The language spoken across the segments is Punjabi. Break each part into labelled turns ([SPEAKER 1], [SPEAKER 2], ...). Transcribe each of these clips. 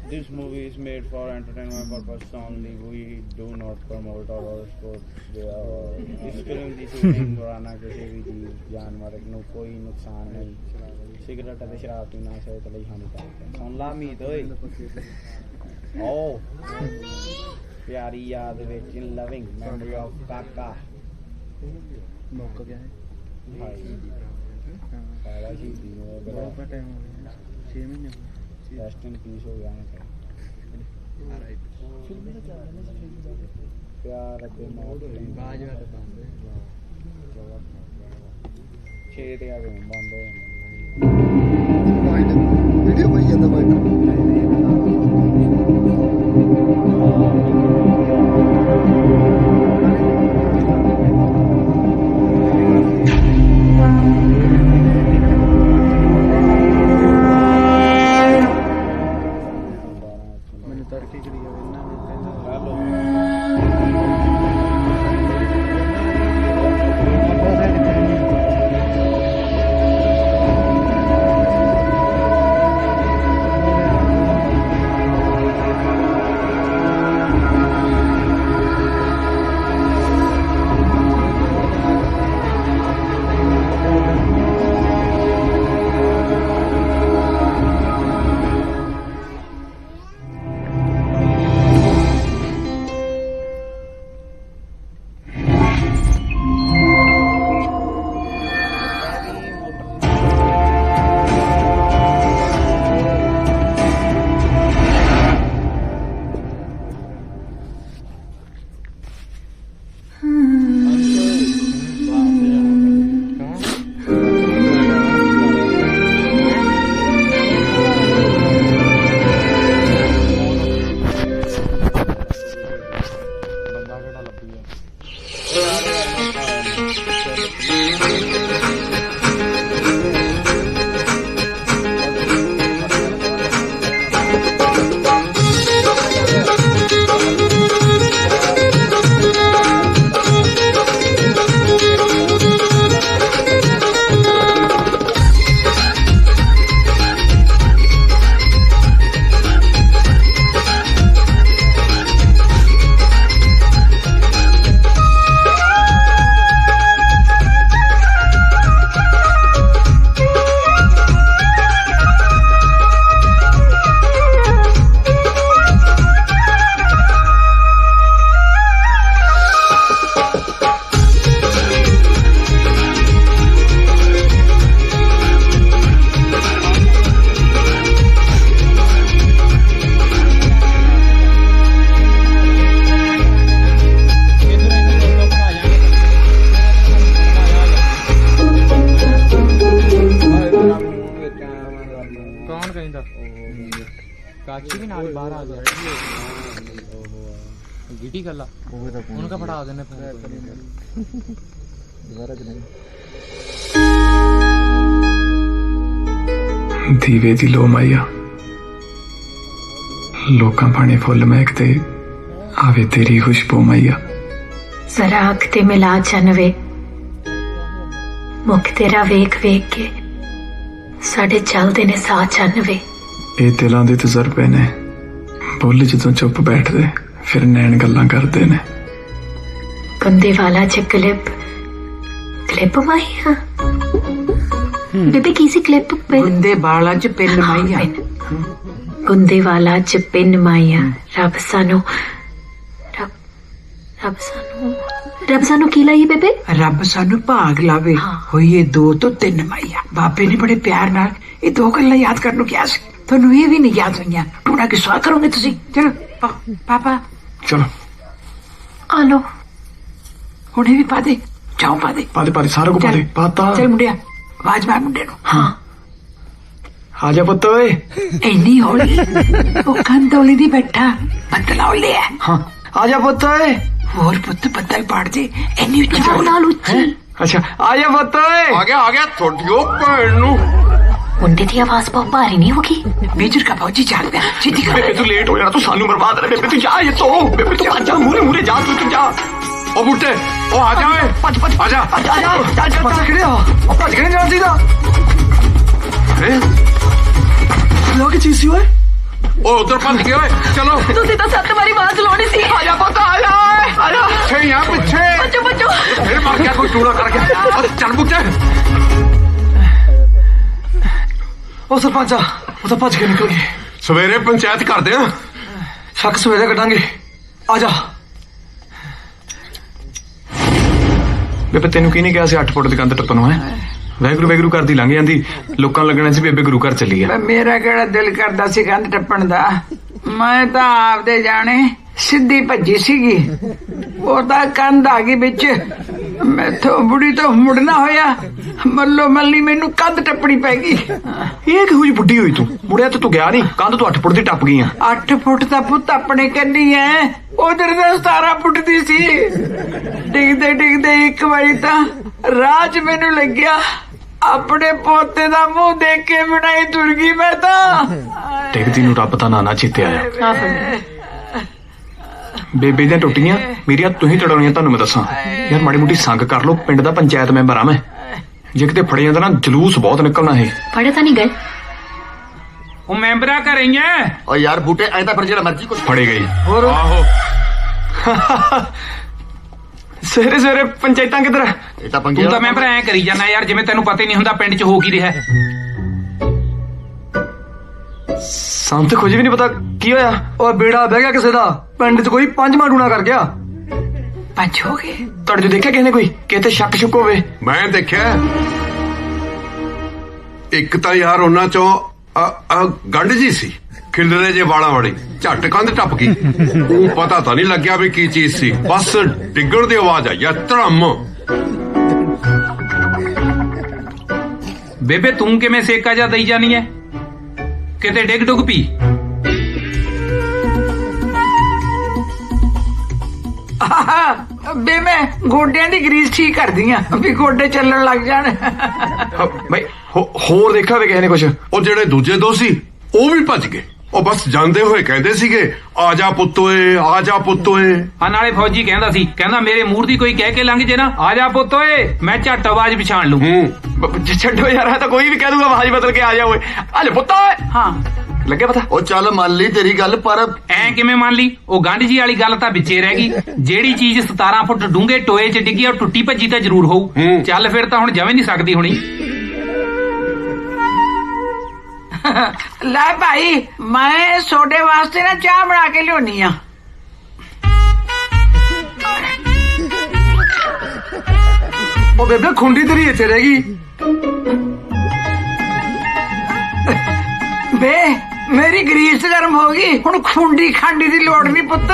[SPEAKER 1] This movie is made for entertainment purpose only. We do not promote or sports. इस फिल्म की शूटिंग दौरान किसी भी जीव जानवर ਨੂੰ ਕੋਈ ਨੁਕਸਾਨ ਨਹੀਂ। सिगरेट ਤੇ शराब पीना सेहत ਲਈ हानिकारक है। सुन ला मीत ओए ओ प्यारी याद विच इन लविंग मेमोरी ऑफ काका
[SPEAKER 2] मौका क्या है
[SPEAKER 1] भाई पहला जी
[SPEAKER 2] बहुत टाइम हो गया 6 महीने
[SPEAKER 1] रेस्ट इन पीस हो गया है प्यार अगे मौत
[SPEAKER 2] बाज वाला बंद है
[SPEAKER 1] 6 ਤੇ ਆ ਗਏ ਬੰਦ ਹੋ ਜਾਂਦੇ
[SPEAKER 3] वीडियो भाई ज्यादा भाई
[SPEAKER 2] मैंने तड़के के लिए
[SPEAKER 1] हेलो
[SPEAKER 2] कौन कहता काची भी नाल बाहर आ गया गिटी गला उनका फटा देने दोबारा
[SPEAKER 4] दीवे दी लो माइया लोकां पाने फुल महकते आवे तेरी खुशबू मैया
[SPEAKER 5] जरा अखते मिला चनवे मुख तेरा वेख वेख के साडे चलदे ने साह चनवे
[SPEAKER 4] ये दिलों दे तजर्बे ने बोल जदों चुप बैठदे फिर नैन गल्लां करदे ने
[SPEAKER 5] कुंदे वाला च क्लिप क्लिप माइया बेबे किसी क्लिप पे
[SPEAKER 6] गुंदे वाला च पिन माइया
[SPEAKER 5] गुंदे वाला च पिन माइया रब सानू रब सानू की लाई बेबे
[SPEAKER 6] रब सानू भाग लावे होइए 2 तो 3 माइया बाबे ने बड़े प्यार नाल ये 2 गल्लां याद करन नूं किहा सी तुहानू ये भी नहीं याद होईयां टूना कि सवा करोगे तुसी चलो पापा
[SPEAKER 4] चलो
[SPEAKER 5] आ लो
[SPEAKER 6] हुणे भी पा दे जाओ पा दे
[SPEAKER 4] सारा को पा दे पाता
[SPEAKER 6] चल मुंडिया आवाज मार मुंडे नूं
[SPEAKER 5] हाँ
[SPEAKER 4] आजा पुत्त ओए
[SPEAKER 6] इन्नी हौली ओ कंदोली दी बैठा बदला हौली है
[SPEAKER 4] हाँ आजा पुत्त ओए
[SPEAKER 6] और पुत्त बदल पाड़ दे इन्नी उच्ची
[SPEAKER 5] नाल उच्ची
[SPEAKER 4] अच्छा आजा पुत्त ओए
[SPEAKER 7] आ गया थोड़ी भैन नू
[SPEAKER 5] मुंडे की आवाज बहुत भारी नहीं होगी?
[SPEAKER 6] मेजर का फौजी जाग गया, छेती कर।
[SPEAKER 4] बेबे तू लेट हो जाना, तू सानू बर्बाद करे। बेबे तू जा, ये तो बेबे तू आजा, मूरे मूरे जा, तू जा। ओ बुट्टे, ओ आ जा, भज भज आजा आजा, चल चल खड़े हो, भज खड़े जा सीधा। लो की चीज सी ओए, ओ उधर भज गए ओए, चलो
[SPEAKER 5] तुसी तो सत्त वारी आवाज लाउणी सी।
[SPEAKER 4] आजा पता, आजा आजा, पीछे यहां पीछे,
[SPEAKER 5] बचो बचो,
[SPEAKER 4] फिर मार गया कोई टूड़ा करके। चल बुट्टे। ओ सरपंचा, वो तो भज के निकल गए। सवेरे पंचायत करते हैं, शक सवेरे कटांगे, आजा। बेबे तेनू की नहीं कहा सी 8 फुट दी कंध टप्पन है? वैगुरू वैगुरू करदी लंघ जांदी, लोकां लगना सी बेबे गुरु घर चली है।
[SPEAKER 6] मेरा केड़ा दिल करदा सी कंध टप्पण दा, मैं तां आपदे जाने सिद्धी भज्जी सीगी, वो तां कंध आ गई बिच, मैथों बुढ़ी तो मुड़ना होया, मल्लो मल्ली मैनू कंध टप्पनी पै गई।
[SPEAKER 4] ये किहो जी बुढ़ी होई तू, मुड़िया तो तू गया नहीं, कंध तू 8 फुट दी टप गई है।
[SPEAKER 6] 8 फुट दा पुत्त अपने कन्नी है, उधर तो 17 फुट दी सी। डिगदे डिगदे एक बारी तां राह च मैनू लग्या, अपने पोते दा मुंह देख के बनाई तुर गई मैं तां।
[SPEAKER 4] डिगदी नू रब दा ना चेते आया। बेबे दी टुटियां मेरिया तुही तड़ाउणियां, तुहानू मैं दसां यार, माड़ी मोटी संग कर लो, पिंड दा पंचायत मैंबर आ मैं, जे किते फड़े जांदा ना जलूस बहुत निकलना है।
[SPEAKER 5] फड़े तां नहीं गए?
[SPEAKER 2] ਉਹ ਮੈਂਬਰਾਂ ਘਰੇ ਹੀ ਐ।
[SPEAKER 3] ਓ ਯਾਰ ਬੂਟੇ ਐ ਤਾਂ ਫਿਰ ਜਿਹੜਾ ਮਰਜ਼ੀ ਕੁਝ
[SPEAKER 4] फड़े गई।
[SPEAKER 6] और
[SPEAKER 2] ਆਹੋ
[SPEAKER 4] सवेरे सवेरे पंचायतां किधर है?
[SPEAKER 3] ਇਹ ਤਾਂ ਪੰਗੇ
[SPEAKER 2] ਤੂੰ ਤਾਂ ਮੈਂਬਰ ਐ ਕਰੀ ਜਾਂਦਾ ਯਾਰ, ਜਿਵੇਂ ਤੈਨੂੰ ਪਤਾ ਹੀ ਨਹੀਂ ਹੁੰਦਾ ਪਿੰਡ 'ਚ ਹੋ ਕੀ ਰਿਹਾ।
[SPEAKER 4] ਸਾਨੂੰ ਤੇ ਕੁਝ ਵੀ ਨਹੀਂ ਪਤਾ ਕੀ ਹੋਇਆ।
[SPEAKER 7] ਉਹ ਬੇੜਾ ਬਹਿ ਗਿਆ ਕਿਸੇ ਦਾ, ਪਿੰਡ 'ਚ ਕੋਈ ਪੰਜਵਾਂ ਟੂਣਾ ਕਰ ਗਿਆ।
[SPEAKER 6] पंच हो गए।
[SPEAKER 4] ਤੁਹਾਡੇ ਜੋ ਦੇਖਿਆ ਕਿਸੇ ਨੇ ਕੋਈ ਕਿਤੇ ਸ਼ੱਕ ਸ਼ੁਕ ਹੋਵੇ?
[SPEAKER 8] ਮੈਂ ਦੇਖਿਆ ਇੱਕ ਤਾਂ ਯਾਰ ਉਹਨਾਂ ਚੋਂ ਗੰਢ ਜੀ ਸੀ, ਖਿਲਰੇ ਜੇ ਵਾਲਾਂ ਵਾਲੀ, ਝੱਟ ਕੰਧ ਟੱਪ ਗਈ। ਉਹ ਪਤਾ ਤਾਂ ਨਹੀਂ ਲੱਗਿਆ ਵੀ ਕੀ ਚੀਜ਼ ਸੀ, ਬਸ ਡਿੱਗਣ ਦੀ ਆਵਾਜ਼ ਆਈ ਆ, ਧੜਮ।
[SPEAKER 2] ਬੇਬੇ ਤੂੰ ਕਿਵੇਂ ਸੇਕਾ ਜਾ ਦਈ ਜਾਨੀ ਐ, ਕਿਤੇ ਡਿੱਗ ਡੁੱਗ ਪੀ।
[SPEAKER 6] बे मैं गोडियां दी ग्रीस ठीक कर दी भी गोडे चलन लग जान।
[SPEAKER 4] ਭਾਈ ਹੋਰ ਦੇਖਿਆ ਵੇ ਕਿਸੇ ਨੇ ਕੁਝ?
[SPEAKER 8] ਉਹ ਜਿਹੜੇ ਦੂਜੇ ਦੋ ਸੀ ਉਹ ਵੀ ਭੱਜ ਗਏ। ਉਹ ਬਸ ਜਾਂਦੇ ਹੋਏ ਕਹਿੰਦੇ ਸੀਗੇ ਆ ਜਾ ਪੁੱਤ ਓਏ, ਆ ਜਾ ਪੁੱਤ ਓਏ।
[SPEAKER 2] ਆ ਨਾਲੇ ਫੌਜੀ ਕਹਿੰਦਾ ਸੀ, ਕਹਿੰਦਾ ਮੇਰੇ ਮੂੰਹ ਦੀ ਕੋਈ ਕਹਿ ਕੇ ਲੰਘ ਜੇ ਨਾ, ਆ ਜਾ ਪੁੱਤ ਓਏ, ਮੈਂ ਝੱਟ ਆਵਾਜ਼ ਪਛਾਣ ਲੂੰ।
[SPEAKER 4] ਛੱਡੋ ਯਾਰ, ਇਹ ਤਾਂ ਕੋਈ ਵੀ ਕਹਿ ਦੂਗਾ ਆਵਾਜ਼ ਬਦਲ ਕੇ ਆ ਜਾ ਓਏ, ਆ ਲੈ ਪੁੱਤ ਓਏ।
[SPEAKER 6] हाँ
[SPEAKER 4] ਲੱਗੇ ਪਤਾ?
[SPEAKER 3] ਉਹ ਚੱਲ ਮੰਨ ਲਈ ਤੇਰੀ ਗੱਲ, ਪਰ
[SPEAKER 2] ਐ ਕਿਵੇਂ ਮੰਨ ਲਈ? ਉਹ ਗੰਢ ਜੀ ਵਾਲੀ ਗੱਲ ਤਾਂ ਵਿੱਚੇ ਰਹਿ ਗਈ। ਜਿਹੜੀ ਚੀਜ਼ 17 ਫੁੱਟ ਡੂੰਘੇ ਟੋਏ 'ਚ ਡਿੱਗੀ, ਉਹ ਟੁੱਟੀ ਭੱਜੀ ਤਾਂ ਜ਼ਰੂਰ ਹੋਊ। ਚੱਲ ਫਿਰ ਤਾਂ ਹੁਣ ਜਵੇਂ ਨਹੀਂ ਸਕਦੀ ਹੋਣੀ।
[SPEAKER 6] लै भाई मैं सोडे वास्ते ना चाह बना के लियोनी आ।
[SPEAKER 7] ਉਹ ਬੇਬੇ ਖੁੰਡੀ ਤੇਰੀ ਇੱਥੇ ਰਹਿ ਗਈ।
[SPEAKER 6] बे मेरी ग्रीस गर्म होगी, हुण खुंडी खांडी दी लोड़ नहीं पुत्त।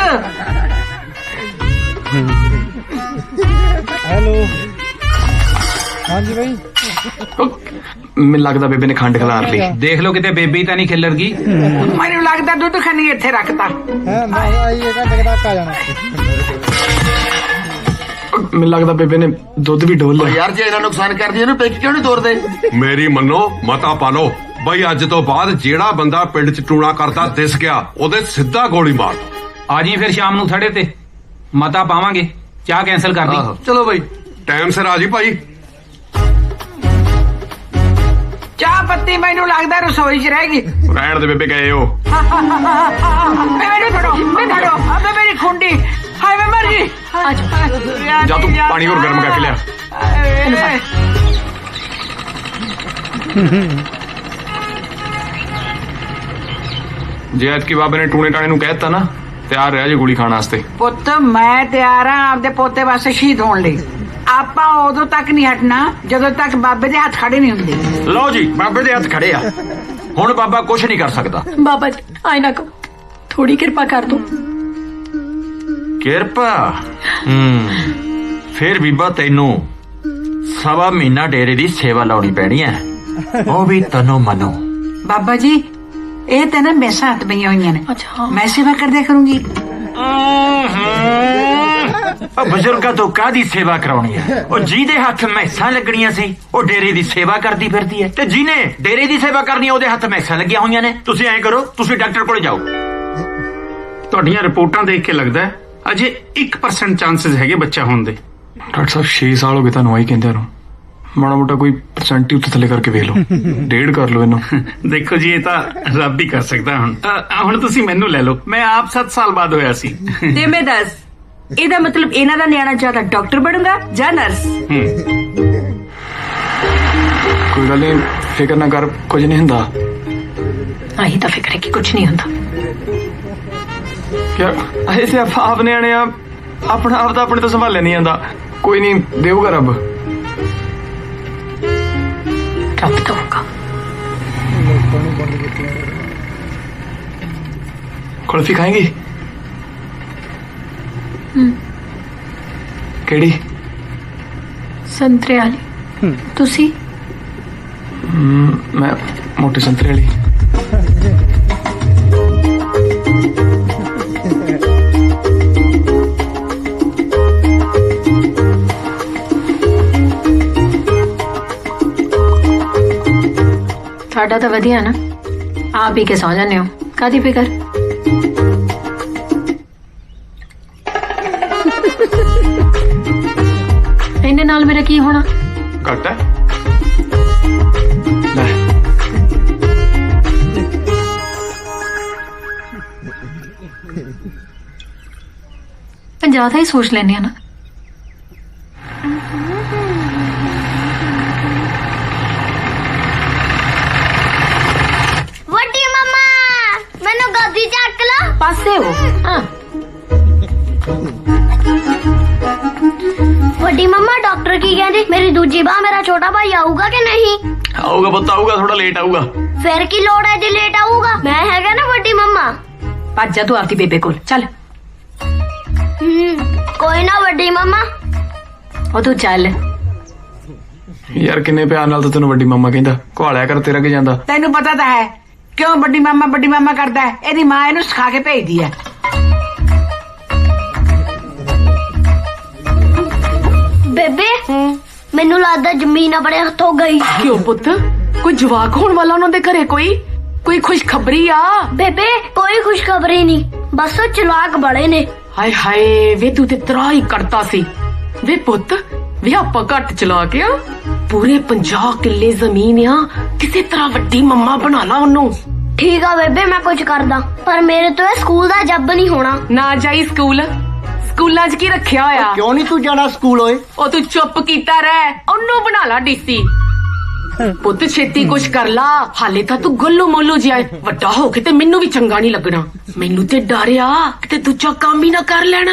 [SPEAKER 1] हेलो हाँ जी भाई।
[SPEAKER 4] ਮੈਨੂੰ ਲੱਗਦਾ ਬੇਬੇ ਨੇ ਖੰਡ ਖਿਲਾਰ ਲਈ।
[SPEAKER 2] ਦੇਖ ਲਓ ਕਿਤੇ ਬੇਬੀ ਤਾਂ ਨਹੀਂ ਖਿੱਲਰ ਗਈ।
[SPEAKER 6] मैनू लगदा दुध खनी इत्थे रखता।
[SPEAKER 4] ਮੈਨੂੰ ਲੱਗਦਾ ਬੇਬੇ ਨੇ ਦੁੱਧ ਵੀ ਡੋਲ
[SPEAKER 3] ਓ
[SPEAKER 4] ਲਿਆ।
[SPEAKER 3] ਯਾਰ ਜੇ ਇਹਨਾਂ ਨੁਕਸਾਨ ਕਰਦੀ ਇਹਨੂੰ ਪੇਕ ਕਿਉਂ ਨਹੀਂ ਤੋੜਦੇ?
[SPEAKER 8] ਮੇਰੀ ਮੰਨੋ, ਮਤਾ ਪਾ ਲਓ ਬਈ, ਅੱਜ ਤੋਂ ਬਾਅਦ ਜਿਹੜਾ ਬੰਦਾ ਪਿੰਡ 'ਚ ਟੂਣਾ ਕਰਦਾ ਦਿਸ ਗਿਆ, ਉਹਦੇ ਸਿੱਧਾ ਗੋਲੀ ਮਾਰ।
[SPEAKER 2] ਆ ਜੀ ਫਿਰ ਸ਼ਾਮ ਨੂੰ ਥੜੇ ਤੇ ਮਤਾ ਪਾਵਾਂਗੇ, ਚਾਹ ਕੈਂਸਲ ਕਰ ਦੀ।
[SPEAKER 3] ਆਹੋ।
[SPEAKER 7] ਚਲੋ ਬਈ
[SPEAKER 8] ਟਾਈਮ ਸਿਰ ਆ ਜੀ ਭਾਈ।
[SPEAKER 6] चाह पत्ती मैनू लगदा रसोई च रहेगी।
[SPEAKER 4] ਰਹਿਣ ਦੇ ਬੇਬੇ ਗਏ ਹੋ।
[SPEAKER 6] मैनू छोड़ो, मैं छोड़ो, अबे मेरी खुंडी, हाय मैं मर गई।
[SPEAKER 4] ਜਾ ਤੂੰ ਪਾਣੀ ਹੋਰ ਗਰਮ ਕਰਕੇ ਲਿਆ। ਜੇ ਐਤਕੀ ਬਾਬੇ ਨੇ ਟੂਣੇ ਟਾਣੇ ਨੂੰ ਕਹਿ ਦਿੱਤਾ ਨਾ, ਤਿਆਰ ਰਹਿ ਜੇ ਗੋਲੀ ਖਾਣ ਵਾਸਤੇ।
[SPEAKER 6] ਪੁੱਤ ਮੈਂ ਤਿਆਰ ਆ ਆਪਦੇ ਪੋਤੇ ਵਾਸਤੇ ਸ਼ਹੀਦ ਹੋਣ ਲਈ। ਆਪਾਂ ਉਦੋਂ ਤੱਕ ਨਹੀਂ ਹਟਣਾ ਜਦੋਂ ਤੱਕ ਬਾਬੇ ਦੇ ਹੱਥ ਖੜੇ ਨਹੀਂ ਹੁੰਦੇ।
[SPEAKER 3] ਲਓ ਜੀ, ਬਾਬੇ ਦੇ ਹੱਥ ਖੜੇ ਆ, ਹੁਣ ਬਾਬਾ ਕੁਝ ਨਹੀਂ ਕਰ ਸਕਦਾ।
[SPEAKER 5] बाबा जी आए ना करो, थोड़ी कृपा कर दो।
[SPEAKER 3] ਕਿਰਪਾ ਫਿਰ ਬੀਬਾ ਤੈਨੂੰ 1.25 ਮਹੀਨਾ ਡੇਰੇ ਦੀ ਸੇਵਾ ਲਾਉਣੀ ਪੈਣੀ ਹੈ, ਉਹ ਵੀ ਤਨੋ ਮਨੋ।
[SPEAKER 6] ਬਾਬਾ ਜੀ ਇਹ ਤਾਂ ਨਾ ਮੈਸਾਂ ਹੱਥ ਪਈਆਂ ਹੋਈਆਂ ਨੇ,
[SPEAKER 5] अच्छा
[SPEAKER 6] ਮੈਂ ਸੇਵਾ ਕਰਦਿਆ ਕਰੂੰਗੀ।
[SPEAKER 3] ਉਹ ਬਜ਼ੁਰਗਾਂ ਤੋਂ ਕਾਹਦੀ ਸੇਵਾ ਕਰਾਉਣੀ ਹੈ? ਉਹ ਜਿਹਦੇ ਹੱਥ ਮੈਸਾਂ ਲੱਗਣੀਆਂ ਸੀ ਉਹ ਡੇਰੇ ਦੀ ਸੇਵਾ ਕਰਦੀ ਫਿਰਦੀ ਹੈ, ਤੇ ਜਿਹਨੇ ਡੇਰੇ ਦੀ ਸੇਵਾ ਕਰਨੀ ਹੈ ਉਹਦੇ ਹੱਥ ਮੈਸਾਂ ਲੱਗੀਆਂ ਹੋਈਆਂ ਨੇ। ਤੁਸੀਂ ਐਂ ਕਰੋ, ਤੁਸੀਂ ਡਾਕਟਰ ਕੋਲ ਜਾਓ।
[SPEAKER 2] ਤੁਹਾਡੀਆਂ ਰਿਪੋਰਟਾਂ ਦੇਖ ਕੇ ਲੱਗਦਾ ਹੈ ਅਜੇ 1% ਚਾਂਸਸ ਹੈਗੇ ਬੱਚਾ ਹੋਣ ਦੇ।
[SPEAKER 7] ਡਾਕਟਰ ਸਾਹਿਬ 6 ਸਾਲ ਹੋ ਗਏ ਤੁਹਾਨੂੰ ਆਈ ਕਹਿੰਦੇ ਨੂੰ, ਮਾੜਾ ਮੋਟਾ ਕੋਈ ਪਰਸੈਂਟ ਹੀ ਉੱਤੇ ਥੱਲੇ ਕਰਕੇ ਵੇਖ ਲਓ, 1.5 ਕਰ ਲਓ ਇਹਨੂੰ।
[SPEAKER 2] ਦੇਖੋ ਜੀ, ਇਹ ਤਾਂ ਰੱਬ ਹੀ ਕਰ ਸਕਦਾ। ਹੁਣ ਤੁਸੀਂ ਮੈਨੂੰ ਲੈ ਲਓ, ਮੈਂ ਆਪ 7 ਸਾਲ ਬਾਅਦ ਹੋਇਆ ਸੀ।
[SPEAKER 9] ਤੇ ਮੈਂ ਦੱਸ, ਇਹਦਾ ਮਤਲਬ ਇਹਨਾਂ ਦਾ ਨਿਆਣਾ ਜਾਂ ਤਾਂ ਡਾਕਟਰ ਬਣੂਗਾ ਜਾਂ ਨਰਸ।
[SPEAKER 7] ਕੋਈ ਗੱਲ ਨਹੀਂ, ਫਿਕਰ ਨਾ ਕਰ, ਕੁਝ ਨਹੀਂ ਹੁੰਦਾ।
[SPEAKER 5] ਆਹੀ ਤਾਂ ਫਿਕਰ ਹੈ ਕਿ ਕੁਝ ਨਹੀਂ ਹੁੰਦਾ।
[SPEAKER 7] ਯਾਰ ਅਸੀਂ ਤੇ ਆਪ ਨਿਆਣੇ ਆ, ਆਪਣਾ ਆਪ ਤਾਂ ਆਪਣੇ ਤੋਂ ਸੰਭਾਲਿਆ ਨਹੀਂ ਜਾਂਦਾ। ਕੋਈ ਨਹੀਂ, ਦੇਊਗਾ ਰੱਬ।
[SPEAKER 5] ਰੱਬ ਦਊਗਾ।
[SPEAKER 7] ਕੁਲਫੀ ਖਾਏਂਗੀ? ਕਿਹੜੀ?
[SPEAKER 5] ਸੰਤਰੇ ਵਾਲੀ। ਤੁਸੀਂ?
[SPEAKER 7] ਮੈਂ ਮੋਟੇ ਸੰਤਰੇ ਵਾਲੀ।
[SPEAKER 5] ਤੁਹਾਡਾ ਤਾਂ ਵਧੀਆ ਨਾ, ਆਪ ਹੀ ਕੇ ਸੌ ਜਾਂਦੇ ਹੋ, ਕਾਹਦੀ ਫਿਕਰ। ਇਹਨੇ ਨਾਲ ਮੇਰਾ ਕੀ ਹੋਣਾ?
[SPEAKER 7] ਘੱਟ ਹੈ ਲੈ।
[SPEAKER 5] ਜ਼ਿਆਦਾ ਹੀ ਸੋਚ ਲੈਂਦੇ ਆ ਨਾ।
[SPEAKER 10] ਵੱਡੀ ਮੰਮਾ, ਮੈਨੂੰ ਗੱਦੀ ਚੱਕ ਲਾ।
[SPEAKER 5] ਪਾਸੇ ਹੋ। ਹਾਂ,
[SPEAKER 10] ਵੱਡੀ ਮੰਮਾ, ਡਾਕਟਰ ਕੀ ਕਹਿੰਦੇ? ਮੇਰੀ ਦੂਜੀ ਬਾਹ ਮੇਰਾ ਛੋਟਾ ਭਾਈ ਆਊਗਾ ਕਿ ਨਹੀਂ?
[SPEAKER 7] ਆਊਗਾ ਪੁੱਤ, ਆਊਗਾ, ਥੋੜਾ ਲੇਟ ਆਊਗਾ।
[SPEAKER 10] ਫਿਰ ਕੀ ਲੋੜ ਹੈ ਜੇ ਲੇਟ ਆਊਗਾ? ਮੈਂ ਹੈਗਾ ਨਾ ਵੱਡੀ ਮੰਮਾ।
[SPEAKER 5] ਭੱਜ ਜਾ ਤੂੰ ਆਪਦੀ ਬੇਬੇ ਕੋਲ, ਚੱਲ।
[SPEAKER 10] ਕੋਈ ਨਾ ਵੱਡੀ ਮੰਮਾ।
[SPEAKER 5] ਉਹ ਤੂੰ ਚੱਲ।
[SPEAKER 7] ਯਾਰ ਕਿੰਨੇ ਪਿਆਰ ਨਾਲ ਤਾਂ ਤੈਨੂੰ ਵੱਡੀ ਮਾਮਾ ਕਹਿੰਦਾ, ਘੁਆਲਿਆ ਕਰ, ਤੇਰਾ ਕੀ ਜਾਂਦਾ।
[SPEAKER 6] ਤੈਨੂੰ ਪਤਾ ਤਾਂ ਹੈ ਕਿਉਂ ਵੱਡੀ ਮਾਮਾ ਕਰਦਾ ਹੈ? ਇਹਦੀ ਮਾਂ ਇਹਨੂੰ ਸਿਖਾ ਕੇ ਭੇਜਦੀ ਹੈ।
[SPEAKER 10] ਬੇਬੇ, ਮੈਨੂੰ ਲੱਗਦਾ ਜ਼ਮੀਨ ਆਪਣੇ ਹੱਥੋਂ ਗਈ।
[SPEAKER 9] ਕਿਉਂ ਪੁੱਤ, ਕੋਈ ਜਵਾਕ ਹੋਣ ਵਾਲਾ ਉਹਨਾਂ ਦੇ ਘਰੇ? ਕੋਈ ਖੁਸ਼ਖਬਰੀ ਆ?
[SPEAKER 10] ਬੇਬੇ, ਕੋਈ ਖੁਸ਼ਖਬਰੀ ਨਹੀਂ, ਬਸ ਉਹ ਚਲਾਕ ਬੜੇ ਨੇ।
[SPEAKER 9] ਹਾਏ ਹਾਏ ਵੇ, ਤੂੰ ਤੇ ਤਰਾ ਹੀ ਕਰਤਾ ਸੀ। ਵੇ ਪੁੱਤ, ਵੇ ਆਪਾਂ ਘੱਟ ਚਲਾ ਕੇ ਆ, ਪੂਰੇ 50 ਕਿੱਲੇ ਜ਼ਮੀਨ ਆ, ਕਿਸੇ ਤਰ੍ਹਾਂ ਵੱਡੀ ਮੰਮਾ ਬਣਾ ਲਾ ਉਹਨੂੰ।
[SPEAKER 10] ਠੀਕ ਆ ਬੇਬੇ, ਮੈਂ ਕੁਝ ਕਰਦਾ, ਪਰ ਮੇਰੇ ਤੋਂ ਇਹ ਸਕੂਲ ਦਾ ਜੱਬ ਨਹੀਂ ਹੋਣਾ।
[SPEAKER 9] ਨਾ ਜਾਈ ਸਕੂਲ, ਸਕੂਲਾਂ 'ਚ ਕੀ ਰੱਖਿਆ ਹੋਇਆ?
[SPEAKER 1] ਕਿਉਂ ਨਹੀਂ ਤੂੰ ਜਾਣਾ ਸਕੂਲ ਓਏ?
[SPEAKER 9] ਉਹ ਤੂੰ ਚੁੱਪ ਕੀਤਾ ਰਹਿ, ਉਹਨੂੰ ਬਣਾ ਲਾ ਡੀਸੀ। ਪੁੱਤ ਛੇਤੀ ਕੁਛ ਕਰ ਲਾ, ਹਾਲੇ ਤਾਂ ਤੂੰ ਗੱਲੂ ਮੋਲੂ ਜਿਹਾ ਏ। ਵੱਡਾ ਹੋ ਕੇ ਤੇ ਮੈਨੂੰ ਵੀ ਚੰਗਾ ਨਹੀਂ ਲੱਗਣਾ। ਮੈਨੂੰ ਤੇ ਡਰਿਆ ਕਿਤੇ ਦੂਜਾ ਕੰਮ ਹੀ ਨਾ ਕਰ ਲੈਣਾ।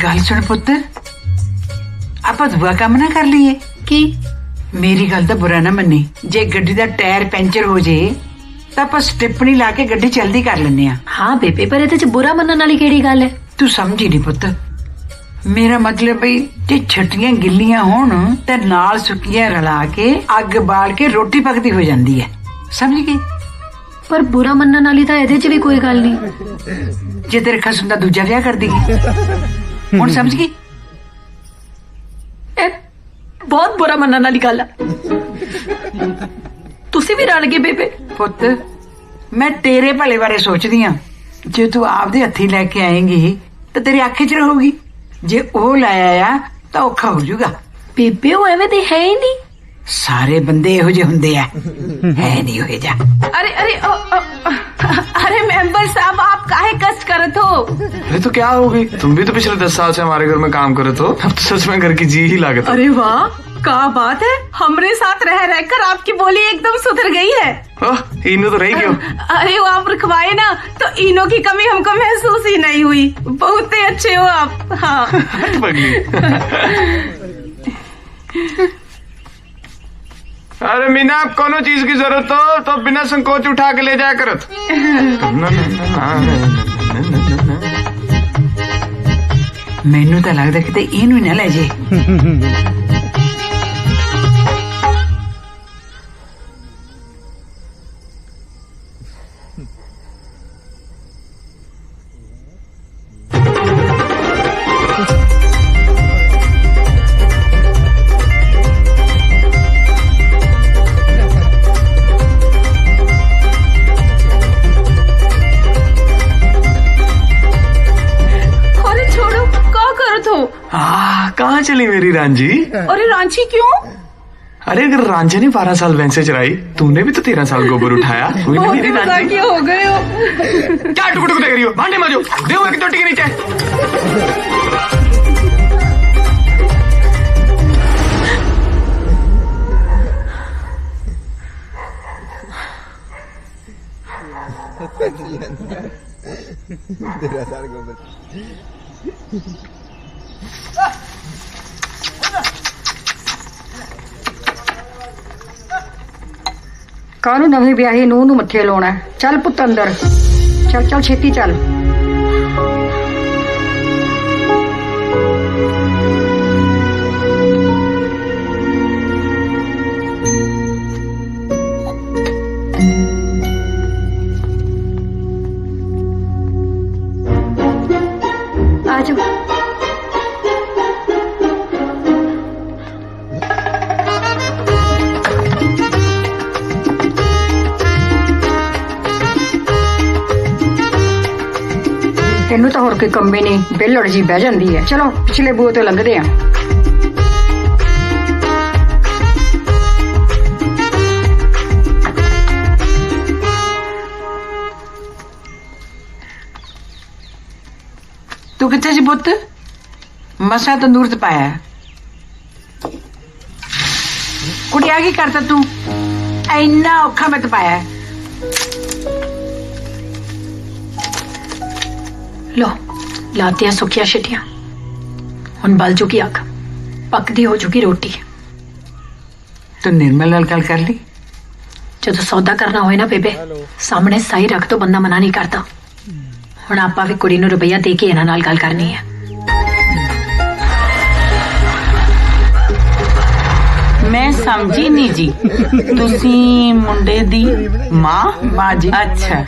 [SPEAKER 6] ਗੱਲ ਸੁਣ ਪੁੱਤ, ਆਪਾਂ ਦੁਆ ਕੰਮ ਨਾ ਕਰ ਲਈਏ?
[SPEAKER 5] ਕੀ?
[SPEAKER 6] ਮੇਰੀ ਗੱਲ ਦਾ ਬੁਰਾ ਨਾ ਮੰਨੀ, ਜੇ ਗੱਡੀ ਦਾ ਟਾਇਰ ਪੈਂਚਰ ਹੋ ਜੇ ਤਾਂ ਆਪਾਂ ਸਟਿੱਪਣੀ ਲਾ ਕੇ ਗੱਡੀ ਜਲਦੀ ਕਰ ਲੈਂਦੇ ਆ।
[SPEAKER 5] ਹਾਂ ਬੇਬੇ, ਪਰ ਇਹਦੇ 'ਚ ਬੁਰਾ ਮੰਨਣ ਵਾਲੀ ਕਿਹੜੀ ਗੱਲ ਹੈ?
[SPEAKER 6] ਤੂੰ ਸਮਝੀ ਨਹੀਂ ਪੁੱਤ, ਮੇਰਾ ਮਤਲਬ ਬਈ ਜੇ ਛੱਟੀਆਂ ਗਿੱਲੀਆਂ ਹੋਣ ਤੇ ਨਾਲ ਸੁੱਕੀਆਂ ਰਲਾ ਕੇ ਅੱਗ ਬਾਲ ਕੇ ਰੋਟੀ ਪੱਕਦੀ ਹੋ ਜਾਂਦੀ ਹੈ, ਸਮਝ ਗਈ?
[SPEAKER 5] ਪਰ ਬੁਰਾ ਮੰਨਣ ਵਾਲੀ ਤਾਂ ਇਹਦੇ 'ਚ ਵੀ ਕੋਈ ਗੱਲ ਨਹੀਂ।
[SPEAKER 6] ਜੇ ਤੇਰੇ ਖਸਮ ਦਾ ਦੂਜਾ ਵਿਆਹ ਕਰ ਦੇਗੀ, ਹੁਣ ਸਮਝ ਗਈ?
[SPEAKER 9] ਇਹ ਬਹੁਤ ਬੁਰਾ ਮੰਨਣ ਵਾਲੀ ਗੱਲ ਆ। ਤੁਸੀਂ ਵੀ ਰਲ ਗਏ ਬੇਬੇ।
[SPEAKER 6] ਪੁੱਤ, ਮੈਂ ਤੇਰੇ ਭਲੇ ਬਾਰੇ ਸੋਚਦੀ ਆ। ਜੇ ਤੂੰ ਆਪਦੇ ਹੱਥੀ ਲੈ ਕੇ ਆਏਂਗੀ ਤਾਂ ਤੇਰੀ ਅੱਖ 'ਚ ਰਹੂਗੀ, ਜੇ ਉਹ ਲਾਇਆ ਆ ਤਾਂ ਔਖਾ ਹੋ ਜਾਊਗਾ।
[SPEAKER 5] ਬੇਬੇ ਉਹ ਐਵੇਂ ਦੀ ਹੈ ਹੀ ਨਹੀਂ।
[SPEAKER 6] ਸਾਰੇ ਬੰਦੇ ਇਹੋ ਜਿਹੇ ਹੁੰਦੇ ਆ, ਹੈ नहीं हो जा।
[SPEAKER 9] अरे मेंबर साहब, आप काहे कष्ट करत हो?
[SPEAKER 7] अरे तो क्या होगी, तुम भी तो पिछले 10 साल से हमारे घर में काम करे तो अब तो सच में घर की जी ही लागत।
[SPEAKER 9] अरे वाह, क्या बात है, हमरे साथ रह रहकर आपकी बोली एकदम सुधर गई है।
[SPEAKER 7] इनो तो रही क्यों?
[SPEAKER 9] अरे वो आप रखवाए ना तो इनो की कमी हमको महसूस ही नहीं हुई। बहुत ही अच्छे हो आप। हाँ
[SPEAKER 7] अरे मीना, कोनो चीज की जरूरत हो तो बिना संकोच उठा के ले जाया करत।
[SPEAKER 6] ਮੈਨੂੰ ਤਾਂ ਲੱਗਦਾ ਕਿਤੇ ਇਹਨੂੰ ਹੀ ਨਾ ਲੈ ਜੇ।
[SPEAKER 7] कहाँ चली मेरी रांझी?
[SPEAKER 9] अरे रांची क्यों?
[SPEAKER 7] अरे अगर रांझे ने 12 साल भैंसे चराई, तूने भी तो 13 साल गोबर उठाया। तू ही मेरी रांझी
[SPEAKER 9] हो गए हो।
[SPEAKER 7] क्या टुक टुक देख रही हो? भांडे मांजो, देव एक टोटी के नीचे।
[SPEAKER 6] ਕਾਹਨੂੰ ਨਵੀਂ ਵਿਆਹੀ ਨੂੰਹ ਨੂੰ ਮੱਥੇ ਲਾਉਣਾ? ਚੱਲ ਪੁੱਤ ਅੰਦਰ, ਚੱਲ ਚੱਲ ਛੇਤੀ ਚੱਲ। ਆ ਜਾਓ। ਇਹਨੂੰ ਤਾਂ ਹੋਰ ਕੋਈ ਕੰਮ ਹੀ ਨਹੀਂ, ਬਿੱਲੜ ਜੀ ਬਹਿ ਜਾਂਦੀ ਹੈ। ਚਲੋ ਪਿਛਲੇ ਬੂਹੇ ਤੋਂ ਲੰਘਦੇ ਆ। ਤੂੰ ਕਿੱਥੇ ਸੀ ਪੁੱਤ? ਮਸਾ ਤੰਦੂਰ ਤੇ ਪਾਇਆ। ਕੁੜੀਆ ਕੀ ਕਰਤਾ ਤੂੰ? ਇੰਨਾ ਔਖਾ ਮੈਂ ਪਾਇਆ।
[SPEAKER 5] लो लातियां सुखिया छिटियां हुण बल चुकी अग पकदी हो चुकी रोटी।
[SPEAKER 6] तू निर्मल नाल गल कर ली?
[SPEAKER 5] जदों सौदा करना होए ना बेबे सामने सही रख तो बंदा मना नहीं करता। हुण आपां भी कुड़ी नूं रुपया दे के इन्हां नाल गल करनी है।
[SPEAKER 11] मैं समझी नहीं जी, तुसी मुंडे दी मां जी? अच्छा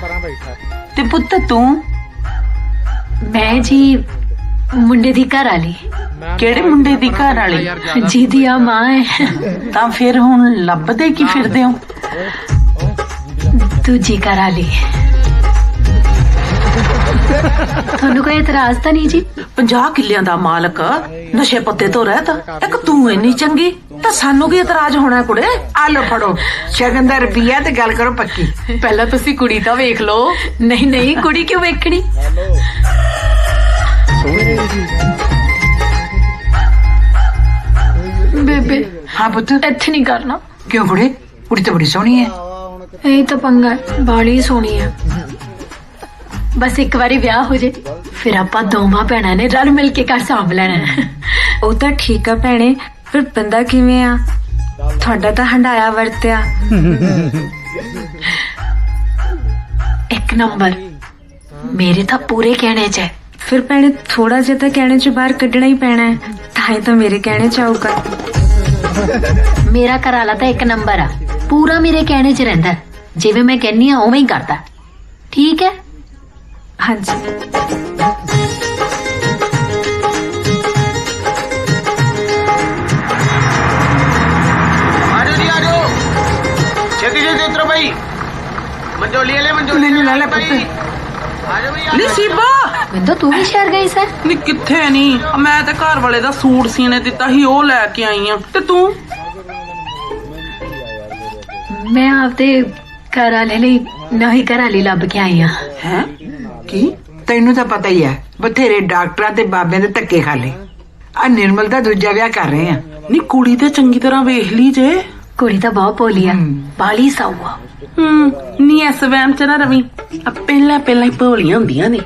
[SPEAKER 11] ते पुत्त तू?
[SPEAKER 5] मैं जी मुंडे दी घर वाली।
[SPEAKER 11] केड़े मुंडे दी घर वाली?
[SPEAKER 5] जी दी आ मां है।
[SPEAKER 11] तां फिर हुण लभदे की फिरदे हो?
[SPEAKER 5] दूजी घर वाली। ਤੁਹਾਨੂੰ ਕੋਈ ਇਤਰਾਜ਼ ਤਾਂ ਨਹੀਂ ਜੀ?
[SPEAKER 11] 50 ਕਿੱਲਿਆਂ ਦਾ ਮਾਲਕ ਨਸ਼ੇ ਪੱਤੇ ਤੋਂ ਰਹਿਤ, ਇੱਕ ਤੂੰ ਇੰਨੀ ਚੰਗੀ ਤਾਂ ਸਾਨੂੰ ਕੀ ਇਤਰਾਜ਼ ਹੋਣਾ ਕੁੜੇ?
[SPEAKER 6] ਆ ਲੋ ਫੜੋ ਸ਼ਗਨ ਦਾ ਰੁਪਈਆ ਤੇ ਗੱਲ ਕਰੋ ਪੱਕੀ।
[SPEAKER 9] ਪਹਿਲਾਂ ਤੁਸੀਂ ਕੁੜੀ ਤਾਂ ਵੇਖ ਲਓ।
[SPEAKER 5] ਨਹੀਂ ਨਹੀਂ ਕੁੜੀ ਕਿਉਂ ਵੇਖਣੀ? ਬੇਬੇ
[SPEAKER 6] ਹਾਂ ਪੁੱਤ
[SPEAKER 5] ਇੱਥੇ ਨਹੀਂ ਕਰਨਾ।
[SPEAKER 6] ਕਿਉਂ ਕੁੜੇ? ਕੁੜੀ ਤਾਂ ਬੜੀ ਸੋਹਣੀ ਹੈ।
[SPEAKER 5] ਇਹ ਤਾਂ ਪੰਗਾ ਬਾਲੀ ਸੋਹਣੀ ਹੈ। बस एक बारी ब्याह हो जाए फिर आप दोवां भैणां ने रल मिल के घर सांभ लेना।
[SPEAKER 12] ਉਹ ਤਾਂ ਠੀਕ ਆ ਭੈਣੇ, ਫਿਰ ਬੰਦਾ ਕਿਵੇਂ ਆ? ਤੁਹਾਡਾ ਤਾਂ ਹੰਡਾਇਆ ਵਰਤਿਆ।
[SPEAKER 5] एक नंबर मेरे ਤਾਂ ਪੂਰੇ ਕਹਿਣੇ ਚ ਹੈ।
[SPEAKER 12] ਫਿਰ ਭੈਣੇ ਥੋੜਾ ਜਿਹਾ ਤਾਂ ਕਹਿਣੇ ਚ ਬਾਹਰ ਕੱਢਣਾ ਹੀ ਪੈਣਾ ਹੈ, ਤਾਂ ਹੀ ਤਾਂ ਮੇਰੇ ਕਹਿਣੇ ਚ ਆਊਗਾ।
[SPEAKER 5] ਮੇਰਾ ਘਰ ਵਾਲਾ ਤਾਂ ਇੱਕ ਨੰਬਰ ਆ, ਪੂਰਾ ਮੇਰੇ ਕਹਿਣੇ ਚ ਰਹਿੰਦਾ। ਜਿਵੇਂ ਮੈਂ ਕਹਿੰਨੀ ਆ ਉਵੇਂ ਹੀ ਕਰਦਾ। ਠੀਕ ਹੈ?
[SPEAKER 12] हाँ जी।
[SPEAKER 1] आजो जी आजो, छेती छेती उतरो भाई। मंजोली ले मंजोली
[SPEAKER 6] मैंने ला पुत।
[SPEAKER 1] आजो भाई।
[SPEAKER 11] ਨੀ ਸੀਬਾ
[SPEAKER 5] ਮੈਂ ਤਾਂ ਤੂੰ ਵੀ ਸ਼ਹਿਰ ਗਈ ਸਰ?
[SPEAKER 11] ਨੀ ਕਿੱਥੇ ਨਹੀਂ, ਮੈਂ ਤਾਂ ਘਰ ਵਾਲੇ ਦਾ ਸੂਟ ਸੀਨੇ ਦਿੱਤਾ ਸੀ, ਉਹ ਲੈ ਕੇ ਆਈ ਆ। ਤੇ ਤੂੰ?
[SPEAKER 5] ਮੈਂ ਆਪਦੇ ਘਰ ਵਾਲੇ ਲਈ ਨਵੀਂ ਘਰ ਵਾਲੀ ਲੱਭ ਕੇ ਆਈ ਆ।
[SPEAKER 11] ਹੈ
[SPEAKER 6] ਕੀ? ਤੈਨੂੰ ਤਾਂ ਪਤਾ ਹੀ ਹੈ ਬਥੇਰੇ ਡਾਕਟਰਾਂ ਤੇ ਬਾਬਿਆਂ ਦੇ ਧੱਕੇ ਖਾ ਲਏ। ਆ ਨਿਰਮਲ ਦਾ ਦੂਜਾ ਵਿਆਹ ਕਰ ਰਹੇ ਆ।
[SPEAKER 11] ਨੀ ਕੁੜੀ ਤੇ ਚੰਗੀ ਤਰ੍ਹਾਂ ਵੇਖ ਲਈ ਜੇ।
[SPEAKER 5] ਕੁੜੀ ਤਾਂ ਬਹੁਤ ਭੋਲੀ ਆ, ਬਾਲੀ ਸਾਊ ਆ।
[SPEAKER 11] ਨੀ ਇਸ ਵਹਿਮ ਚ ਨਾ ਰਵੀ, ਆ ਪਹਿਲਾਂ ਪਹਿਲਾਂ ਹੀ ਭੋਲੀਆਂ ਹੁੰਦੀਆਂ ਨੇ।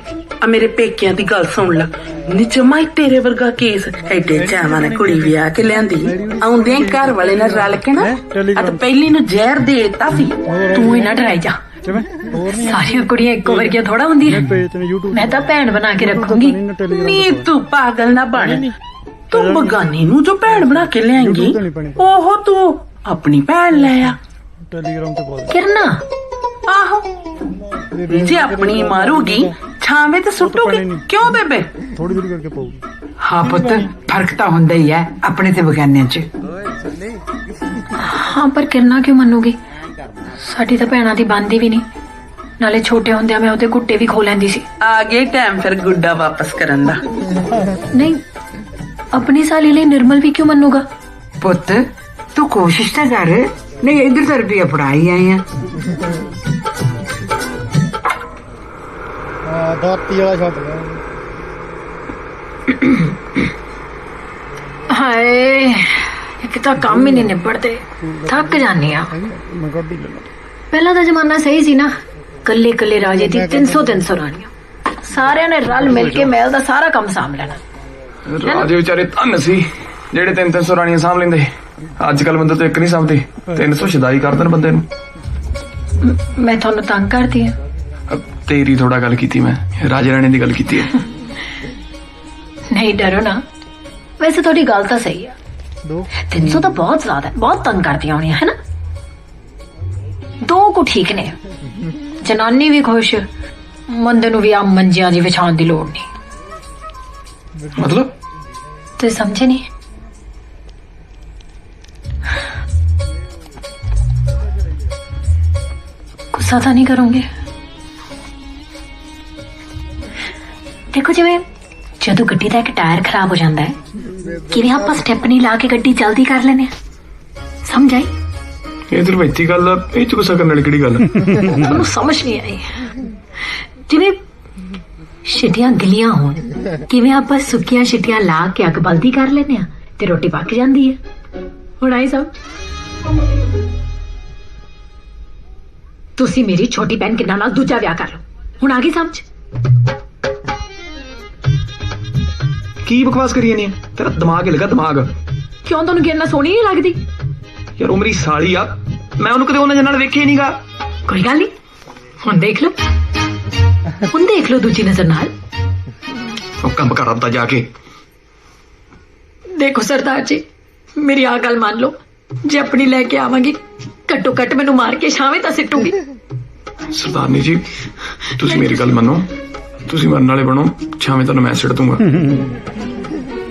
[SPEAKER 11] ਆ ਮੇਰੇ ਪੇਕਿਆਂ ਦੀ ਗੱਲ ਸੁਣ ਲੈ, ਨੀ ਜਮਾਈ ਤੇਰੇ ਵਰਗਾ ਕੇਸ ਐਡੇ ਚਾਵਾਂ ਨੇ ਕੁੜੀ ਵਿਆਹ ਕੇ ਲਿਆਂਦੀ, ਆਉਂਦਿਆਂ ਘਰ ਵਾਲੇ ਨਾਲ ਰਲ ਕੇ ਨਾ ਆ ਤਾਂ ਪਹਿਲੀ ਨੂੰ ਜ਼ਹਿਰ ਦੇ ਦਿੱਤਾ ਸੀ।
[SPEAKER 5] ਤੂੰ ਹੀ ਨਾ ਡਰਾਈ ਜਾ, ਸਾਰੀਆਂ ਕੁੜੀਆਂ ਇੱਕੋ ਵਰਗੀਆਂ ਥੋੜਾ ਹੁੰਦੀਆਂ। ਮੈਂ ਤਾਂ ਭੈਣ ਬਣਾ ਕੇ ਰੱਖੂੰਗੀ।
[SPEAKER 11] ਨੀ ਤੂੰ ਪਾਗਲ ਨਾ ਬਣ, ਤੂੰ ਬਗਾਨੀ ਨੂੰ ਜੋ ਭੈਣ ਬਣਾ ਕੇ ਲਿਆਏਂਗੀ ਉਹ ਤੂੰ ਆਪਣੀ ਭੈਣ ਲੈ ਆ।
[SPEAKER 5] ਕਿਰਨਾ
[SPEAKER 11] ਆਹੋ, ਜੇ ਆਪਣੀ ਮਾਰੂਗੀ ਛਾਵੇਂ ਤੇ ਸੁੱਟੂਗੀ ਕਿਉਂ ਬੇਬੇ?
[SPEAKER 13] ਥੋੜੀ ਥੋੜੀ ਕਰਕੇ ਪਾਉਗੀ।
[SPEAKER 6] ਹਾਂ ਪੁੱਤ, ਫਰਕ ਤਾਂ ਹੁੰਦਾ ਹੀ ਹੈ ਆਪਣੇ ਤੇ ਬਗਾਨਿਆਂ ਚ।
[SPEAKER 5] ਹਾਂ ਪਰ ਕਿਰਨਾ ਕਿਉਂ ਮੰਨੂਗੀ? ਸਾਡੀ ਤਾਂ ਭੈਣਾਂ ਦੀ ਬਣਦੀ ਵੀ ਨਹੀਂ। ਨਾਲੇ ਛੋਟੇ ਹੁੰਦਿਆਂ ਮੈਂ ਉਹਦੇ ਗੁੱਟੇ ਵੀ ਖੋ ਲੈਂਦੀ ਸੀ।
[SPEAKER 11] ਆ ਗਏ ਟਾਈਮ ਫਿਰ ਗੁੱਡਾ ਵਾਪਸ ਕਰਨ ਦਾ।
[SPEAKER 5] ਨਹੀਂ अपनी साली लिए निर्मल भी क्यों मनूगा?
[SPEAKER 6] पुत तू कोशिश तो कर, नहीं इधर तो रुपया फड़ा ही आए हैं।
[SPEAKER 5] हाय एक तो काम ही नहीं निबड़ते, थक जानी आ। पहला तो जमाना सही सी ना, कल्ले कल्ले राजे थी 300 रानियां, सारे ने रल मिल के महल दा सारा काम साम लेना।
[SPEAKER 7] राजे बेचारे धन सी जेड़े 300 रानियां साम लेंदे। अजकल बंदे तो एक नहीं सामते, 300 शदाई कर देन बंदे नूं।
[SPEAKER 5] मैं थानू तंग करती हूं?
[SPEAKER 7] तेरी थोड़ा गल कीती, मैं राजे रानी दी गल कीती है।
[SPEAKER 5] नहीं डरो ना, वैसे थोड़ी गल तो सही है, 300 तो बहुत ज्यादा है, बहुत तंग करती होनी है ना। 2 को ठीक ने, जनानी भी खुश, मुंडे नूं भी आ मंजियां जी विछाउण दी लोड़ नहीं।
[SPEAKER 7] मतलब
[SPEAKER 5] तुसीं समझे नहीं? गुस्सा तो नहीं करोगे? देखो जिवें जदों गड्डी दा एक टायर खराब हो जाता है, किवें आपां स्टैप नहीं ला के गड्डी जल्दी कर लेने आ, समझ आई?
[SPEAKER 7] ये तो रवायती गल है, इह च गुस्सा करने वाली किहड़ी गल है?
[SPEAKER 5] तुहानूं समझ नहीं आई? जिवें छिटियां गिलियां होण, किवें आपां सुक्कियां छिटियां ला के अग बलदी कर लेने आ ते रोटी पक जांदी है। हुण आई सब? तुसी मेरी छोटी भैन किन्ना नाल दूजा विआह कर लो, हुण आ गई समझ?
[SPEAKER 7] की बकवास करी जानी है? तेरा दिमाग हिल गया दिमाग।
[SPEAKER 5] क्यों तुहानूं गिरना सोहनी नहीं लगदी?
[SPEAKER 7] यार वो मेरी साली आ, मैं उन्हें कदे उन्हें नाल वेखिया ही नहींगा।
[SPEAKER 5] कोई गल नहीं, हुण देख लो, हुण देख लो दूजी नजर नाल।
[SPEAKER 7] ਉਹ ਕੰਮ ਕਰ ਆਪਦਾ ਜਾ ਕੇ।
[SPEAKER 5] देखो सरदार जी, मेरी आ गल मान लो, जे अपनी लेके आवांगी घट्टो घट मैनू मार के छावें तां सिट्टूगी।
[SPEAKER 7] सरदारनी जी तुसी मेरी गल मनो, तुसी मरन वाले बनो, छावें तां मैं सिट दूंगा।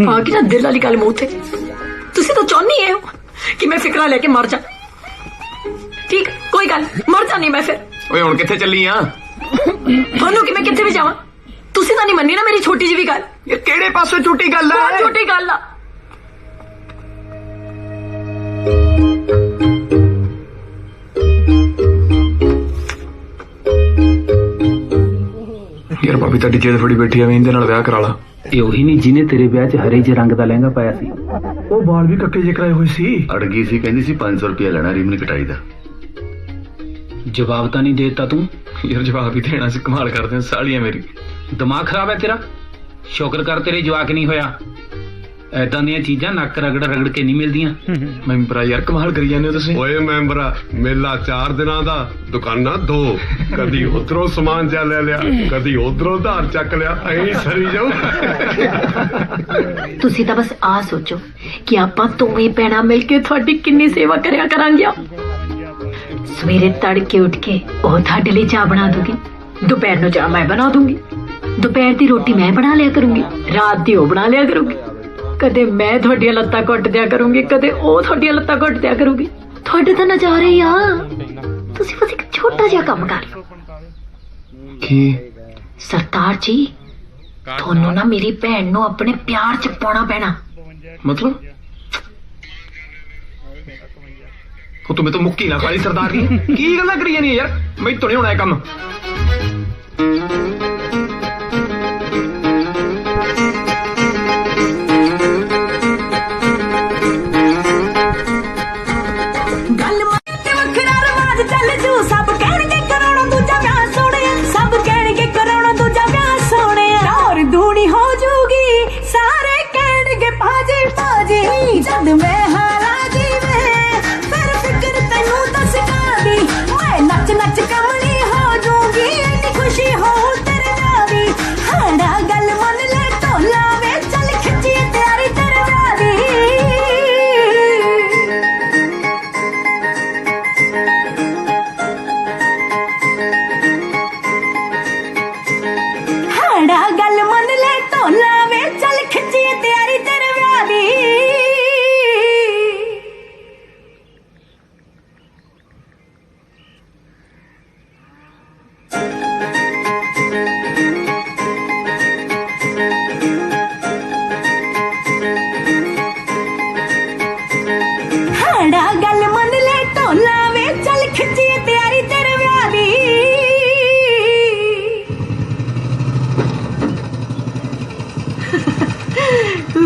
[SPEAKER 5] आ गई ना दिल वाली गल मूंह ते। तुसी तो चाहनी है कि मैं फिकरा लेके मर जा। ठीक, कोई गल, मर जानी मैं फिर।
[SPEAKER 7] ओए हुण कित्थे चली आ?
[SPEAKER 5] थानू कि मैं कित्थे भी जावां? तुसी तां नहीं मन्नी ना मेरी छोटी जी भी गल।
[SPEAKER 7] ये केड़े पासों झूठी गल है?
[SPEAKER 5] झूठी गल आ।
[SPEAKER 7] यार भाभी ताडी जिद फड़ी बैठी है, इहदे नाल विआह करा ला।
[SPEAKER 2] ਇਹ ਉਹੀ ਨਹੀਂ ਜਿਹਨੇ ਤੇਰੇ ਵਿਆਹ 'ਚ ਹਰੇ ਜਿਹੇ ਰੰਗ ਦਾ ਲਹਿੰਗਾ ਪਾਇਆ ਸੀ।
[SPEAKER 7] ਉਹ ਵਾਲ ਵੀ ਕੱਕੇ ਜਿਹੇ ਕਰਾਏ ਹੋਏ ਸੀ।
[SPEAKER 4] ਅੜ ਗਈ ਸੀ, ਕਹਿੰਦੀ ਸੀ 500 ਰੁਪਇਆ ਲੈਣਾ ਰੀਮਨ ਕਟਾਈ ਦਾ।
[SPEAKER 2] ਜਵਾਬ ਤਾਂ ਨਹੀਂ ਦੇਤਾ ਤੂੰ?
[SPEAKER 7] ਯਾਰ ਜਵਾਬ ਹੀ ਦੇਣਾ ਸੀ, ਕਮਾਲ ਕਰਦੇ ਹੋ ਸਾਲੀਆਂ ਮੇਰੀ।
[SPEAKER 2] ਦਿਮਾਗ ਖਰਾਬ ਹੈ ਤੇਰਾ? ਸ਼ੁਕਰ ਕਰ ਤੇਰੇ ਜਵਾਕ ਨਹੀਂ ਹੋਇਆ। ਐਦਾਂ ਦੀਆਂ ਚੀਜ਼ਾਂ ਨੱਕ ਰਗੜ ਰਗੜ ਕੇ ਨਹੀਂ ਮਿਲਦੀਆਂ।
[SPEAKER 7] ਮੈਂਬਰਾ ਯਾਰ ਕਮਾਲ ਕਰੀ ਜਾਂਦੇ ਹੋ ਤੁਸੀਂ।
[SPEAKER 8] ਓਏ ਮੈਂਬਰਾ, ਮੇਲਾ 4 ਦਿਨਾਂ ਦਾ, ਦੁਕਾਨਾਂ 2, ਕਦੀ ਉਧਰੋਂ ਸਮਾਨ ਜਾ ਲੈ ਲਿਆ, ਕਦੀ ਉਧਰੋਂ ਧਾਰ ਚੱਕ ਲਿਆ, ਐਂ ਸਰੀ ਜਾਓ।
[SPEAKER 5] ਤੁਸੀਂ ਤਾਂ ਬਸ ਆ ਸੋਚੋ ਕਿ ਆਪਾਂ ਦੋਵੇਂ ਭੈਣਾਂ ਮਿਲ ਕੇ ਤੁਹਾਡੀ ਕਿੰਨੀ ਸੇਵਾ ਕਰਿਆ ਕਰਾਂਗੀਆਂ। ਸਵੇਰੇ ਤੜਕੇ ਉੱਠ ਕੇ ਉਹ ਤੁਹਾਡੇ ਲਈ ਚਾਹ ਬਣਾ ਦੂਗੀ, ਦੁਪਹਿਰ ਨੂੰ ਚਾਹ ਮੈਂ ਬਣਾ ਦੂੰਗੀ, ਦੁਪਹਿਰ ਦੀ ਰੋਟੀ ਮੈਂ ਬਣਾ ਲਿਆ ਕਰੂੰਗੀ, ਰਾਤ ਦੀ ਉਹ ਬਣਾ ਲਿਆ ਕਰੂੰਗੀ। ਕਦੇ ਮੈਂ ਤੁਹਾਡੀਆਂ ਲੱਤਾਂ ਘੁੱਟ ਦਿਆ ਕਰੂੰਗੀ, ਕਦੇ ਉਹ ਤੁਹਾਡੀਆਂ ਲੱਤਾਂ ਘੁੱਟ ਦਿਆ ਕਰੂਗੀ। ਤੁਹਾਡੇ ਤਾਂ ਨਜ਼ਾਰੇ ਹੀ ਆ। ਤੁਸੀਂ ਬਸ ਇੱਕ ਛੋਟਾ ਜਿਹਾ ਕੰਮ ਕਰ ਲਓ।
[SPEAKER 7] ਕੀ?
[SPEAKER 5] ਸਰਦਾਰ ਜੀ, ਤੁਹਾਨੂੰ ਨਾ ਮੇਰੀ ਭੈਣ ਨੂੰ ਆਪਣੇ ਪਿਆਰ 'ਚ ਪਾਉਣਾ ਪੈਣਾ।
[SPEAKER 7] मतलब ਉਹ ਤੂੰ ਮੈਨੂੰ ਮੁੱਕੀ ਨਾ ਖਾਲੀ ਸਰਦਾਰ ਦੀ। ਕੀ ਗੱਲਾਂ ਕਰੀ ਜਾਨੀ ਯਾਰ, ਮੈਂ ਤੋਂ ਨਹੀਂ ਹੋਣਾ ਇਹ ਕੰਮ।
[SPEAKER 13] जद मैं हारा दी में फिर फिक्र तेनू दस का दी, मैं नच नच कमली हो जाऊंगी, इतनी खुशी हो तेरे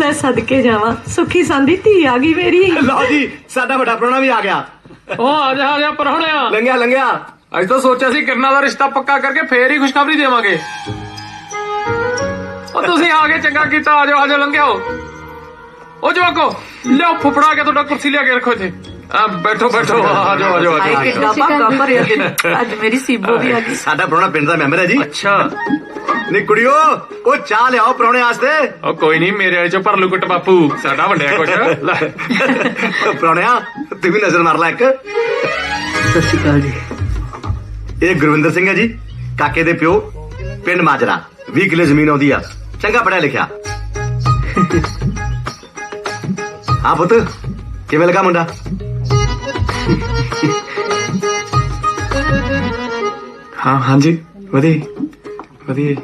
[SPEAKER 5] ਲੈ ਸਦਕੇ ਜਾਵਾਂ ਸੁਖੀ ਸੰਦੀ ਧੀ ਆ ਗਈ ਮੇਰੀ।
[SPEAKER 4] ਲਓ ਜੀ ਸਾਡਾ ਵੱਡਾ ਪ੍ਰਾਹੁਣਾ ਵੀ ਆ ਗਿਆ।
[SPEAKER 7] ਉਹ ਆ ਜਾ ਪਰਹੁਣਿਆ।
[SPEAKER 4] ਲੰਘਿਆ ਲੰਘਿਆ।
[SPEAKER 7] ਅੱਜ ਤਾਂ ਸੋਚਿਆ ਸੀ ਕਿਰਨਾਂ ਦਾ ਰਿਸ਼ਤਾ ਪੱਕਾ ਕਰਕੇ ਫੇਰ ਹੀ ਖੁਸ਼ਖਬਰੀ ਦੇਵਾਂਗੇ। ਉਹ ਤੁਸੀਂ ਆ ਗਏ, ਚੰਗਾ ਕੀਤਾ। ਆ ਜਾਓ ਲੰਘਿਓ। ਉਹ ਜਵਾਕੋ ਲਿਆਓ ਫੁੱਫੜਾ ਕੇ ਤੁਹਾਡਾ ਕੁਰਸੀ ਲਿਆ ਕੇ ਰੱਖੋ ਇੱਥੇ। ਬੈਠੋ ਆ ਜਾਓ।
[SPEAKER 5] ਕਿੰਨਾ ਭਾਗਾ ਭਰਿਆ ਦਿਨ, ਅੱਜ ਮੇਰੀ ਸੀਬੋ ਵੀ ਆ ਗਈ।
[SPEAKER 4] ਸਾਡਾ ਪ੍ਰਾਹੁਣਾ ਪਿੰਡ ਦਾ ਮੈਂਬਰ ਹੈ ਜੀ।
[SPEAKER 7] ਅੱਛਾ
[SPEAKER 4] ਨੀ ਕੁੜੀਓ ਉਹ ਚਾਹ ਲਿਆਓ ਪ੍ਰਾਹੁਣੇ ਵਾਸਤੇ।
[SPEAKER 7] ਉਹ ਕੋਈ ਨਹੀਂ, ਮੇਰੇ ਵਾਲੇ ਚੋਂ ਭਰ ਲੂ ਕੁੱਟ ਬਾਪੂ, ਸਾਡਾ ਵੰਡਿਆ ਕੁਛ।
[SPEAKER 4] ਪ੍ਰਾਹੁਣਿਆ ਤੂੰ ਵੀ ਨਜ਼ਰ ਮਾਰ ਲੈ ਇੱਕ।
[SPEAKER 14] ਸਤਿ ਸ਼੍ਰੀ ਅਕਾਲ ਜੀ।
[SPEAKER 4] ਇਹ ਗੁਰਵਿੰਦਰ ਸਿੰਘ ਹੈ ਜੀ, ਕਾਕੇ ਦੇ ਪਿਓ, ਪਿੰਡ ਮਾਜਰਾ। 20 ਕਿੱਲੇ ਜ਼ਮੀਨ ਆਉਂਦੀ ਆ, ਚੰਗਾ ਪੜਿਆ ਲਿਖਿਆ। ਹਾਂ ਪੁੱਤ ਕਿਵੇਂ ਲੱਗਾ ਮੁੰਡਾ?
[SPEAKER 7] ਹਾਂਜੀ ਵਧੀਆ।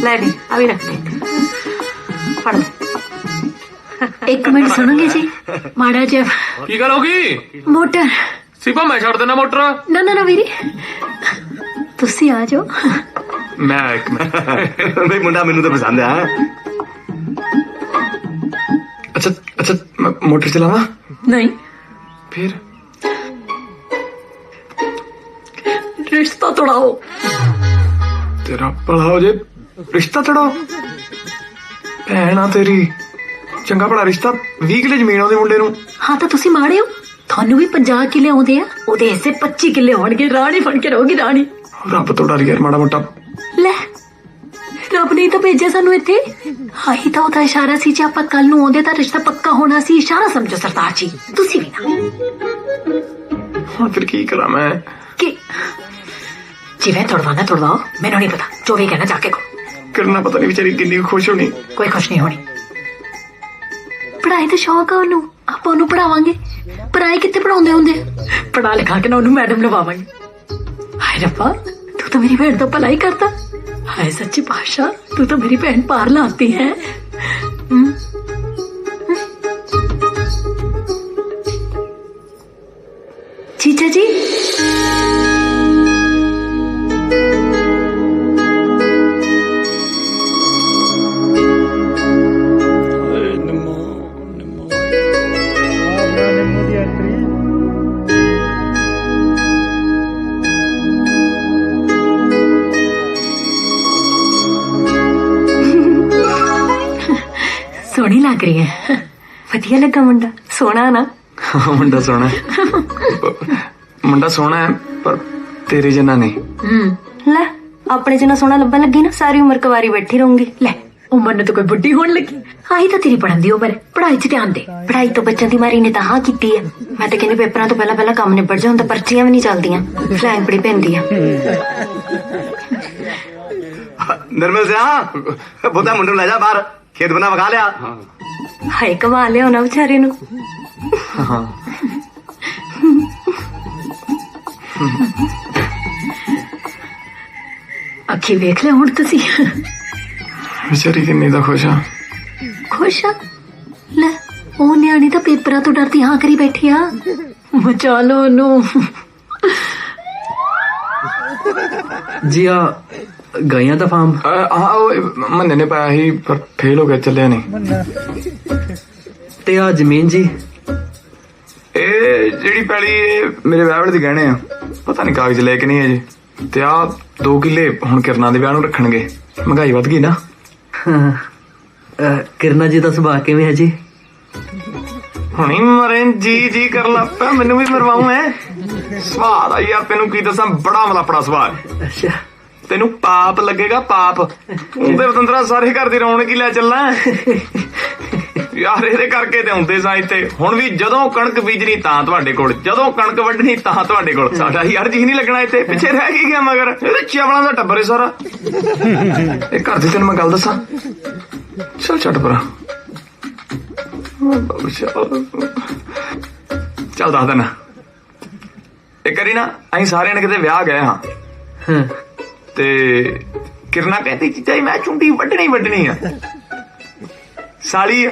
[SPEAKER 5] ਲੈ ਵੀ ਆ ਵੀ ਰੱਖ ਫੜ ਲੈ। ਇੱਕ ਮਿੰਟ ਸੁਣੋਗੇ ਜੀ ਮਾੜਾ ਜਿਹਾ।
[SPEAKER 7] ਕੀ ਗੱਲ ਹੋ ਗਈ?
[SPEAKER 5] ਮੋਟਰ
[SPEAKER 7] ਸਿਪਾ ਮੈਂ ਛੱਡ ਦੇਣਾ ਮੋਟਰ।
[SPEAKER 5] ਨਾ ਵੀਰੇ ਤੁਸੀਂ ਆ ਜਾਓ।
[SPEAKER 7] ਮੈਂ ਇੱਕ ਮਿੰਟ
[SPEAKER 4] ਬਈ ਮੁੰਡਾ ਮੈਨੂੰ ਤਾਂ ਪਸੰਦ ਆ।
[SPEAKER 7] ਅੱਛਾ ਮੈਂ ਮੋਟਰ ਚਲਾਵਾਂ?
[SPEAKER 5] ਨਹੀਂ
[SPEAKER 7] ਫਿਰ
[SPEAKER 5] ਰਿਸ਼ਤਾ ਤੋੜਾਓ।
[SPEAKER 7] ਤੇਰਾ ਭਲਾ ਹੋ ਜੇ, ਰਿਸ਼ਤਾ ਤੋੜਾਓ? ਭੈਣਾ ਤੇਰੀ, ਚੰਗਾ ਭਲਾ ਰਿਸ਼ਤਾ। 20 ਕਿੱਲੇ ਜ਼ਮੀਨ ਆਉਂਦੀ ਮੁੰਡੇ ਨੂੰ।
[SPEAKER 5] ਹਾਂ ਤਾਂ ਤੁਸੀਂ ਮਾੜੇ ਹੋ, ਤੁਹਾਨੂੰ ਵੀ 50 ਕਿੱਲੇ ਆਉਂਦੇ ਆ, ਉਹਦੇ ਹਿੱਸੇ 25 ਕਿੱਲੇ ਹੋਣਗੇ। ਰਾਣੀ ਬਣ ਕੇ ਰਹੋਗੀ ਰਾਣੀ।
[SPEAKER 7] ਰੱਬ ਤੋਂ ਡਰ ਯਾਰ ਮਾੜਾ ਮੋਟਾ।
[SPEAKER 5] ਲੈ ਰੱਬ ਨੇ ਤਾਂ ਭੇਜਿਆ ਸਾਨੂੰ ਇੱਥੇ। ਆਹੀ ਤਾਂ ਉਹਦਾ ਇਸ਼ਾਰਾ ਸੀ, ਜੇ ਆਪਾਂ ਕੱਲ ਨੂੰ ਆਉਂਦੇ ਤਾਂ ਰਿਸ਼ਤਾ ਪੱਕਾ ਹੋਣਾ ਸੀ। ਇਸ਼ਾਰਾ ਸਮਝੋ ਸਰਦਾਰ ਜੀ, ਤੁਸੀਂ ਵੀ ਨਾ।
[SPEAKER 7] ਹੁਣ ਫਿਰ ਕੀ ਕਰਾਂ ਮੈਂ?
[SPEAKER 5] ਕਿ ਜਿਵੇਂ ਤੋੜਵਾਓ, ਮੈਨੂੰ ਨਹੀਂ ਪਤਾ। ਜੋ ਵੀ ਕਹਿਣਾ ਜਾ ਕੇ ਕਹੋ।
[SPEAKER 7] ਕਰਨਾ ਪਤਾ ਨਹੀਂ ਵਿਚਾਰੀ ਕਿੰਨੀ ਖੁਸ਼ ਹੋਣੀ।
[SPEAKER 5] ਕੋਈ ਖੁਸ਼ ਨਹੀਂ ਹੋਣੀ। ਪੜ੍ਹਾਈ ਦਾ ਸ਼ੌਕ ਆ ਉਹਨੂੰ, ਆਪਾਂ ਉਹਨੂੰ ਪੜਾਵਾਂਗੇ। ਪੜ੍ਹਾਈ ਕਿੱਥੇ ਪੜਾਉਂਦੇ ਹੁੰਦੇ? ਪੜਾ ਲਿਖਾ ਕੇ ਨਾ ਉਹਨੂੰ ਮੈਡਮ ਲਵਾਵਾਂਗੇ। ਹਾਏ ਰੱਬਾ ਤੂੰ ਤਾਂ ਮੇਰੀ ਭੈਣ ਦਾ ਭਲਾ ਹੀ ਕਰਦਾ। ਹਾਏ ਸੱਚੀ ਪਾਤਸ਼ਾਹ ਤੂੰ ਤਾਂ ਮੇਰੀ ਭੈਣ ਪਾਰ ਲਾਤੀ ਹੈ। जीजा जी सोहनी लग रही है। वधिया लगा मुंडा, सोहना ना?
[SPEAKER 7] मुंडा सोहना है पर तेरे जना नहीं।
[SPEAKER 12] ले अपने जना सोहना लब्बन लगी ना, सारी उम्र कुवारी बैठी रहूंगी।
[SPEAKER 5] ले उम्र ने तो कोई बुढ़ी होने लगी। आही तो तेरी पढ़न दी उम्र, पढ़ाई च ध्यान दे।
[SPEAKER 12] पढ़ाई तो बच्चों की मारी ने तो हाँ की है। मैं तो कहनी पेपरों तो पहला काम निबड़ जाए, पर्चियां भी नहीं चलदियां, फ्लैंग बड़ी पैंदी है।
[SPEAKER 4] निर्मल से हाँ बोता मुंडे ले जा बाहर, खेत बना वगा लिया।
[SPEAKER 12] हाय कमा लिया होना बेचारे नु।
[SPEAKER 5] अखी वेख ले हुण तुसी।
[SPEAKER 7] बेचारी किन्नी दा खुश आ।
[SPEAKER 5] खुश आ? ले ओ न्याणी तो पेपरां तो डरदी हाँ करी बैठी आ। बचा लो ओनू।
[SPEAKER 14] जी आ गईया दा फार्म?
[SPEAKER 7] हाँ मन्ने ने पाया ही पर फेल हो गया, चलिया नहीं।
[SPEAKER 14] ते आ जमीन जी
[SPEAKER 7] ਜਿਹੜੀ ਪੈਲੀ ਮੇਰੇ ਵਿਆਹ ਵੇਲੇ ਦੀ ਗਹਿਣੇ ਆ, ਪਤਾ ਨਹੀਂ ਕਾਗਜ਼ ਲੈ ਕੇ ਨਹੀਂ ਅਜੇ। ਤੇ ਆ 2 ਕਿੱਲੇ ਹੁਣ ਕਿਰਨਾਂ ਦੇ ਵਿਆਹ ਨੂੰ ਰੱਖਣਗੇ। ਮਹਿੰਗਾਈ ਵੱਧ ਗਈ ਨਾ।
[SPEAKER 14] ਕਿਰਨਾ ਜੀ ਦਾ ਸੁਭਾਅ ਕਿਵੇਂ ਹੈ ਜੀ?
[SPEAKER 7] ਹੁਣੀ ਮਰੇ ਜੀ ਕਰ ਲਾ ਪਿਆ, ਮੈਨੂੰ ਵੀ ਮਰਵਾਉਂ ਐ। ਸੁਭਾਅ ਦਾ ਯਾਰ ਤੈਨੂੰ ਕੀ ਦੱਸਾਂ, ਬੜਾ ਮਲਾਪੜਾ ਸੁਭਾਅ।
[SPEAKER 14] ਅੱਛਾ
[SPEAKER 7] ਤੈਨੂੰ ਪਾਪ ਲੱਗੇਗਾ ਪਾਪ। ਉਹਦੇ ਵਤੰਦਰਾ ਸਾਰੇ ਘਰ ਦੀ ਰੌਣਕ ਹੀ ਲੈ ਚੱਲਾਂ ਯਾਰ। ਇਹਦੇ ਕਰਕੇ ਤੇ ਹੁੰਦੇ ਸਾਂ ਇੱਥੇ। ਹੁਣ ਵੀ ਜਦੋਂ ਕਣਕ ਬੀਜਣੀ ਤਾਂ ਤੁਹਾਡੇ ਕੋਲ, ਜਦੋਂ ਕਣਕ ਵੱਢਣੀ ਤਾਂ ਤੁਹਾਡੇ ਕੋਲ। ਸਾਡਾ ਯਾਰ ਜੀ ਨਹੀਂ ਲੱਗਣਾ ਇੱਥੇ, ਪਿੱਛੇ ਰਹਿ ਕੇ ਗਿਆ ਮਗਰ। ਇਹਦੇ ਚਵਲਾਂ ਦਾ ਟੱਬਰ ਹੈ ਸਾਰਾ। ਇਹ ਘਰ ਦੀ ਤੈਨੂੰ ਮੈਂ ਗੱਲ ਦੱਸਾਂ, ਚੱਲ ਛੱਡ ਪਰਾਂ। ਚੱਲ ਦੱਸ ਦੇਣਾ। ਇੱਕ ਵਾਰੀ ਨਾ ਅਸੀਂ ਸਾਰਿਆਂ ਨੇ ਕਿਤੇ ਵਿਆਹ ਗਏ ਹਾਂ, ਤੇ ਕਿਰਨਾ ਕਹਿੰਦੀ ਚੀਚਾ ਜੀ ਮੈਂ ਚੁੰਡੀ ਵੱਢਣੀ ਆ। ਸਾਲੀ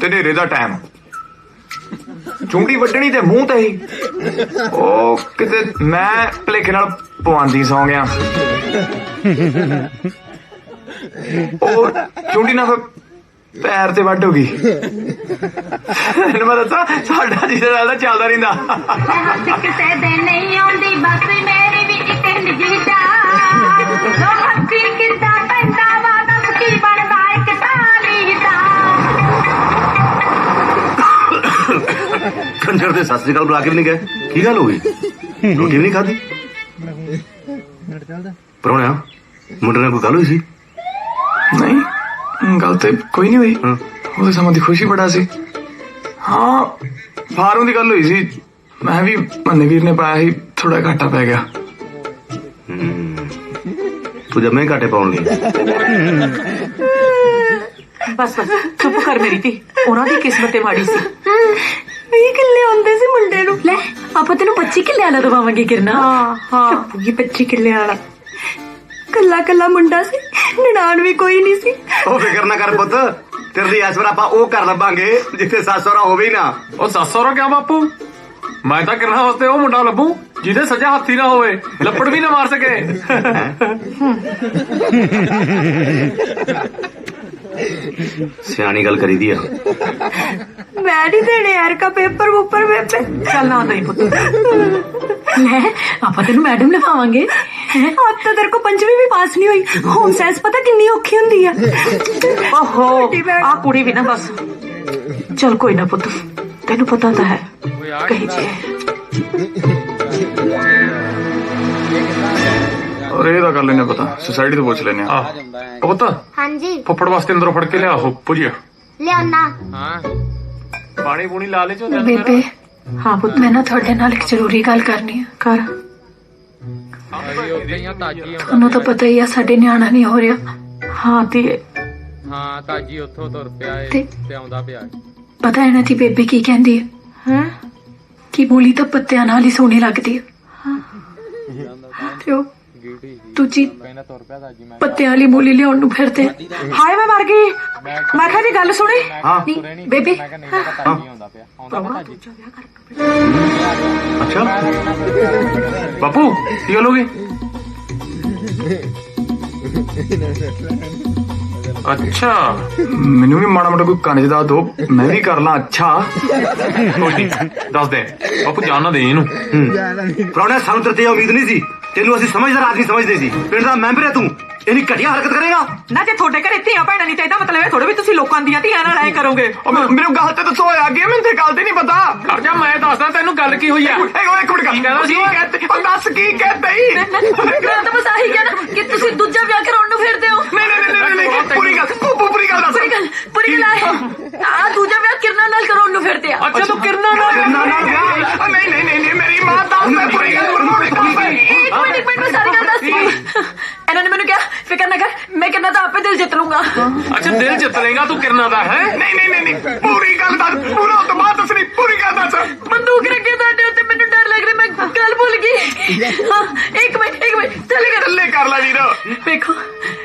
[SPEAKER 7] ਤੇ ਨੇਰੇ ਦਾ ਟਾਈਮ, ਚੁੰਡੀ ਵੱਢਣੀ ਤੇ ਮੂੰਹ ਤੇ ਹੀ। ਉਹ ਕਿਤੇ ਮੈਂ ਭਲੇਖੇ ਨਾਲ ਪਵਾਂਦੀ ਸੌਂ ਗਿਆ। ਉਹ ਚੁੰਡੀ ਨਾ ਫਿਰ ਪੈਰ ਤੇ ਵੱਢ ਹੋ ਗਈ। ਇਹਨੂੰ ਮੈਂ ਦੱਸਾਂ ਸਾਡਾ ਜਿਹਦੇ ਨਾਲ ਤਾਂ ਚੱਲਦਾ ਰਹਿੰਦਾ।
[SPEAKER 13] ਕਿਸੇ ਦੇ ਨਹੀਂ ਆਉਂਦੀ ਬਸ ਮੇਰੀ ਵੀ ਇੱਕ ਨਿੱਜੀ ਸ਼ਾਨ ਲੋ ਹੱਥੀ ਕਿੱਦਾਂ ਪੈਂਦਾ ਵਾ ਦੱਸ ਕੀ ਬਣਦਾ ਇੱਕ ਟਾਲੀ ਦਾ।
[SPEAKER 4] ਕੰਜਰ ਦੇ ਸਤਿ ਸ੍ਰੀ ਅਕਾਲ ਬੁਲਾ ਕੇ ਵੀ ਨਹੀਂ ਗਏ, ਕੀ ਗੱਲ ਹੋ ਗਈ? ਰੋਟੀ ਵੀ ਨਹੀਂ ਖਾਧੀ? ਪ੍ਰਾਹੁਣਿਆ ਮੁੰਡੇ ਨਾਲ ਕੋਈ ਗੱਲ ਹੋਈ ਸੀ?
[SPEAKER 7] ਨਹੀਂ ਗੱਲ ਤੇ ਕੋਈ ਨਹੀਂ ਹੋਈ। ਉਹਦੇ ਸਮਾਂ ਦੀ ਖੁਸ਼ੀ ਬੜਾ ਸੀ। ਹਾਂ ਫਾਰਮ ਦੀ ਗੱਲ ਹੋਈ ਸੀ, ਮੈਂ ਵੀ ਮੰਨੇ ਵੀਰ ਨੇ ਪਾਇਆ ਸੀ, ਥੋੜਾ ਘਾਟਾ ਪੈ ਗਿਆ।
[SPEAKER 4] ਤੂੰ ਜਮੇ ਘਾਟੇ ਪਾਉਣ ਲਈ
[SPEAKER 9] ਬਸ ਚੁੱਪ ਕਰ ਮੇਰੀ ਧੀ, ਉਹਨਾਂ ਦੀ ਕਿਸਮਤ ਤੇ ਮਾੜੀ ਸੀ। 20 ਕਿੱਲੇ ਆਉਂਦੇ ਸੀ ਮੁੰਡੇ ਨੂੰ।
[SPEAKER 5] ਲੈ ਆਪਾਂ ਤੈਨੂੰ 25 ਕਿੱਲੇ ਵਾਲਾ ਦਵਾਵਾਂਗੇ ਕਿਰਨਾ।
[SPEAKER 9] ਹਾਂ
[SPEAKER 5] 25 ਕਿੱਲੇ ਵਾਲਾ ਕੱਲਾ ਕੱਲਾ ਮੁੰਡਾ ਸੀ, ਨਨਾਣ ਵੀ ਕੋਈ ਨਹੀਂ ਸੀ।
[SPEAKER 4] ਉਹ ਫਿਕਰ ਨਾ ਕਰ ਪੁੱਤ, ਤੇਰੇ ਲਈ ਇਸ ਵਾਰ ਆਪਾਂ ਉਹ ਘਰ ਲੱਭਾਂਗੇ ਜਿੱਥੇ ਸੱਸ ਸਹੁਰਾ ਹੋਵੇ ਹੀ ਨਾ।
[SPEAKER 15] ਉਹ ਸੱਸ ਸਹੁਰਾ ਕਿਆ ਬਾਪੂ, ਮੈਂ ਤਾਂ ਕਿਰਨਾ ਵਾਸਤੇ ਉਹ ਮੁੰਡਾ ਲੱਭੂ ਜਿਹਦੇ ਸੱਜਾ ਹੱਥੀ ਨਾ ਹੋਵੇ, ਲੱਪੜ ਵੀ ਨਾ ਮਾਰ ਸਕੇ।
[SPEAKER 4] ਸਿਆਣੀ ਗੱਲ ਕਰੀਦੀ ਆ।
[SPEAKER 5] ਮੈਂ ਨਹੀਂ ਦੇਣੇ ਯਾਰ ਕਾ ਪੇਪਰ ਉੱਪਰ ਬੇਬੇ।
[SPEAKER 9] ਚੱਲ ਨਾ ਨਹੀਂ ਪੁੱਤ,
[SPEAKER 5] ਲੈ ਆਪਾਂ ਤੈਨੂੰ ਮੈਡਮ ਲਿਖਾਵਾਂਗੇ। अब तो तेरे को पंचवी भी पास नहीं हुई, होम साइंस पता कितनी औखी हुंदी है।
[SPEAKER 9] ओहो आ कुड़ी भी ना बस। चल कोई ना पुत, तेनू पता तो है कहीं जी।
[SPEAKER 7] और ये कर लेने पता, सोसाइटी तो पूछ लेने।
[SPEAKER 15] ਪੁੱਤ
[SPEAKER 10] हाँ जी
[SPEAKER 15] ਫੁੱਫੜ ਵਾਸਤੇ ਅੰਦਰੋਂ ਫੜ ਕੇ ਲਿਆਓ ਪੁੱਜਿਆ।
[SPEAKER 10] लियाना।
[SPEAKER 15] ਪਾਣੀ ਪੂਣੀ ਲਾ ਲੈ ਚੋ।
[SPEAKER 5] बेबे हाँ पुत, मैं ना थोड़े नाल एक जरूरी गल करनी है। कर ਤੁਹਾਨੂੰ ਤਾਂ ਪਤਾ ਹੀ ਆ ਸਾਡੇ ਨਿਆਣਾ ਨਹੀਂ ਹੋ ਰਿਹਾ।
[SPEAKER 9] ਹਾਂ ਧੀਏ।
[SPEAKER 1] ਹਾਂ ਤਾਜੀ ਉੱਥੋਂ ਤੁਰ ਪਿਆ ਏ
[SPEAKER 5] ਤੇ
[SPEAKER 1] ਤੇ ਆਉਂਦਾ ਪਿਆ।
[SPEAKER 5] ਪਤਾ ਇਹਨਾਂ ਦੀ ਬੇਬੇ ਕੀ ਕਹਿੰਦੀ ਹੈ? ਕਿ ਮੂਲੀ ਤਾਂ ਪੱਤਿਆਂ ਨਾਲ ਹੀ ਸੋਹਣੀ ਲੱਗਦੀ ਹੈ। ਤੇ ਉਹ ਦੂਜੀ ਪੱਤਿਆਂ ਵਾਲੀ ਮੂਲੀ ਲਿਆਉਣ ਨੂੰ ਫਿਰਦੇ।
[SPEAKER 9] ਹਾਏ ਮੈਂ ਮਰ ਗਈ। ਮੈਂ ਕਿਹਾ ਜੀ ਗੱਲ ਸੁਣੀ।
[SPEAKER 5] ਬੇਬੇ
[SPEAKER 15] ਅੱਛਾ ਬਾਪੂ ਕੀ ਗੱਲ ਹੋ ਗਈ? ਅੱਛਾ
[SPEAKER 7] ਮੈਨੂੰ ਵੀ ਮਾੜਾ ਮੋਟਾ ਕੋਈ ਕੰਨ ਚ ਦੱਸ ਦੋ, ਮੈਂ ਵੀ ਕਰ ਲਾਂ। ਅੱਛਾ
[SPEAKER 15] ਦੱਸ ਦੇ ਬਾਪੂ, ਜਾਣ ਨਾ ਦੇ ਇਹਨੂੰ।
[SPEAKER 4] ਪ੍ਰਾਹੁਣਾ ਸਾਨੂੰ ਤੇਰੇ ਤੇ ਉਮੀਦ ਨਹੀਂ ਸੀ, ਤੈਨੂੰ ਅਸੀਂ ਸਮਝਦਾਰ ਆਦਮੀ ਸਮਝਦੇ ਸੀ। ਪਿੰਡ ਦਾ ਮੈਂਬਰ ਹੈ ਤੂੰ, ਇੰਨੀ ਘਟੀਆ ਹਰਕਤ ਕਰੇਗਾ?
[SPEAKER 9] ਨਾ ਜੇ ਤੁਹਾਡੇ ਘਰੇ ਧੀਆਂ ਭੈਣਾਂ ਨਹੀਂ ਚਾਹੀਦਾ ਮਤਲਬ ਇਹ ਥੋੜੇ ਵੀ ਤੁਸੀਂ ਲੋਕਾਂ ਦੀਆਂ ਧੀਆਂ ਨਾਲ ਐ ਕਰੋਗੇ।
[SPEAKER 7] ਮੈਨੂੰ ਗੱਲ ਤੇ ਦੱਸੋ, ਹੋਇਆ ਕੀ? ਮੈਨੂੰ ਤੇ ਗੱਲ ਤੇ ਨਹੀਂ ਪਤਾ।
[SPEAKER 15] ਕਰ ਜਾ ਮੈਂ ਦੱਸਦਾ ਤੈਨੂੰ ਗੱਲ ਕੀ ਹੋਈ ਆ।
[SPEAKER 7] ਇੱਕ ਮਿੰਟ ਕਹਿੰਦਾ ਸੀ, ਦੱਸ ਕੀ ਕਹਿੰਦਾ ਹੀ?
[SPEAKER 5] ਮੈਂ ਤਾਂ ਬਸ ਆਹੀ ਕਹਿਣਾ ਕਿ ਤੁਸੀਂ ਦੂਜਾ ਵਿਆਹ ਕਰਾਉਣ ਨੂੰ ਫਿਰਦੇ ਹੋ।
[SPEAKER 7] ਨਹੀਂ ਪੂਰੀ ਗੱਲ ਦੱਸ।
[SPEAKER 5] ਪੂਰੀ ਗੱਲ ਆ ਦੂਜਾ ਵਿਆਹ ਕਿਰਨਾ ਨਾਲ ਕਰਾਉਣ ਨੂੰ ਫਿਰਦੇ ਆ।
[SPEAKER 15] ਅੱਛਾ ਤੂੰ ਕਿਰਨਾ ਨਾਲ
[SPEAKER 7] ਵਿਆਹ? ਨਹੀਂ ਮੇਰੀ ਮਾਂ ਦੱਸ ਮੈਂ ਪੂਰੀ ਗੱਲ
[SPEAKER 5] ਇੱਕ ਮਿੰਟ ਮੈਂ ਸਾਰੀ ਗੱਲ ਦੱਸਦੀ। ਇਹਨਾਂ ਨੇ ਮੈਨੂੰ ਕਿਹਾ ਫਿਕਰ ਨਾ ਕਰ, ਮੈਂ ਕਿਰਨਾ ਤਾਂ ਆਪੇ ਦਿਲ ਜਿੱਤ ਲੂੰਗਾ।
[SPEAKER 15] ਅੱਛਾ ਦਿਲ ਜਿੱਤ ਲੇਗਾ ਤੂੰ ਕਿਰਨਾ ਦਾ ਹੈ?
[SPEAKER 7] ਨਹੀਂ ਪੂਰੀ ਗੱਲ ਦੱਸ, ਪੂਰਾ ਤੋਂ ਬਾਅਦ ਦੱਸਣੀ, ਪੂਰੀ ਗੱਲ ਦੱਸ।
[SPEAKER 5] ਬੰਦੂਕ ਰੱਖੇ ਤੁਹਾਡੇ ਉੱਤੇ, ਮੈਨੂੰ ਡਰ ਲੱਗ ਰਿਹਾ, ਮੈਂ ਗੱਲ ਭੁੱਲ ਗਈ। ਹਾਂ ਇੱਕ ਮਿੰਟ ਥੱਲੇ
[SPEAKER 7] ਕਰ ਲੈ ਵੀਰ।
[SPEAKER 5] ਵੇਖੋ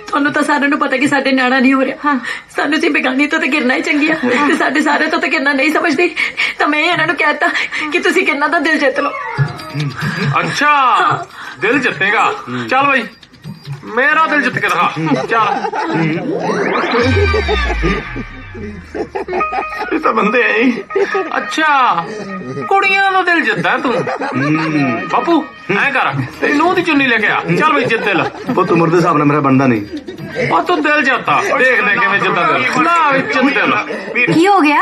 [SPEAKER 5] ਤੁਹਾਨੂੰ ਤਾਂ ਸਾਰਿਆਂ ਨੂੰ ਪਤਾ ਕਿ ਸਾਡੇ ਨਿਆਣਾ ਨਹੀਂ ਹੋ ਰਿਹਾ। ਸਾਨੂੰ ਸੀ ਬੇਗਾਨੀ ਤੋਂ ਤਾਂ ਕਿਰਨਾ ਹੀ ਚੰਗੀ ਆ, ਤੇ ਸਾਡੇ ਸਾਰੇ ਤੋਂ ਤਾਂ ਕਿਰਨਾ ਨਹੀਂ ਸਮਝਦੀ। ਤਾਂ ਮੈਂ ਇਹਨਾਂ ਨੂੰ ਕਹਿਤਾ ਕਿ ਤੁਸੀਂ ਕਿਰਨਾ ਦਾ ਦਿਲ ਜਿੱਤ ਲਓ।
[SPEAKER 15] ਅੱਛਾ ਦਿਲ ਜਿੱਤੇਗਾ, ਚੱਲ ਬਈ ਮੇਰਾ ਦਿਲ ਜਿੱਤ ਕੇ ਦਿਖਾ। ਚੱਲ
[SPEAKER 7] ਇਹ ਤਾਂ ਬੰਦੇ ਐ।
[SPEAKER 15] ਅੱਛਾ ਕੁੜੀਆਂ ਦਾ ਦਿਲ ਜਿੱਤਦਾ ਤੂੰ। ਬਾਪੂ ਐ ਕਰ, ਤੇਰੀ ਨੂੰਹ ਦੀ ਚੁੰਨੀ ਲੈ ਕੇ ਆ। ਚੱਲ ਬਈ ਜਿੱਤ ਦਿਲ।
[SPEAKER 4] ਪੁੱਤ ਉਮਰ ਦੇ ਹਿਸਾਬ ਨਾਲ ਮੇਰਾ ਬਣਦਾ ਨਹੀਂ।
[SPEAKER 15] ਉਹ ਤੂੰ ਦਿਲ ਜਿੱਤਾ, ਦੇਖ ਲੈ ਕਿਵੇਂ ਜਿੱਤਾ ਦਿਲ। ਨਾ ਵੀ ਜਿੱਤ ਦਿਲ।
[SPEAKER 12] ਕੀ ਹੋ ਗਿਆ?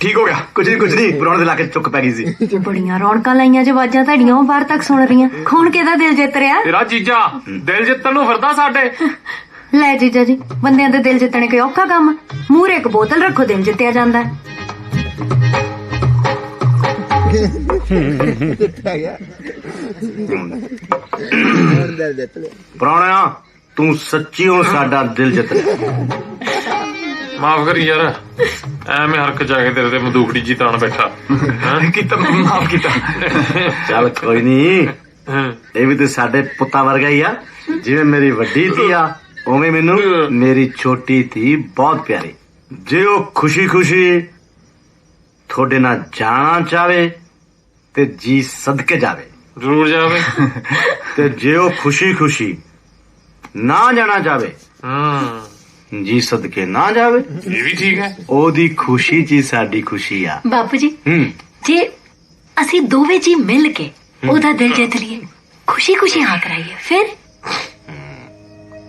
[SPEAKER 4] ਠੀਕ ਹੋ ਗਿਆ, ਕੁਝ ਨਹੀਂ ਪ੍ਰਾਹੁਣੇ ਦੇ ਲਾ ਕੇ ਚੁੱਕ ਪੈ ਗਈ ਸੀ।
[SPEAKER 12] ਬੜੀਆਂ ਰੌਣਕਾਂ ਲਾਈਆਂ ਜੋ ਆਵਾਜ਼ਾਂ ਤੁਹਾਡੀਆਂ ਉਹ ਬਾਹਰ ਤੱਕ ਸੁਣ ਰਹੀਆਂ। ਖੂਨ ਕਿਹਦਾ ਦਿਲ ਜਿੱਤ ਰਿਹਾ?
[SPEAKER 15] ਤੇਰਾ ਜੀਜਾ ਦਿਲ ਜਿੱਤਣ ਨੂੰ ਫਿਰਦਾ ਸਾਡੇ।
[SPEAKER 12] ਲੈ ਜੀਜਾ ਜੀ, ਬੰਦਿਆਂ ਦੇ ਦਿਲ ਜਿੱਤਣੇ ਕੋਈ ਔਖਾ ਕੰਮ? ਮੂਹਰੇ ਇੱਕ ਬੋਤਲ ਰੱਖੋ, ਦਿਲ ਜਿੱਤਿਆ ਜਾਂਦਾ।
[SPEAKER 4] ਪ੍ਰਾਹੁਣਿਆ ਤੂੰ ਸੱਚੀਓ ਸਾਡਾ ਦਿਲ ਜਿੱਤ ਲਿਆ।
[SPEAKER 15] ਮਾਫ ਕਰੀ ਯਾਰ, ਐਵੇਂ ਹਰਕ ਜਾ ਕੇ ਤੇਰੇ ਤੇ ਬੰਦੂਕੜੀ ਜੀ ਤਾਣ ਬੈਠਾ।
[SPEAKER 7] ਕੀਤਾ ਮਾਫ ਕੀਤਾ।
[SPEAKER 4] ਚੱਲ ਕੋਈ ਨਹੀਂ, ਇਹ ਵੀ ਤੇ ਸਾਡੇ ਪੁੱਤਾਂ ਵਰਗਾ ਹੀ ਆ। ਜਿਵੇਂ ਮੇਰੀ ਵੱਡੀ ਧੀ ਆ ਉਵੇਂ ਮੈਨੂੰ ਮੇਰੀ ਛੋਟੀ ਧੀ ਬਹੁਤ ਪਿਆਰੀ। ਜੇ ਉਹ ਖੁਸ਼ੀ ਤੁਹਾਡੇ ਨਾਲ ਜਾਣਾ ਚਾਹਵੇ ਤੇ ਜੀ ਸਦਕੇ ਜਾਵੇ,
[SPEAKER 15] ਜ਼ਰੂਰ ਜਾਵੇ।
[SPEAKER 4] ਤੇ ਜੇ ਉਹ ਖੁਸ਼ੀ ਨਾ ਜਾਣਾ ਚਾਵੇ ਜੀ ਸਦਕੇ ਨਾ ਜਾਵੇ।
[SPEAKER 15] ਇਹ ਵੀ ਠੀਕ ਹੈ।
[SPEAKER 4] ਉਹਦੀ ਖੁਸ਼ੀ ਚ ਸਾਡੀ ਖੁਸ਼ੀ ਆ।
[SPEAKER 5] ਬਾਪੂ ਜੀ ਜੇ ਅਸੀਂ ਦੋਵੇਂ ਜੀ ਮਿਲ ਕੇ ਉਹਦਾ ਦਿਲ ਜਿੱਤ ਲਈਏ, ਖੁਸ਼ੀ ਖੁਸ਼ੀ ਹਾਂ ਕਰਾਈਏ, ਫਿਰ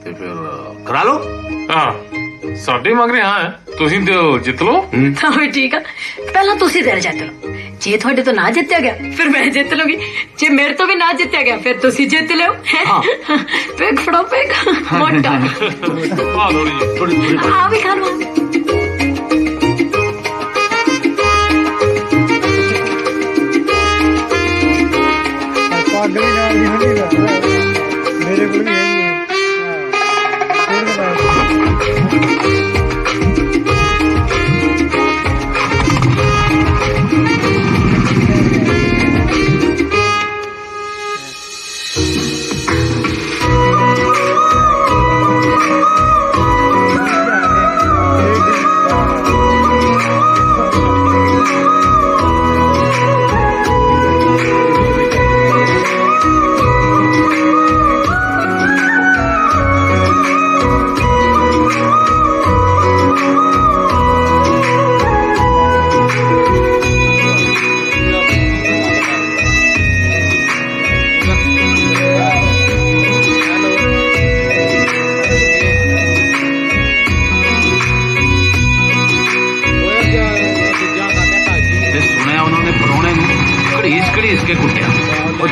[SPEAKER 4] ਤੇ ਫਿਰ ਕਰਾ ਲਓ।
[SPEAKER 15] ਹਾਂ ਸਾਡੇ ਮੰਗ ਰਹੇ ਹਾਂ, ਤੁਸੀਂ ਜਿੱਤ ਲਓ।
[SPEAKER 5] ਤਾਂ ਵੀ ਠੀਕ ਆ, ਪਹਿਲਾਂ ਤੁਸੀਂ ਦਿਲ ਜਿੱਤ ਲਓ। ਜੇ ਤੁਹਾਡੇ ਤੋਂ ਨਾ ਜਿੱਤਿਆ ਗਿਆ ਫਿਰ ਮੈਂ ਜਿੱਤ ਲੂੰਗੀ, ਜੇ ਮੇਰੇ ਤੋਂ ਵੀ ਨਾ ਜਿੱਤਿਆ ਗਿਆ ਫਿਰ ਤੁਸੀਂ ਜਿੱਤ ਲਿਓ। ਪੈਗ ਫੜੋ, ਪੈਗ ਮੋਟਾ ਆ ਵੀ ਖਾ ਲਓ।
[SPEAKER 1] ਪੱਗ ਵੀ ਨਾਲ ਦੀ ਹੁੰਦੀ ਦਾ ਮੇਰੇ ਕੋਲ ਵੀ ਹੈਗੀ ਹੈ।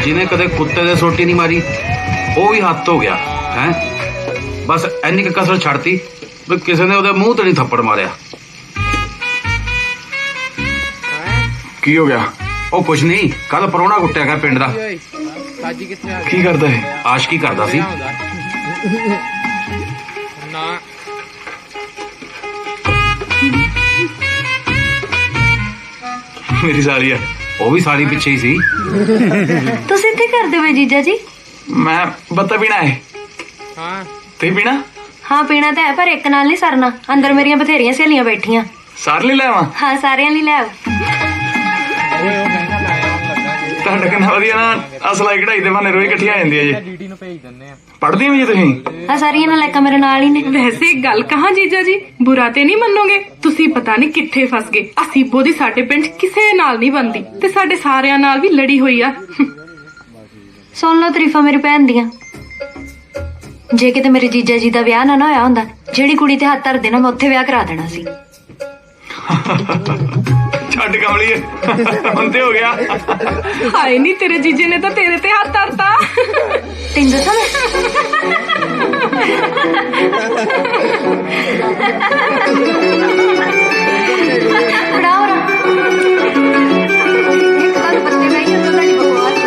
[SPEAKER 16] ਜਿਹਨੇ ਕਦੇ ਕੁੱਤੇ ਦੇ ਸੋਟੀ ਨਹੀਂ ਮਾਰੀ ਉਹ ਵੀ ਹੱਥ ਹੋ ਗਿਆ ਹੈ। ਬਸ ਇੰਨੀ ਕੁ ਕਸਰ ਛੱਡਤੀ ਵੀ ਕਿਸੇ ਨੇ ਉਹਦੇ ਮੂੰਹ ਤੇ ਨਹੀਂ ਥੱਪੜ ਮਾਰਿਆ।
[SPEAKER 7] ਕੀ ਹੋ ਗਿਆ?
[SPEAKER 16] ਉਹ ਕੁਛ ਨਹੀਂ, ਕੱਲ ਪਰੋਣਾ ਕੁੱਟਿਆ ਗਿਆ ਪਿੰਡ ਦਾ।
[SPEAKER 7] ਕੀ ਕਰਦਾ ਹੈ?
[SPEAKER 16] ਆਸ਼ਕੀ ਕਰਦਾ ਸੀ।
[SPEAKER 7] ਮੇਰੀ ਸਾਲੀ ਆ।
[SPEAKER 16] ਉਹ ਵੀ ਸਾਲੀ ਪਿੱਛੇ ਹੀ ਸੀ।
[SPEAKER 12] ਤੁਸੀਂ ਇੱਥੇ ਕਰਦੇ ਹੋ ਜੀਜਾ ਜੀ?
[SPEAKER 7] ਮੈਂ ਬੱਤਾ ਪੀਣਾ ਹੈ।
[SPEAKER 1] ਹਾਂ
[SPEAKER 7] ਤੁਸੀਂ ਪੀਣਾ?
[SPEAKER 12] ਹਾਂ ਪੀਣਾ ਤਾਂ ਹੈ, ਪਰ ਇੱਕ ਨਾਲ ਨਹੀਂ ਸਰਨਾ। ਅੰਦਰ ਮੇਰੀਆਂ ਬਥੇਰੀਆਂ ਸਹੇਲੀਆਂ ਬੈਠੀਆਂ।
[SPEAKER 7] ਸਾਰ ਲਈ ਲੈ ਆਵਾਂ?
[SPEAKER 12] ਹਾਂ ਸਾਰਿਆਂ ਲਈ ਲੈ ਆਓ।
[SPEAKER 7] ਤੁਹਾਡਾ ਕਿੰਨਾ ਵਧੀਆ ਨਾ, ਅਸਲਾਈ ਕਢਾਈ ਦੇ ਬਹਾਨੇ ਰੋਜ਼ ਇਕੱਠੀਆਂ ਆ ਜਾਂਦੀਆਂ ਜੀ।
[SPEAKER 1] ਡੀਡੀ ਨੂੰ ਭੇਜ ਦਿੰਦੇ ਆ।
[SPEAKER 7] ਪੜ੍ਹਦੀਆਂ ਵੀ ਜੀ ਤੁਸੀਂ?
[SPEAKER 12] ਆ ਸਾਰੀਆਂ ਨਾਲ ਲੈਕਾ ਮੇਰੇ ਨਾਲ ਹੀ ਨੇ।
[SPEAKER 11] ਵੈਸੇ ਇੱਕ ਗੱਲ ਕਹਾਂ ਜੀਜਾ ਜੀ, ਬੁਰਾ ਤੇ ਨਹੀਂ ਮੰਨੋਗੇ, ਤੁਸੀਂ ਪਤਾ ਨਹੀਂ ਕਿੱਥੇ ਫਸ ਗਏ। ਅਸੀਬੋ ਦੀ ਸਾਡੇ ਪਿੰਡ ਕਿਸੇ ਨਾਲ ਨਹੀਂ ਬਣਦੀ ਤੇ ਸਾਡੇ ਸਾਰਿਆਂ ਨਾਲ ਵੀ ਲੜੀ ਹੋਈ ਆ।
[SPEAKER 12] ਸੁਣ ਲਓ ਤਾਰੀਫਾਂ ਮੇਰੀ ਭੈਣ ਦੀਆਂ। ਜੇ ਕਿਤੇ ਮੇਰੇ ਜੀਜਾ ਜੀ ਦਾ ਵਿਆਹ ਨਾ ਹੋਇਆ ਹੁੰਦਾ, ਜਿਹੜੀ ਕੁੜੀ ਤੇ ਹੱਥ ਧਰਦੇ ਨਾ ਮੈਂ ਉੱਥੇ ਵਿਆਹ ਕਰਾ ਦੇਣਾ ਸੀ।
[SPEAKER 7] ਛੱਡ ਕਮਲੀਏ, ਹੁਣ ਤੇ ਹੋ ਗਿਆ।
[SPEAKER 11] ਹਾਏ ਨਹੀਂ, ਤੇਰੇ ਜੀਜੇ ਨੇ ਤਾਂ ਤੇਰੇ ਤੇ ਹੱਥ ਧਰਤਾ।
[SPEAKER 12] ਤੈਨੂੰ ਦੱਸਾਂ ਫੜਾਓ ਰਾ ਇੱਕ ਗੱਲ ਬੱਚੇ ਬੈਠੇ ਤਾਂ ਤੁਹਾਡੀ ਬਕਵਾਸ।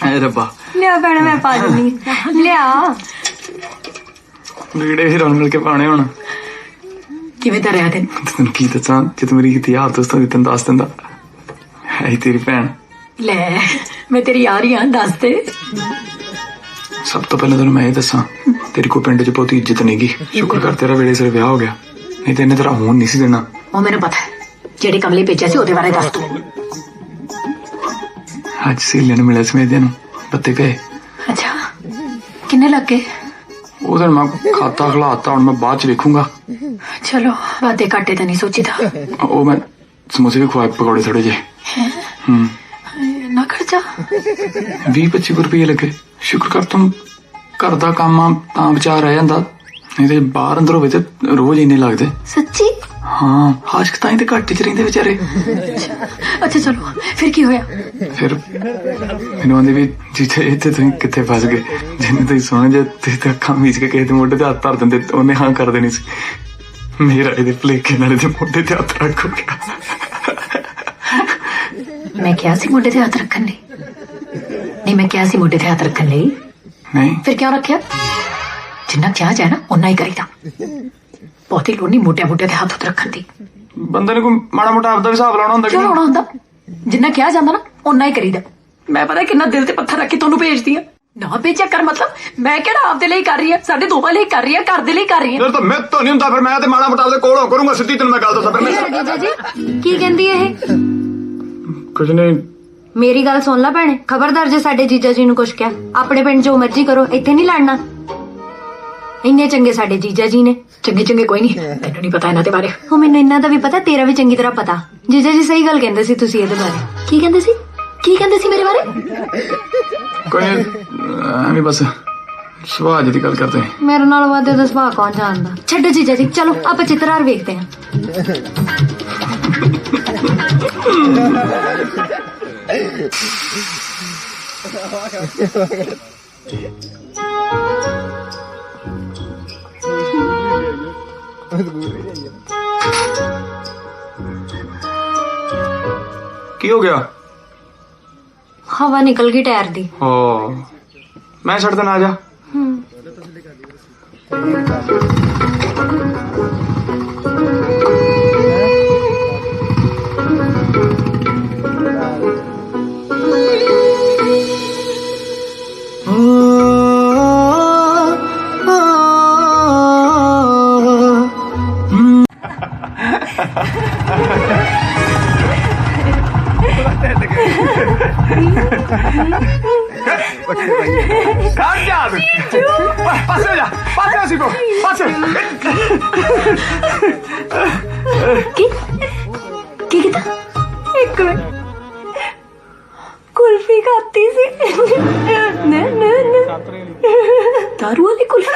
[SPEAKER 16] ਐ ਰੱਬਾ,
[SPEAKER 12] ਲਿਆ ਭੈਣ ਮੈਂ ਪਾ ਦਿੰਦੀ। ਲਿਆ
[SPEAKER 7] ਲੀੜੇ ਵੀ ਰਲ ਮਿਲ ਕੇ ਪਾਣੇ ਹੁਣ।
[SPEAKER 5] ਕਿਵੇਂ ਤਾਂ ਰਿਹਾ
[SPEAKER 7] ਤੈਨੂੰ ਕੀ ਦੱਸਾਂ, ਜੇ ਤੂੰ ਮੇਰੀ ਕਿਤੇ ਯਾਰ ਦੋਸਤਾਂ ਦੀ ਤੈਨੂੰ ਦੱਸ ਦਿੰਦਾ। ਹੈ ਹੀ ਤੇਰੀ ਭੈਣ।
[SPEAKER 5] ਲੈ ਮੈਂ ਤੇਰੀ ਯਾਰ ਹੀ ਆ, ਦੱਸ ਦੇ।
[SPEAKER 7] ਸਭ ਤੋਂ ਪਹਿਲਾਂ ਤੈਨੂੰ ਮੈਂ ਇਹ ਦੱਸਾਂ, ਤੇਰੀ ਕੋਈ ਪਿੰਡ 'ਚ ਬਹੁਤੀ ਇੱਜ਼ਤ ਨਹੀਂ ਗੀ। ਸ਼ੁਕਰ ਕਰ ਤੇਰਾ ਵੇਲੇ ਸਿਰ ਵਿਆਹ ਹੋ ਗਿਆ, ਨਹੀਂ ਤੇ ਇਹਨੇ ਤੇਰਾ ਹੋਣ ਨਹੀਂ ਸੀ ਦੇਣਾ।
[SPEAKER 5] ਉਹ ਮੈਨੂੰ ਪਤਾ ਹੈ, ਜਿਹੜੇ ਕਮਲੇ ਭੇਜਿਆ ਸੀ ਉਹਦੇ ਬਾਰੇ ਦੱਸ ਤੂੰ।
[SPEAKER 7] ਅੱਜ ਸਹੇਲੀਆਂ ਨੂੰ ਮਿਲਿਆ ਸਮੇਤ ਨੂੰ ਪੱਤੇ ਪਏ।
[SPEAKER 5] ਅੱਛਾ ਕਿੰਨੇ ਲੱਗੇ?
[SPEAKER 7] ਉਹ ਦਿਨ ਮੈਂ ਖਾਤਾ ਖਲਾਤਾ, ਹੁਣ ਮੈਂ ਬਾਅਦ ਚ ਵੇਖੂੰਗਾ।
[SPEAKER 5] ਚਲੋ ਵਾਦੇ ਘਾਟੇ ਤਾਂ ਨਹੀਂ ਸੋਚੀਦਾ।
[SPEAKER 7] ਉਹ ਮੈਂ ਸਮੋਸੇ ਵੀ ਖਵਾਏ, ਪਕੌੜੇ ਥੋੜੇ ਜੇ।
[SPEAKER 5] ਨਾ ਖਰਚਾ
[SPEAKER 7] 20-25 ਰੁਪਏ ਲੱਗੇ। ਸ਼ੁਕਰ ਕਰ ਤੂੰ ਘਰ ਦਾ ਕੰਮ ਆ ਤਾਂ ਵਿਚਾਰ ਰਹਿ ਜਾਂਦਾ, ਨਹੀਂ ਤੇ ਬਾਹਰ ਅੰਦਰ ਹੋਵੇ ਤੇ ਰੋਜ਼ ਇੰਨੇ ਲੱਗਦੇ।
[SPEAKER 5] ਸੱਚੀ?
[SPEAKER 7] ਹਾਂ ਆਸ਼ਕ ਤਾਂ ਹੀ ਤੇ ਘੱਟ ਚ ਰਹਿੰਦੇ ਵਿਚਾਰੇ।
[SPEAKER 5] ਅੱਛਾ ਚਲੋ ਫਿਰ ਕੀ ਹੋਇਆ?
[SPEAKER 7] ਫਿਰ ਮੈਨੂੰ ਆਂਦੇ ਵੀ ਜਿੱਥੇ ਇੱਥੇ ਤੁਸੀਂ ਕਿੱਥੇ ਫਸ ਗਏ, ਜਿੰਨੇ ਤੁਸੀਂ ਸੋਹਣੇ ਜੇ ਤੁਸੀਂ ਤਾਂ ਅੱਖਾਂ ਮੀਚ ਕੇ ਕਿਸੇ ਦੇ ਮੋਢੇ ਤੇ ਹੱਥ ਧਰ ਦਿੰਦੇ, ਉਹਨੇ ਹਾਂ ਕਰ ਦੇਣੀ ਸੀ। ਮੇਰਾ ਇਹਦੇ ਭਲੇਖੇ ਨਾਲ ਇਹਦੇ ਮੋਢੇ ਤੇ ਹੱਥ ਰੱਖੋ।
[SPEAKER 5] ਮੈਂ ਕਿਹਾ ਸੀ ਮੋਢੇ ਤੇ ਹੱਥ ਰੱਖਣ ਲਈ? ਨਹੀਂ ਮੈਂ ਕਿਹਾ ਸੀ ਮੋਢੇ ਤੇ ਹੱਥ ਰੱਖਣ ਲਈ।
[SPEAKER 7] ਨਹੀਂ
[SPEAKER 5] ਫਿਰ ਕਿਉਂ ਰੱਖਿਆ? ਜਿੰਨਾ ਕਿਹਾ ਜਾਏ ਨਾ ਓਨਾ ਹੀ ਕਰੀਦਾ। ਬਹੁਤੀ ਲੋੜ ਨਹੀਂ ਮੋਟੇ ਮੋਟੇ ਤੇ ਹੱਥ ਰੱਖਣ ਦੀ।
[SPEAKER 7] ਬੰਦੇ ਨੇ ਕੋਈ ਮਾੜਾ ਮੋਟਾ ਆਪਦਾ ਵੀ ਹਿਸਾਬ ਲਾਉਣਾ ਹੁੰਦਾ।
[SPEAKER 5] ਕਿਉਂ ਲਾਉਣਾ ਹੁੰਦਾ? ਜਿੰਨਾ ਕਿਹਾ ਜਾਂਦਾ ਨਾ ਓਨਾ ਹੀ ਕਰੀਦਾ। ਮੈਂ ਪਤਾ ਕਿੰਨਾ ਦਿਲ ਤੇ ਪੱਥਰ ਰੱਖ ਕੇ ਤੁਹਾਨੂੰ ਭੇਜਦੀ ਆ। ਨਾ ਬੇਚੱਕਰ ਮਤਲਬ ਮੈਂ ਕਿਹੜਾ ਆਪਦੇ ਲਈ ਕਰ ਰਹੀ ਆ, ਸਾਡੇ ਦੋਵਾਂ ਲਈ ਕਰ ਰਹੀ ਆ, ਘਰ ਦੇ ਲਈ ਕਰ ਰਹੀ ਆ।
[SPEAKER 7] ਤਾਂ ਮੈਂ ਤਾਂ ਨਹੀਂ ਹੁੰਦਾ, ਫਿਰ ਮੈਂ ਤੇ ਮਾੜਾ ਮੋਟਾ ਦੇ ਕੋਲੋਂ ਕਰੂੰਗਾ। ਸਿੱਧੀ ਤੈਨੂੰ ਮੈਂ ਗੱਲ ਦੱਸਾਂ। ਫਿਰ ਮੈਂ
[SPEAKER 12] ਜੀਜਾ ਜੀ ਕੀ ਕਹਿੰਦੀ ਇਹ?
[SPEAKER 7] ਕੁਝ ਨਹੀਂ।
[SPEAKER 12] ਮੇਰੀ ਗੱਲ ਸੁਣ ਲੈ ਭੈਣੇ, ਖਬਰਦਾਰ ਜੇ ਸਾਡੇ ਜੀਜਾ ਜੀ ਨੂੰ ਕੁਛ ਕਿਹਾ, ਆਪਣੇ ਪਿੰਡ ਜੋ ਮਰਜ਼ੀ ਕਰੋ, ਇੱਥੇ ਨਹੀਂ ਲੜਨਾ। ਇੰਨੇ ਚੰਗੇ ਸਾਡੇ ਜੀਜਾ ਜੀ ਨੇ।
[SPEAKER 5] ਚੰਗੇ ਚੰਗੇ ਕੋਈ ਨਹੀਂ, ਤੈਨੂੰ ਨਹੀਂ ਪਤਾ ਇਹਨਾਂ ਦੇ ਬਾਰੇ।
[SPEAKER 12] ਉਹ ਮੈਨੂੰ ਇਹਨਾਂ ਦਾ ਵੀ ਪਤਾ, ਤੇਰਾ ਵੀ ਚੰਗੀ ਤਰ੍ਹਾਂ ਪਤਾ। ਜੀਜਾ ਜੀ ਸਹੀ ਗੱਲ ਕਹਿੰਦੇ ਸੀ ਤੁਸੀਂ ਇਹਦੇ ਬਾਰੇ।
[SPEAKER 5] ਕੀ ਕਹਿੰਦੇ ਸੀ? ਕੀ ਕਹਿੰਦੇ ਸੀ ਮੇਰੇ ਬਾਰੇ?
[SPEAKER 7] ਕੋਈ ਐਵੇਂ ਬਸ ਸੁਭਾਅ ਦੀ ਗੱਲ ਕਰਦੇ।
[SPEAKER 12] ਮੇਰੇ ਨਾਲ ਵੱਧ ਉਹਦਾ ਸੁਭਾਅ ਕੌਣ ਜਾਣਦਾ। ਛੱਡੋ ਜੀਜਾ ਜੀ, ਚਲੋ ਆਪਾਂ ਚਿੱਤਰਹਾਰ ਵੇਖਦੇ ਹਾਂ।
[SPEAKER 7] ਕੀ ਹੋ ਗਿਆ?
[SPEAKER 12] ਹਵਾ ਨਿਕਲ ਗਈ ਟਾਇਰ ਦੀ।
[SPEAKER 7] ਮੈਂ ਛੱਡ ਦੇਣਾ, ਆ ਜਾ।
[SPEAKER 5] ਕੀ ਕੀਤਾ? ਇੱਕ ਮਿੰਟ, ਕੁਲਫੀ ਖਾਤੀ ਸੀ। दारू वाली कुल्फी?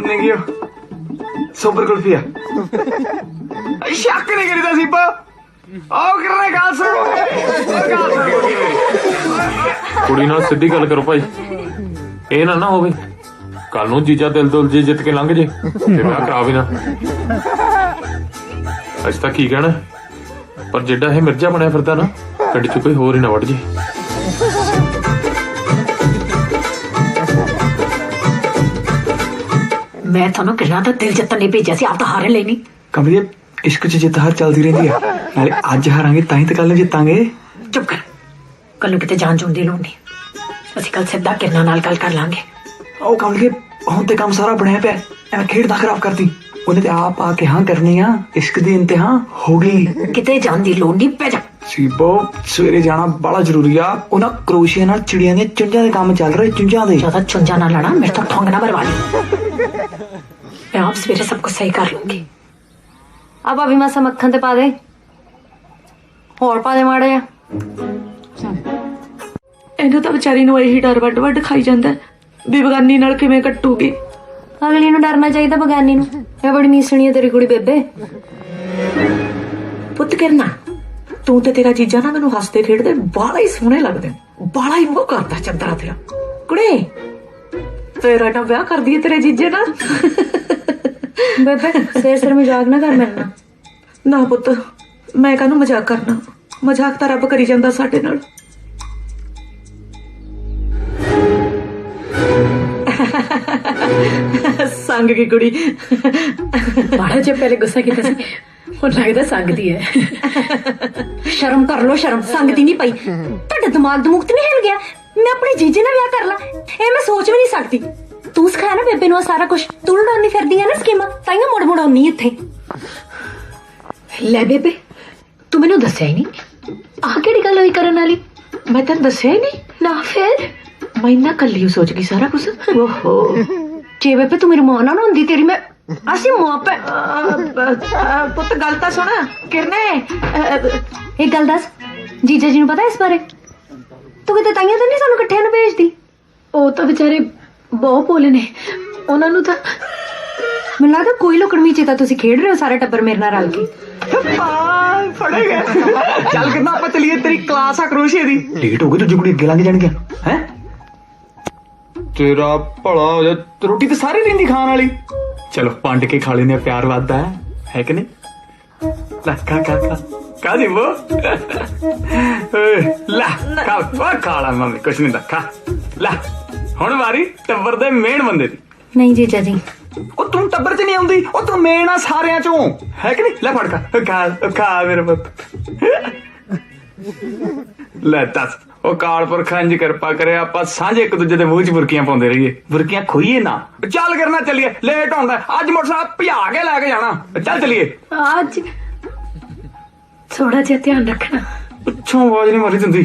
[SPEAKER 7] नहीं सुपर कुल्फी है। शक नहीं करीदा सीपा। आओ करने गाल सुनो।
[SPEAKER 15] ਕੁੜੀ ਨਾਲ ਸਿੱਧੀ ਗੱਲ ਕਰੋ ਭਾਈ, ਇਹ ਨਾ ਹੋਵੇ ਕੱਲ ਨੂੰ ਜੀਜਾ ਦਿਲ ਦੁਲ ਜੀ ਜਿੱਤ ਕੇ ਲੰਘ ਜੇ ਤੇ ਵਿਆਹ ਕਰਾ ਵੀ ਨਾ। ਅੱਜ ਤਾਂ ਕੀ ਕਹਿਣਾ, ਪਰ ਜਿੱਡਾ ਇਹ ਮਿਰਜ਼ਾ ਬਣਿਆ ਫਿਰਦਾ ਨਾ, ਗੱਡੀ ਚ ਕੋਈ ਹੋਰ ਹੀ ਨਾ ਵੜ ਜੇ।
[SPEAKER 5] मैं थानू किन्ना तो दिल जितन नहीं भेजा सी, आप तो हारे लेनी।
[SPEAKER 7] कमरिए इश्क च जित हार चलती रहती है, नाले अज हारांगे तां ही तो कल जितांगे।
[SPEAKER 5] चुप कर, कल किते जान चुन दी लोड़ नहीं, असि कल सीधा किरना नाल गल कर लांगे।
[SPEAKER 7] ओ कमरिए हुण ते काम सारा बनया पिया, एवें खेड ना खराब करती। उन्हें ते आप आके हां करनी आ, इश्क दी इंतहा हो गई।
[SPEAKER 5] किते जान दी लोड़ नहीं, पै जा।
[SPEAKER 7] सीबो सवेरे जाना बड़ा जरूरी आ, उन्हां क्रोशिया नाल चिड़ियां दे चुंझां दे काम चल रहे, चुंझां दे।
[SPEAKER 5] ज्यादा चुंझा ना लड़ा, मेरे तो ठोंग ना मरवा ली। मैं आप सवेरे सब कुछ सही कर लूंगी।
[SPEAKER 12] अब अभी मासा मक्खन ते पा दे, और पा दे माड़े आ।
[SPEAKER 11] ਇਹਨੂੰ ਤਾਂ ਵਿਚਾਰੀ ਨੂੰ ਇਹੀ ਡਰ ਵੱਡ ਵੱਡ ਖਾਈ ਜਾਂਦਾ ਵੀ ਬਗਾਨੀ ਨਾਲ ਕਿਵੇਂ ਕੱਟੂਗੀ।
[SPEAKER 12] ਅਗਲੀ ਨੂੰ ਡਰਨਾ ਚਾਹੀਦਾ ਬਗਾਨੀ ਨੂੰ। ਇਹ ਬੜੀ ਮੀਸਣੀ ਹੈ ਤੇਰੀ ਕੁੜੀ ਬੇਬੇ।
[SPEAKER 11] ਪੁੱਤ ਕਰਨਾ ਤੂੰ ਤੇ ਤੇਰਾ ਜੀਜਾ ਨਾ ਮੈਨੂੰ ਹੱਸਦੇ ਖੇਡਦੇ ਬਾਲਾ ਹੀ ਸੋਹਣੇ ਲੱਗਦੇ, ਬਾਲਾ ਹੀ ਮੋਹ ਕਰਦਾ ਚੰਦਰਾ ਤੇਰਾ। ਕੁੜੇ ਤੇਰਾ ਨਾ ਵਿਆਹ ਕਰਦੀ ਹੈ ਤੇਰੇ ਜੀਜੇ ਨਾਲ।
[SPEAKER 12] ਬੇਬੇ ਸਿਰ ਸਿਰ ਮਜ਼ਾਕ ਨਾ ਕਰ ਮੇਰੇ ਨਾਲ।
[SPEAKER 11] ਨਾ ਪੁੱਤ ਮੈਂ ਕਾਹਨੂੰ ਮਜ਼ਾਕ ਕਰਨਾ, ਮਜ਼ਾਕ ਤਾਂ ਰੱਬ ਕਰੀ ਜਾਂਦਾ ਸਾਡੇ ਨਾਲ। ਸੰਗ ਕੀ ਕੁੜੀ
[SPEAKER 5] ਬਾੜਾ ਜੇ ਪਹਿਲੇ ਗੁੱਸਾ ਕੀਤਾ ਸੀ, ਹੁਣ ਲੱਗਦਾ ਸੰਗਦੀ ਹੈ।
[SPEAKER 12] ਸ਼ਰਮ ਕਰ ਲੋ, ਸ਼ਰਮ ਸੰਗਦੀ ਨਹੀਂ ਪਈ। ਤੁਹਾਡਾ ਦਿਮਾਗ ਦਮੂਗ ਤੇ ਨਹੀਂ ਹਿਲ ਗਿਆ? ਮੈਂ ਆਪਣੇ ਜੀਜੇ ਨਾਲ ਵਿਆਹ ਕਰ ਲਾਂ, ਇਹ ਮੈਂ ਸੋਚ ਵੀ ਨਹੀਂ ਸਕਦੀ। ਤੂੰ ਸਿਖਾਇਆ ਨਾ ਬੇਬੇ ਨੂੰ ਸਾਰਾ ਕੁਝ, ਤੂੰ ਲੜਾਉਣੀ ਫਿਰਦੀ ਆ ਨਾ ਸਕੀਮਾਂ, ਤਾਈਆਂ ਮੁੜ ਮੁੜ ਆਉਣੀ ਇੱਥੇ।
[SPEAKER 5] ਲੈ ਬੇਬੇ ਤੂੰ ਮੈਨੂੰ ਦੱਸਿਆ ਹੀ ਨਹੀਂ, ਆਹ ਕਿਹੜੀ ਗੱਲ ਹੋਈ ਕਰਨ ਵਾਲੀ?
[SPEAKER 11] ਮੈਂ ਤੈਨੂੰ ਦੱਸਿਆ ਹੀ ਨਹੀਂ
[SPEAKER 5] ਨਾ। ਫਿਰ
[SPEAKER 11] ਮੈਂ ਨਾ ਕੱਲੀ ਸੋਚ ਗਈ ਸਾਰਾ ਕੁਝ। ਓਹੋ
[SPEAKER 12] ਜੇ ਬੇਬੇ ਤੂੰ ਮੇਰੀ ਮਾਂ ਨਾ ਹੁੰਦੀ, ਤੇਰੀ ਮੈਂ ਅਸੀਂ ਮਾਂ ਪੈ।
[SPEAKER 11] ਪੁੱਤ ਗੱਲ ਤਾਂ ਸੁਣ ਕਿਰਨੇ,
[SPEAKER 12] ਇੱਕ ਗੱਲ ਦੱਸ, ਜੀਜਾ ਜੀ ਨੂੰ ਪਤਾ ਇਸ ਬਾਰੇ? ਤੂੰ ਕਿਤੇ ਤਾਈਆਂ ਤਾਂ ਨਹੀਂ ਸਾਨੂੰ ਇਕੱਠਿਆਂ ਨੂੰ ਭੇਜਦੀ?
[SPEAKER 5] ਉਹ ਤਾਂ ਵਿਚਾਰੇ ਬਹੁਤ ਭੋਲੇ ਨੇ, ਉਹਨਾਂ ਨੂੰ ਤਾਂ
[SPEAKER 12] ਮੈਨੂੰ ਲੱਗਦਾ ਕੋਈ ਲੁਕਣ ਚ ਤਾਂ ਤੁਸੀਂ ਖੇਡ ਰਹੇ ਹੋ ਸਾਰਾ ਟੱਬਰ ਮੇਰੇ ਨਾਲ ਰਲ ਕੇ।
[SPEAKER 7] फड़े गए। चल कितना आप चलिए, तेरी क्लास आ क्रोशिया दी। लेट हो गई तुझे कुड़ी अगे लंघ जाएंगे हैं। तेरा भला हो जाए, रोटी तो सारी रही खाने वाली। चलो पंड के खा लेने, प्यार वादा है कि नहीं? ला खा खा खा खा दी वो। ला खा खा ला मम्मी, कुछ नहीं था, खा ला। हुण वारी टब्बर दे मेन बंदे दी।
[SPEAKER 12] नहीं जीजा जी,
[SPEAKER 7] ਉਹ ਤੂੰ ਟੱਬਰ ਚ ਨਹੀਂ ਆਉਂਦੀ, ਉਹ ਤੂੰ ਮੇਨ ਆ ਸਾਰਿਆਂ ਚੋਂ, ਹੈ ਕਿ ਨਹੀਂ? ਲੈ ਫੜ ਖਾ ਖਾ ਖਾ ਮੇਰੇ ਪੁੱਤ। ਲੈ ਦੱਸ ਉਹ ਕਾਲਪੁਰਖਾਂ ਇੰਜ ਕਿਰਪਾ ਕਰੇ ਆਪਾਂ ਸਾਂਝੇ ਇੱਕ ਦੂਜੇ ਦੇ ਮੂੰਹ 'ਚ ਬੁਰਕੀਆਂ ਪਾਉਂਦੇ ਰਹੀਏ, ਬੁਰਕੀਆਂ ਖੋਈਏ ਨਾ। ਚੱਲ ਕਰਨਾ ਚੱਲੀਏ, ਲੇਟ ਹੁੰਦਾ ਅੱਜ ਮੋਟਰਸਾਈਕਲ ਭਜਾ ਕੇ ਲੈ ਕੇ ਜਾਣਾ। ਚੱਲ ਚੱਲੀਏ।
[SPEAKER 5] आज थोड़ा जिहा ध्यान रखना।
[SPEAKER 7] ਪਿੱਛੋਂ ਆਵਾਜ਼ ਨਹੀਂ ਮਾਰੀ ਦਿੰਦੀ,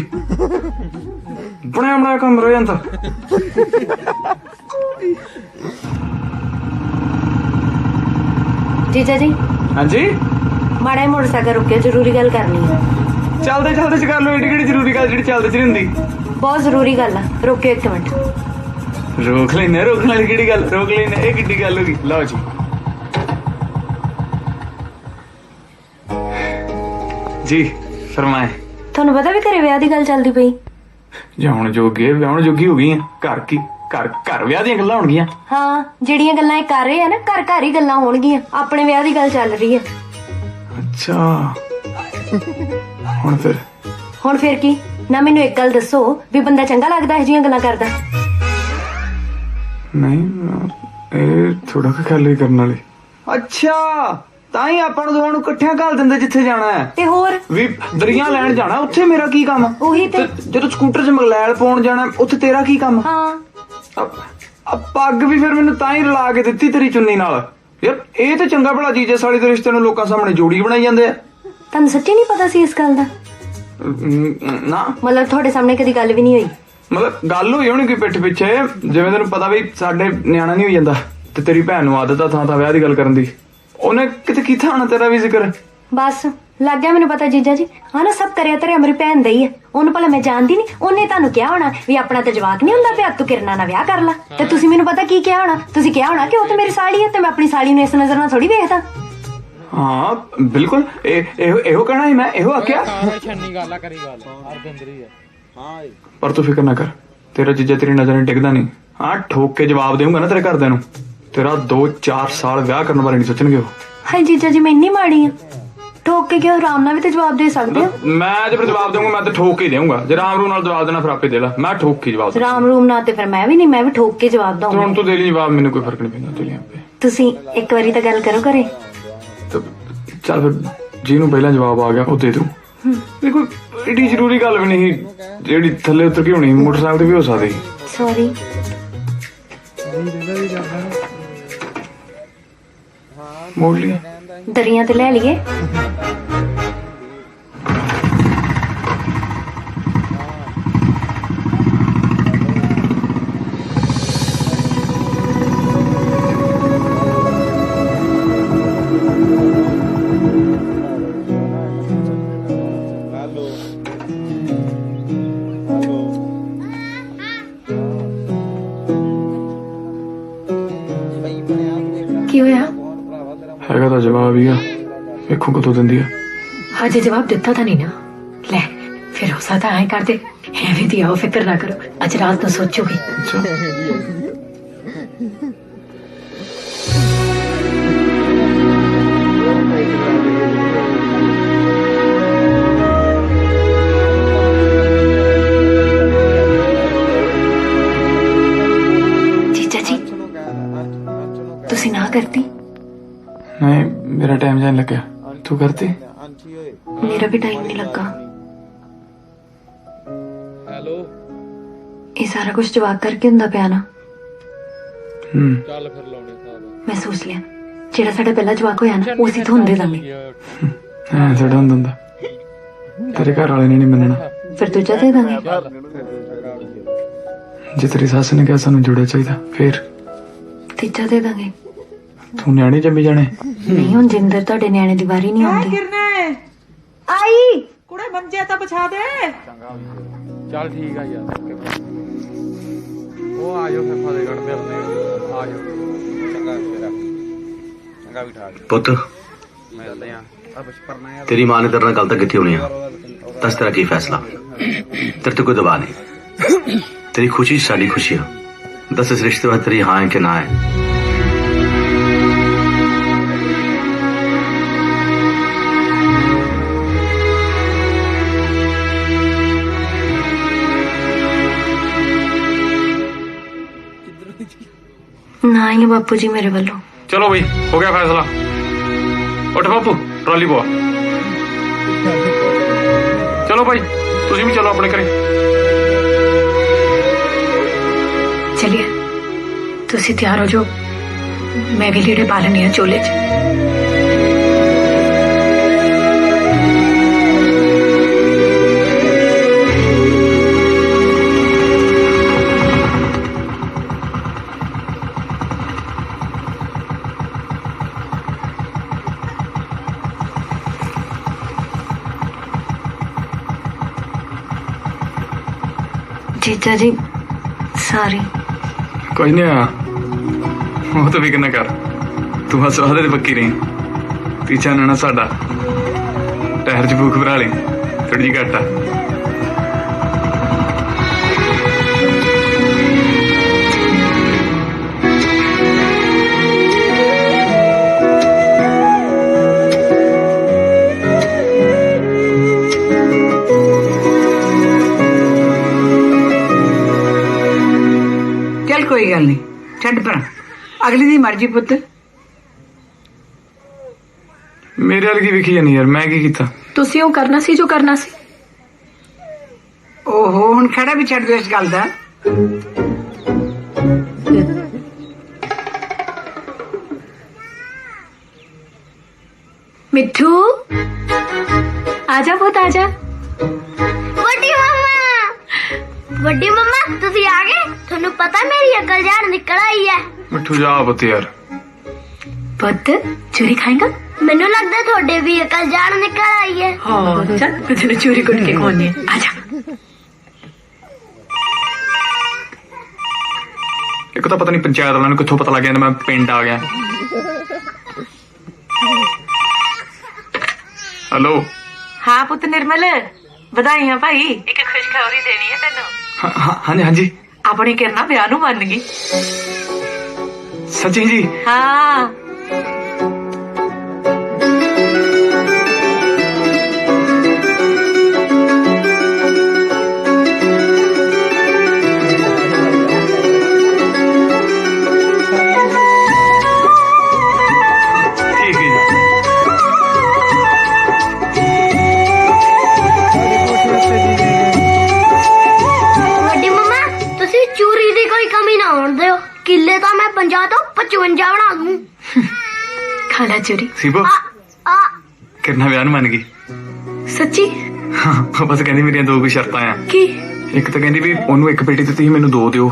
[SPEAKER 7] ਬਣਿਆ ਬਣਾਇਆ ਕੰਮ ਰਹਿ ਜਾਂਦਾ।
[SPEAKER 12] जीजा जी
[SPEAKER 7] ਹਾਂਜੀ
[SPEAKER 12] माड़ा मोटरसाइकिल रुके, जरूरी गल करनी है।
[SPEAKER 7] ਚੱਲਦੇ ਚੱਲਦੇ ਚ ਕਰ ਲਓ, ਏਡੀ ਕਿਹੜੀ ਜ਼ਰੂਰੀ ਗੱਲ ਜਿਹੜੀ ਚੱਲਦੇ ਚ ਨਹੀਂ ਹੁੰਦੀ।
[SPEAKER 12] बहुत जरूरी गल है, रुकियो एक मिनट।
[SPEAKER 7] ਰੋਕ ਲੈਨੇ, ਰੋਕਣ ਵਾਲੀ ਕਿਹੜੀ ਗੱਲ, ਰੋਕ ਲੈਨੇ, ਇਹ ਕਿੱਡੀ ਗੱਲ ਹੋ ਗਈ। ਲਓ ਜੀ ਜੀ ਫਰਮਾਏ।
[SPEAKER 12] ਤੁਹਾਨੂੰ ਪਤਾ ਵੀ ਘਰੇ ਵਿਆਹ ਦੀ ਗੱਲ ਚੱਲਦੀ ਪਈ।
[SPEAKER 7] ਜਾਉਣ ਜੋਗੇ ਵਿਆਹਣ ਜੋਗੀ ਹੋ ਗਈ ਆ। ਘਰ ਕੀ ਘਰ ਘਰ ਵਿਆਹ ਦੀਆਂ ਗੱਲਾਂ ਹੋਣਗੀਆਂ।
[SPEAKER 12] ਹਾਂ ਜਿਹੜੀਆਂ ਗੱਲਾਂ ਇਹ ਕਰ ਰਹੇ ਆ ਨਾ, ਘਰ ਘਰ ਹੀ ਗੱਲਾਂ ਹੋਣਗੀਆਂ। ਆਪਣੇ ਵਿਆਹ ਦੀ ਗੱਲ ਚੱਲ ਰਹੀ ਹੈ।
[SPEAKER 7] ਅੱਛਾ ਹੁਣ ਫਿਰ
[SPEAKER 12] ਕੀ ਨਾ, ਮੈਨੂੰ ਇੱਕ ਗੱਲ ਦੱਸੋ ਵੀ ਬੰਦਾ ਚੰਗਾ ਲੱਗਦਾ ਇਹ ਜਿਹੀਆਂ ਗੱਲਾਂ ਕਰਦਾ?
[SPEAKER 7] ਨਹੀਂ ਇਹ ਥੋੜਾ ਕੁ ਗੱਲ ਹੀ ਕਰਨ ਵਾਲੀ। ਅੱਛਾ ਤਾਂ ਹੀ ਆਪਾਂ ਨੂੰ ਦੋਵਾਂ ਨੂੰ ਇਕੱਠਿਆਂ ਘੱਲ ਦਿੰਦੇ ਜਿੱਥੇ ਜਾਣਾ ਹੈ।
[SPEAKER 12] ਤੇ ਹੋਰ
[SPEAKER 7] ਵੀ ਦਰੀਆਂ ਲੈਣ ਜਾਣਾ, ਉੱਥੇ ਮੇਰਾ ਕੀ ਕੰਮ?
[SPEAKER 12] ਉਹੀ ਤੇ
[SPEAKER 7] ਜਦੋਂ ਸਕੂਟਰ 'ਚ ਮਗਲੈਲ ਪਾਉਣ ਜਾਣਾ, ਉੱਥੇ ਤੇਰਾ ਕੀ ਕੰਮ?
[SPEAKER 12] ਹਾਂ
[SPEAKER 7] ਪੱਗ ਵੀ ਫਿਰ ਮੈਨੂੰ ਤਾਂ ਹੀ ਰਲਾ ਕੇ ਦਿੱਤੀ ਤੇਰੀ ਚੁੰਨੀ ਨਾਲ। ਯਾਰ ਇਹ ਤੇ ਚੰਗਾ ਭਲਾ ਜੀਜੇ ਸਾਲੀ ਦੇ ਰਿਸ਼ਤੇ ਨੂੰ ਲੋਕਾਂ ਸਾਹਮਣੇ ਜੋੜੀ ਬਣਾਈ ਜਾਂਦੇ ਆ।
[SPEAKER 12] ਤੁਹਾਨੂੰ ਸੱਚੀ ਨਹੀਂ ਪਤਾ ਸੀ ਇਸ ਗੱਲ ਦਾ?
[SPEAKER 7] ਨਾ
[SPEAKER 12] ਮਤਲਬ ਤੁਹਾਡੇ ਸਾਹਮਣੇ ਕਦੀ ਗੱਲ ਵੀ ਨਹੀਂ ਹੋਈ?
[SPEAKER 7] ਮਤਲਬ ਗੱਲ ਹੋਈ ਹੋਣੀ ਕੋਈ ਪਿੱਠ ਪਿੱਛੇ, ਜਿਵੇਂ ਤੈਨੂੰ ਪਤਾ ਵੀ ਸਾਡੇ ਨਿਆਣਾ ਨਹੀਂ ਹੋਈ ਜਾਂਦਾ ਤੇ ਤੇਰੀ ਭੈਣ ਨੂੰ ਆਦਤ ਆ ਥਾਂ ਥਾਂ ਵਿਆਹ ਦੀ ਗੱਲ ਕਰਨ ਦੀ। ਉਹਨੇ ਕਿਤੇ ਕੀਤਾ ਹੋਣਾ ਤੇਰਾ ਵੀ ਜ਼ਿਕਰ।
[SPEAKER 12] ਬਸ ਲੱਗ ਗਿਆ ਮੈਨੂੰ ਪਤਾ ਜੀਜਾ ਜੀ। ਹਾਂ ਨਾ, ਸਭ ਕਰਿਆ ਤੇਰੇ ਮੇਰੀ ਭੈਣ ਦਾ ਹੀ ਹੈ। ਉਹਨੂੰ ਭਲਾ ਮੈਂ ਜਾਣਦੀ ਨਹੀਂ? ਉਹਨੇ ਤੁਹਾਨੂੰ ਕਿਹਾ ਹੋਣਾ ਵੀ ਆਪਣਾ ਤੇ ਜਵਾਕ ਨਹੀਂ ਹੁੰਦਾ ਪਿਆ, ਤੂੰ ਕਿਰਨਾ ਨਾਲ ਵਿਆਹ ਕਰ ਲੈ। ਤੇ ਤੁਸੀਂ ਮੈਨੂੰ ਪਤਾ ਕੀ ਕਿਹਾ ਹੋਣਾ? ਤੁਸੀਂ ਕਿਹਾ ਹੋਣਾ ਕਿ ਉਹ ਤੇ ਮੇਰੀ ਸਾਲੀ ਹੈ ਤੇ ਮੈਂ ਆਪਣੀ ਸਾਲੀ ਨੂੰ ਇਸ ਨਜ਼ਰ ਨਾਲ ਥੋੜੀ ਵੇਖਦਾ।
[SPEAKER 7] ਹਾਂ ਬਿਲਕੁਲ ਇਹੋ ਕਹਿਣਾ ਸੀ ਮੈਂ, ਇਹੋ ਆਖਿਆ। ਪਰ ਤੂੰ ਫਿਕਰ ਨਾ ਕਰ, ਤੇਰਾ ਜੀਜਾ ਤੇਰੀ ਨਜ਼ਰ ਨਹੀਂ ਡਿੱਗਦਾ ਨਹੀਂ। ਹਾਂ ਠੋਕ ਕੇ ਜਵਾਬ ਦੇਊਂਗਾ ਨਾ ਤੇਰੇ ਘਰਦਿਆਂ ਨੂੰ, ਤੇਰਾ 2-4 ਸਾਲ ਵਿਆਹ ਕਰਨ ਬਾਰੇ ਨਹੀਂ ਸੋਚਣਗੇ ਉਹ।
[SPEAKER 12] ਹਾਏ ਜੀਜਾ ਜੀ ਮੈਂ ਇੰਨੀ ਮਾੜੀ ਆ? ਠੋਕ ਕੇ ਕਿਉਂ? ਆਰਾਮ ਨਾਲ ਵੀ ਤੇ ਜਵਾਬ ਦੇ ਸਕਦੇ ਹੋ।
[SPEAKER 7] ਮੈਂ ਜੇ ਫਿਰ ਜਵਾਬ ਦੇਵਾਂਗਾ ਮੈਂ ਤੇ ਠੋਕ ਕੇ ਦੇਵਾਂਗਾ। ਜੇ ਰਾਮ ਰੂਮ ਨਾਲ ਜਵਾਬ ਦੇਣਾ ਫਿਰ ਆਪੇ ਦੇ ਲੈ। ਮੈਂ ਠੋਕ ਕੇ ਜਵਾਬ
[SPEAKER 12] ਰਾਮ ਰੂਮ ਨਾਲ ਤੇ ਫਿਰ ਮੈਂ ਵੀ ਨਹੀਂ, ਮੈਂ ਵੀ ਠੋਕ ਕੇ ਜਵਾਬ ਦਊਂਗਾ।
[SPEAKER 7] ਹੁਣ ਤੂੰ ਦੇ ਲਈ ਜਵਾਬ, ਮੈਨੂੰ ਕੋਈ ਫਰਕ ਨਹੀਂ ਪੈਂਦਾ। ਦੇ ਲਈ ਆਪੇ।
[SPEAKER 12] ਤੁਸੀਂ ਇੱਕ ਵਾਰੀ ਤਾਂ ਗੱਲ ਕਰੋ ਘਰੇ।
[SPEAKER 7] ਚੱਲ ਫਿਰ ਜਿਹਨੂੰ ਪਹਿਲਾਂ ਜਵਾਬ ਆ ਗਿਆ ਉਹ ਦੇ ਦੂੰ। ਇਹ ਕੋਈ ਏਡੀ ਜ਼ਰੂਰੀ ਗੱਲ ਵੀ ਨਹੀਂ ਜਿਹੜੀ ਥੱਲੇ ਉਤਰ ਕੇ ਹੋਣੀ, ਮੋਟਰਸਾਈਕਲ ਤੇ ਵੀ ਹੋ ਸਕਦੀ।
[SPEAKER 12] ਸੌਰੀ।
[SPEAKER 7] ਮੋੜ ਲਈ
[SPEAKER 12] ਦਰੀਆਂ ਤੇ ਲੈ ਲਈਏ। ਕੀ ਹੋਇਆ?
[SPEAKER 7] ਹੈਗਾ ਤਾਂ ਜਵਾਬ ਹੀ ਆ, ਵੇਖੋ ਕਦੋਂ ਦਿੰਦੀ ਆ।
[SPEAKER 5] अजय जवाब दिता था नहीं ना। ले फिर हो सकता है कर दे। एवं दी आओ, फिक्र ना करो, अज रात तो सोचोगी। जीजा जी तुसी ना करती?
[SPEAKER 7] नहीं मेरा टाइम जाने लग गया, तू करती?
[SPEAKER 5] मेरा भी टाइम नहीं लगा।
[SPEAKER 1] हेलो
[SPEAKER 5] ये सारा कुछ जवाब करके हुंदा पिया ना।
[SPEAKER 1] चल फिर लाउने साहब
[SPEAKER 5] मैं सोच लिया जेड़ा साडा पहला जवाब होया ना उसी तो हुंदे लांगे।
[SPEAKER 7] हां साडा हुंदा तेरे घर वाले ने नहीं मनना,
[SPEAKER 5] फिर दूजा दे दांगे।
[SPEAKER 7] जे तेरी सस ने कहा सानू जुड़ा चाहिए फिर
[SPEAKER 5] तीजा दे दांगे।
[SPEAKER 7] तू न्याणे जम्मी जाने
[SPEAKER 5] नहीं हुन जिंदर तुहाडे न्याणे दी वारी नहीं आउंदी।
[SPEAKER 6] आई कुड़े मंजे तो बिछा दे।
[SPEAKER 1] चल ठीक है यार, वो आ जाओ फिर फतेहगढ़ मिलते हैं। आ जाओ चंगा तेरा चंगा भी ठाक
[SPEAKER 4] पुत
[SPEAKER 1] मिलते हैं। अब परना यार
[SPEAKER 4] तेरी मां ने तेरे नाल गल तक कित्ती होनी आ? दस तेरा की फैसला? तेरे ते कोई दबाव नहीं, तेरी खुशी साडी खुशी है। दस इस रिश्ते बाद तेरी हाँ है कि ना है?
[SPEAKER 5] ना ही बापू जी मेरे वालों।
[SPEAKER 15] चलो भाई हो गया फैसला। उठ बापू ट्रॉली पो। चलो चलो भाई तुम भी चलो अपने घरे।
[SPEAKER 5] चलिए तुसी तैयार हो जाओ, मैं भी लीड़े पा लेनी है चोले च। जीजा जी सॉरी।
[SPEAKER 7] कोई नहीं आया, वो तो फिक्र ना कर, तू बस वादे दी पक्की रही। पीछा ना साडा टहर च भूख भरा ली, थोड़ी जी घट आ।
[SPEAKER 6] कोई गल नहीं, छड़ पर अगली दी मर्जी पुत्त।
[SPEAKER 7] मेरे वाल की विखी जानी यार, मैं की कीता?
[SPEAKER 5] तुसी ਉਹ करना सी जो करना सी।
[SPEAKER 6] ओहो हुण खड़ा भी छड़ दो इस गल दा।
[SPEAKER 5] मिठू आजा पुत आजा।
[SPEAKER 10] ਵੱਡੀ ਮੰਮਾ ਤੁਸੀਂ ਆ ਗਏ? ਤੁਹਾਨੂੰ ਪਤਾ ਮੇਰੀ ਅਕਲ ਜਾਣ ਨਿਕਲ ਆਈ ਹੈ।
[SPEAKER 7] ਮਿੱਠੂ ਜਾ ਪੁੱਤ ਯਾਰ।
[SPEAKER 5] ਪੁੱਤ ਚੂਰੀ ਖਾਏਗਾ?
[SPEAKER 10] ਮੈਨੂੰ ਲੱਗਦਾ ਤੁਹਾਡੇ ਵੀ ਅਕਲ ਜਾਣ ਨਿਕਲ ਆਈ ਹੈ।
[SPEAKER 5] ਹਾਂ ਚੱਲ ਮੈਂ ਤੈਨੂੰ ਚੂਰੀ ਕੁੱਟ ਕੇ ਖਵਾਉਣੀ ਹੈ, ਆਜਾ।
[SPEAKER 7] ਇੱਕ ਤਾਂ ਪਤਾ ਨਹੀਂ ਪੰਚਾਇਤ ਵਾਲਿਆਂ ਨੂੰ ਕਿੱਥੋਂ ਪਤਾ ਲੱਗ ਗਿਆ ਮੈਂ ਪਿੰਡ ਆ ਗਿਆ। हेलो
[SPEAKER 11] हाँ पुत निर्मल बधाइयां भाई, एक खुशखबरी देनी है तेनू।
[SPEAKER 7] हाँ जी हाँ जी।
[SPEAKER 11] अपनी किरना ब्याह नू मन गई।
[SPEAKER 7] सच्ची जी?
[SPEAKER 11] हाँ
[SPEAKER 10] किले तो मैं 50 तो 55 बना दूं।
[SPEAKER 5] खाला चोरी।
[SPEAKER 7] सीबो किरना ब्याह मन गई
[SPEAKER 5] सच्ची?
[SPEAKER 7] हाँ बस कहंदी मेरियां दो कोई शर्तां आ।
[SPEAKER 5] की?
[SPEAKER 7] एक तो कहंदी भी ओनू एक पेटी ते तुसीं मैनू दो दिओ,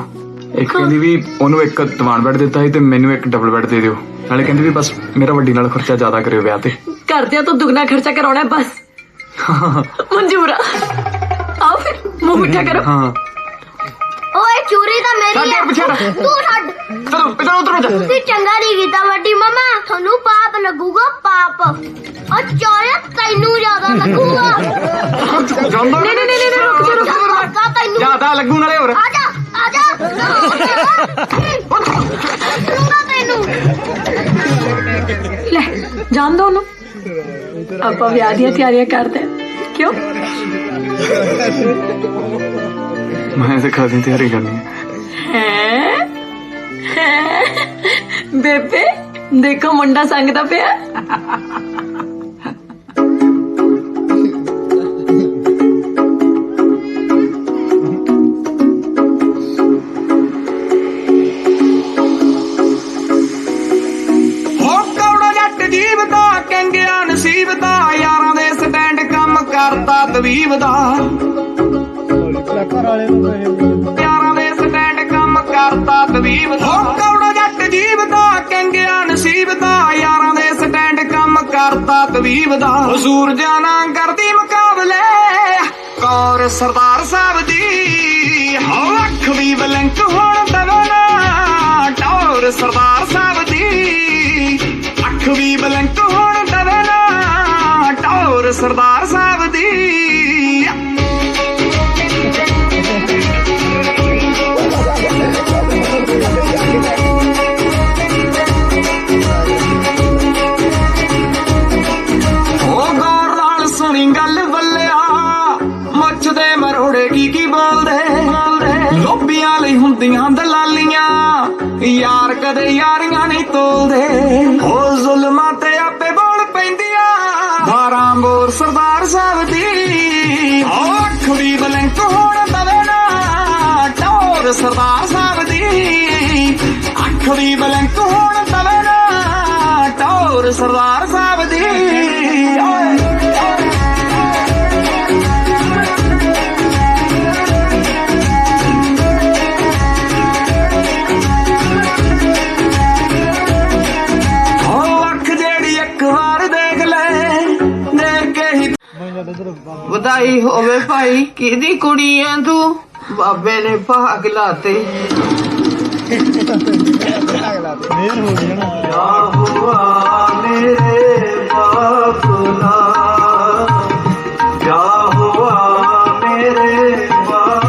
[SPEAKER 7] एक कहंदी भी ओनू एक दीवान बैड दिता है ते मैनू एक डबल बैड दे दिओ, नाले कहंदी भी बस मेरा वड्डी नाल खर्चा ज्यादा करियो ब्याह ते।
[SPEAKER 5] करदे तो दुगना खर्चा कराउणा है बस। मंजूर आओ फिर मुंह मिठा करो।
[SPEAKER 7] हाँ
[SPEAKER 10] ओए चूरी तो मेरी है, तू छड़।
[SPEAKER 7] चलो इधर उतर जा।
[SPEAKER 10] तू चंगा नहीं कीता वड्डी मम्मा, थानू पाप लगूगा पाप। और चोरे तैनू ज्यादा लगूगा।
[SPEAKER 7] नहीं
[SPEAKER 10] नहीं नहीं रुक जा रुक जा, तैनू
[SPEAKER 7] ज्यादा लगू नाले और
[SPEAKER 10] आजा आजा तैनू
[SPEAKER 5] ले जान दो ओनू, ਆਪਾਂ ਵਿਆਹ ਦੀਆਂ ਤਿਆਰੀਆਂ ਕਰਦੇ क्यों?
[SPEAKER 7] मैं तो खादी तैयारी करनी
[SPEAKER 5] है। बेबे देखो मुंडा संगदा पिया।
[SPEAKER 7] नसीब दा यारां दे स्टैंड कम करता तवीब दा, यारां दे स्टैंड कम करता तवीब दा। कौड़ा जट जीव दा कंगिया नसीब दा, यारां दे स्टैंड कम करता तवीब दा। हजूर जाना करदी मुकाबले कौर सरदार साहब दी, अख भी बलंक होण दवना टौर सरदार साहब दी, अख भी बलंक होण दवना टौर सरदार साहब दी। सुनी गल बल्लिया मुछ दे मरोड़े की बोलदे, लोबियां लई हुंदियां दलालियां यार कदे यारियां नहीं तोलदे। हो जुल्मां ते आपे बोल पैंदियां 12 बोर सरदार साहब दी, हो ਥੋੜੀ ਬਲੰਕ ਹੋਣ ਤਵੇ ਨਾ ਟੌਰ ਸਰਦਾਰ ਸਾਹਿਬ ਦੀ
[SPEAKER 6] ਵਧਾਈ ਹੋਵੇ ਭਾਈ, ਕਿਹਦੀ ਕੁੜੀ ਐ ਤੂੰ? ਬਾਬੇ ਨੇ ਭਾਗ ਲਾਤੇ।
[SPEAKER 1] ਮੇਰ ਹੋ ਗਈ ਨਾ
[SPEAKER 7] ਕਿਆ ਹੁਆ ਮੇਰੇ ਬਾਪ ਨਾਲ, ਕਿਆ ਹੁਆ ਮੇਰੇ ਬਾਪ।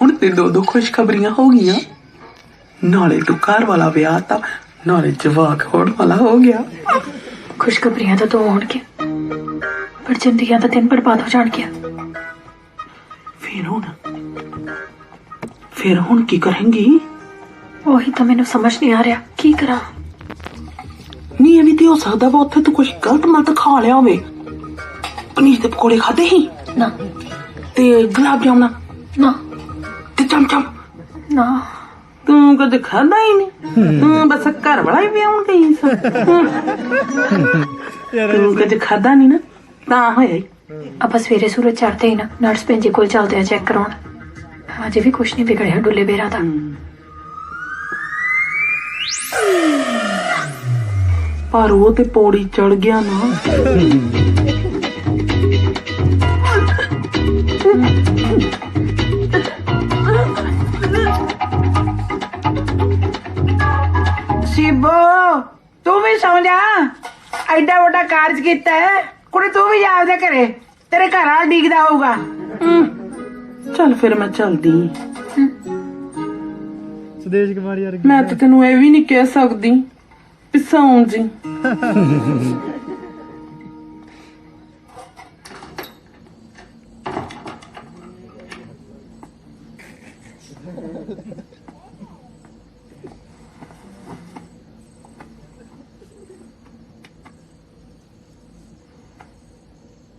[SPEAKER 11] ਹੁਣ ਤੇ ਦੋ ਖੁਸ਼ਖਬਰੀਆਂ ਹੋ ਗਈਆਂ, ਨਾਲੇ ਤੂੰ ਘਰ ਵਾਲਾ ਵਿਆਹ ਤਾਂ ਨਾਲੇ ਜਵਾਕ ਹੋਣ ਵਾਲਾ ਹੋ ਗਿਆ।
[SPEAKER 5] ਖੁਸ਼ਖਬਰੀਆਂ ਤਾਂ ਦੋ ਹੋਣਗੇ, ਪਰ ਜ਼ਿੰਦਗੀਆਂ ਤਾਂ 3 ਬਰਬਾਦ ਹੋ ਜਾਣਗੀਆਂ।
[SPEAKER 11] ਫਿਰ ਹੁਣ ਕੀ ਕਰਾਂਗੀ?
[SPEAKER 5] ਉਹੀ ਤਾਂ ਮੈਨੂੰ ਸਮਝ ਨਹੀਂ ਆ ਰਿਹਾ, ਕੀ ਕਰਾਂ?
[SPEAKER 11] ਨਹੀਂ, ਇਹ ਵੀ ਤੇ ਹੋ ਸਕਦਾ ਵਾ ਉੱਥੇ ਤੂੰ ਕੁਝ ਗਲਤ ਮਲਤ ਖਾ ਲਿਆ ਹੋਵੇ। ਪਨੀਰ ਦੇ ਪਕੌੜੇ ਖਾਦੇ ਸੀ
[SPEAKER 5] ਨਾ,
[SPEAKER 11] ਤੇ ਗੁਲਾਬ ਜਾਮਣਾ
[SPEAKER 5] ਨਾ,
[SPEAKER 11] ਤੇ ਚਮਚਮ
[SPEAKER 5] ਨਾ।
[SPEAKER 11] ਤੂੰ ਕਦੇ ਖਾਦਾ ਹੀ ਨਹੀਂ, ਤੂੰ ਬਸ ਘਰ ਵਾਲਾ ਹੀ ਵਿਆਹਣ ਗਈ ਸੀ। ਤੂੰ ਕਦੇ ਖਾਦਾ ਨਹੀਂ ਨਾ, ਤਾਂ ਹੋਇਆ।
[SPEAKER 5] ਆਪਾਂ ਸਵੇਰੇ ਸੂਰਜ ਚੜ੍ਹਦੇ ਹੀ ਨਾ ਨਰਸ ਭੈਂਜੀ ਕੋਲ ਚੱਲਦੇ ਆ ਚੈੱਕ ਕਰਾਉਣ। ਅਜੇ ਵੀ ਕੁਛ ਨਹੀਂ ਵਿਗੜਿਆ ਡੁੱਲੇ ਬੇਰਾ ਦਾ।
[SPEAKER 11] ਪਰ ਉਹ ਤੇ ਪੌੜੀ ਚੜ ਗਿਆ ਨਾ।
[SPEAKER 6] शिबो तू भी सौ जा, एडा वड्डा कार्ज कीता है। कुड़ी तू भी जा दे घरे, तेरे घर वाला डीकदा होगा।
[SPEAKER 11] ਚੱਲ ਫਿਰ ਮੈਂ ਚੱਲਦੀ।
[SPEAKER 1] ਸੁਦੇਸ਼ ਕੁਮਾਰ ਯਾਰ
[SPEAKER 11] ਮੈਂ ਤਾਂ ਤੈਨੂੰ ਇਹ ਵੀ ਨਹੀਂ ਕਹਿ ਸਕਦੀ ਪਿਸਾਉਂ ਜੀ।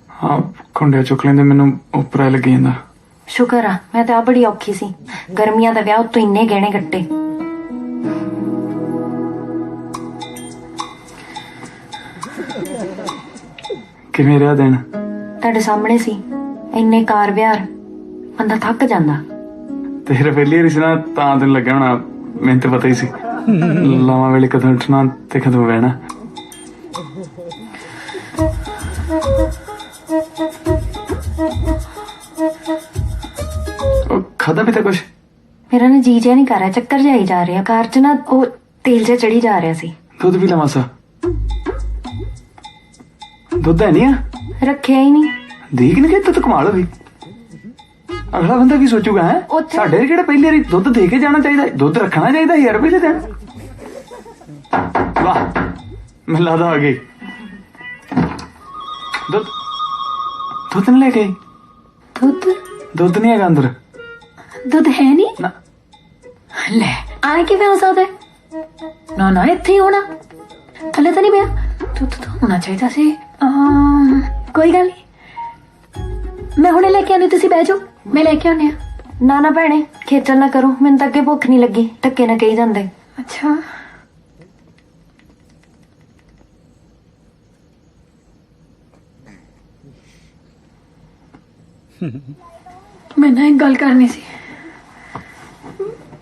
[SPEAKER 7] ਹਾਂ ਖੁੰਡਿਆ ਚੁੱਕ ਲੈਂਦੇ, ਮੈਨੂੰ ਉੱਪਰ ਲੱਗੀ ਜਾਂਦਾ।
[SPEAKER 12] ਸ਼ੁਕਰ ਆ, ਮੈਂ ਤਾਂ ਆ ਬੜੀ ਔਖੀ ਸੀ। ਗਰਮੀਆਂ ਦਾ ਵਿਆਹ ਉੱਤੋਂ ਇੰਨੇ ਗਹਿਣੇ ਗੱਟੇ।
[SPEAKER 7] ਕਿਵੇਂ ਰਿਹਾ ਦਿਨ?
[SPEAKER 12] ਤੁਹਾਡੇ ਸਾਹਮਣੇ ਸੀ, ਇੰਨੇ ਕਾਰ ਵਿਹਾਰ, ਬੰਦਾ ਥੱਕ ਜਾਂਦਾ।
[SPEAKER 7] ਤੇਰਾ ਪਹਿਲੀ ਵਾਰੀ ਸੀ ਨਾ, ਤਾਂ ਤੈਨੂੰ ਲੱਗਿਆ ਹੋਣਾ। ਮੈਨੂੰ ਤਾਂ ਪਤਾ ਹੀ ਸੀ ਲਾਵਾਂ ਵੇਲੇ ਕਦੋਂ ਉੱਠਣਾ ਤੇ ਕਦੋਂ ਬਹਿਣਾ। ਖਾਦਾ ਵੀ ਤਾਂ ਕੁਛ?
[SPEAKER 12] ਮੇਰਾ ਨਾ ਜੀ ਜਿਹਾ ਨਹੀਂ ਕਰ ਰਿਹਾ, ਚੱਕਰ ਜਾਈ ਜਾ ਰਿਹਾ ਕਾਰ ਚ ਨਾ, ਉਹ ਤੇਲ ਜਿਹਾ ਚੜੀ ਜਾ ਰਿਹਾ ਸੀ।
[SPEAKER 7] ਦੁੱਧ ਵੀ ਲਵਾਂ ਸਾ? ਦੁੱਧ ਹੈ ਨਹੀਂ ਆ?
[SPEAKER 12] ਰੱਖਿਆ ਹੀ ਨਹੀਂ।
[SPEAKER 7] ਦੇਖ ਨਹੀਂ ਕਿ ਤੂੰ ਕਮਾਲ ਹੋ ਗਈ। ਅਗਲਾ ਬੰਦਾ ਕੀ ਸੋਚੂਗਾ? ਹੈ ਸਾਡੇ ਕਿਹੜਾ ਪਹਿਲੀ ਵਾਰੀ ਦੁੱਧ ਦੇ ਕੇ ਜਾਣਾ ਚਾਹੀਦਾ, ਦੁੱਧ ਰੱਖਣਾ ਚਾਹੀਦਾ ਯਾਰ ਪਹਿਲੇ ਦਿਨ। ਵਾਹ, ਮੈਨੂੰ ਲੱਗਦਾ ਆ ਗਈ। ਦੁੱਧ ਨਹੀਂ ਲੈ ਕੇ ਆਈ? ਦੁੱਧ ਨਹੀਂ ਹੈਗਾ ਅੰਦਰ।
[SPEAKER 5] ਦੁੱਧ ਹੈ ਨਹੀਂ? ਲੈ ਆਏ ਕਿਵੇਂ ਹੋ ਸਕਦਾ? ਨਾ ਨਾ, ਇੱਥੇ ਹੀ ਹੋਣਾ, ਥੱਲੇ ਤਾਂ ਨਹੀਂ ਪਿਆ। ਦੁੱਧ ਤਾਂ ਹੋਣਾ ਚਾਹੀਦਾ ਸੀ। ਕੋਈ ਗੱਲ ਨਹੀਂ, ਮੈਂ ਹੁਣੇ ਲੈ ਕੇ ਆਉਂਦੀ, ਤੁਸੀਂ ਬਹਿ ਜਾਓ, ਮੈਂ ਲੈ ਕੇ ਆਉਂਦੀ ਆ।
[SPEAKER 12] ਨਾ ਨਾ ਭੈਣੇ, ਖੇਚਲ ਨਾ ਕਰੋ, ਮੈਨੂੰ ਤਾਂ ਅੱਗੇ ਭੁੱਖ ਨਹੀਂ ਲੱਗੀ, ਧੱਕੇ ਨਾ ਕਹੀ ਜਾਂਦੇ।
[SPEAKER 5] ਅੱਛਾ, ਮੈਂ ਨਾ ਇੱਕ ਗੱਲ ਕਰਨੀ ਸੀ।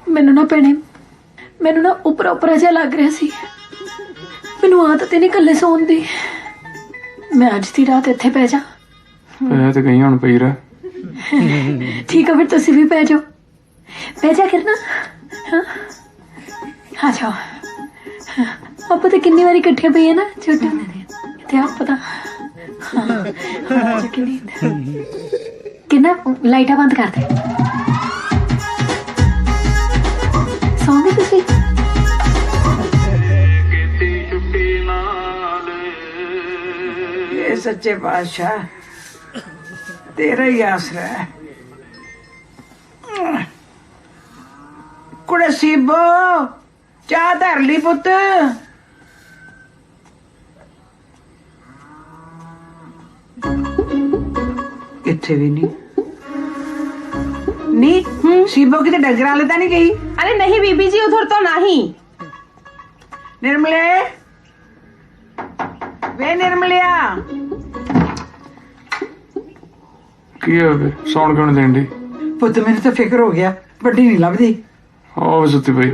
[SPEAKER 5] ਮੈਨੂੰ ਨਾ ਭੈਣੇ, ਮੈਨੂੰ ਨਾ ਉਪਰਾ ਜਿਹਾ ਲੱਗ ਰਿਹਾ ਸੀ। ਮੈਨੂੰ ਆਦਤ ਹੀ ਨਹੀਂ ਇਕੱਲੇ ਸੌਣ ਦੀ। ਮੈਂ ਅੱਜ ਦੀ ਰਾਤ ਇੱਥੇ ਪੈ ਜਾ।
[SPEAKER 7] ਪੈ ਤੇ ਗਈ ਹੁਣ ਪਈ ਰਹਿ।
[SPEAKER 5] ਠੀਕ ਆ, ਫਿਰ ਤੁਸੀਂ ਵੀ ਪੈ ਜਾਓ। ਪੈ ਜਾ ਕਰਨਾ। ਆ ਜਾਓ। ਆਪਾਂ ਤਾਂ ਕਿੰਨੀ ਵਾਰੀ ਇਕੱਠੀਆਂ ਪਈਆਂ ਨਾ ਛੋਟੇ ਹੁੰਦੇ ਤੇ ਆਪ ਪਤਾ किन्ना लाइटा बंद कर दे सौंगे तुसी
[SPEAKER 6] ये सच्चे पातशाह तेरा ही आसरा है। कुड़े सीबो चाह धर ली पुत। इत्थे भी नहीं सीबो किते डंगरा वाले तो नहीं गई?
[SPEAKER 11] अरे नहीं बीबी जी उधर तो नहीं।
[SPEAKER 6] निर्मले वे निर्मलिया
[SPEAKER 7] की है बे सौण क्यों नहीं देंदी?
[SPEAKER 6] पुत मैंने तो फिक्र हो गया बड़ी नहीं लभदी।
[SPEAKER 7] आओ सुती पई।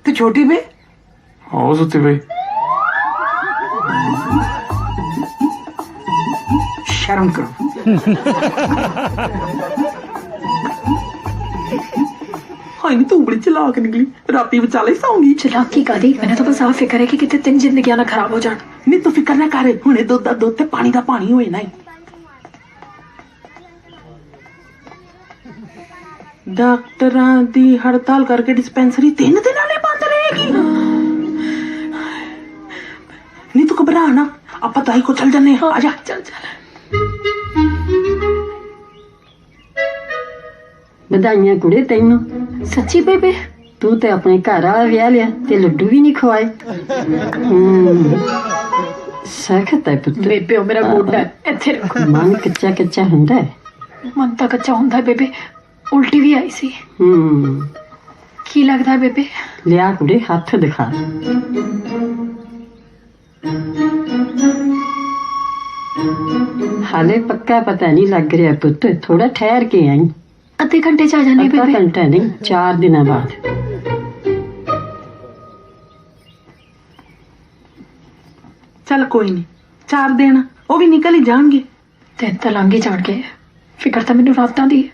[SPEAKER 6] तो छोटी बे?
[SPEAKER 7] आओ सुती पई।
[SPEAKER 6] शर्म करो।
[SPEAKER 11] हाय नी तू बड़ी चलाक निकली राती विचाले सौंगी।
[SPEAKER 5] चलाकी कादी मैंने तो बस आ फिक्र है कि किते 3 जिंदगियां ना खराब हो जान।
[SPEAKER 11] नहीं तू फिक्र ना कर हुणे दुध दा दुध ते पानी दा पानी होए ना। डॉक्टरां दी हड़ताल करके डिस्पेंसरी 3 दिन वाले बंद रहेगी। नहीं तू घबरा ना आप दाई को चल जन्ने। आजा चल चल।
[SPEAKER 17] बधाइयां कुड़े तेनू।
[SPEAKER 5] सच्ची बेबे
[SPEAKER 17] तू ते अपने घर वाला विआह लिया ते लड्डू भी नहीं खवाए। सख्त है पुत्र।
[SPEAKER 5] बेबे ओ मेरा गोडा इत्थे रखो।
[SPEAKER 17] मन कच्चा कच्चा हुंदा है।
[SPEAKER 5] मन तो कच्चा हुंदा है बेबे उल्टी भी आई सी। की लगदा है बेबे?
[SPEAKER 17] लिया कुड़े हाथ दिखा। हाले पक्का पता नहीं लग रहा पुत्र थोड़ा ठहर के आई।
[SPEAKER 5] आधे घंटे च आ जाने बेबे।
[SPEAKER 17] आधा घंटा नहीं 4 दिन बाद।
[SPEAKER 11] चल कोई नहीं 4 दिन वो भी निकल ही जाएंगे।
[SPEAKER 5] दिन तो लंघ ही जाणगे फिक्र तो मैनू रातां दी है।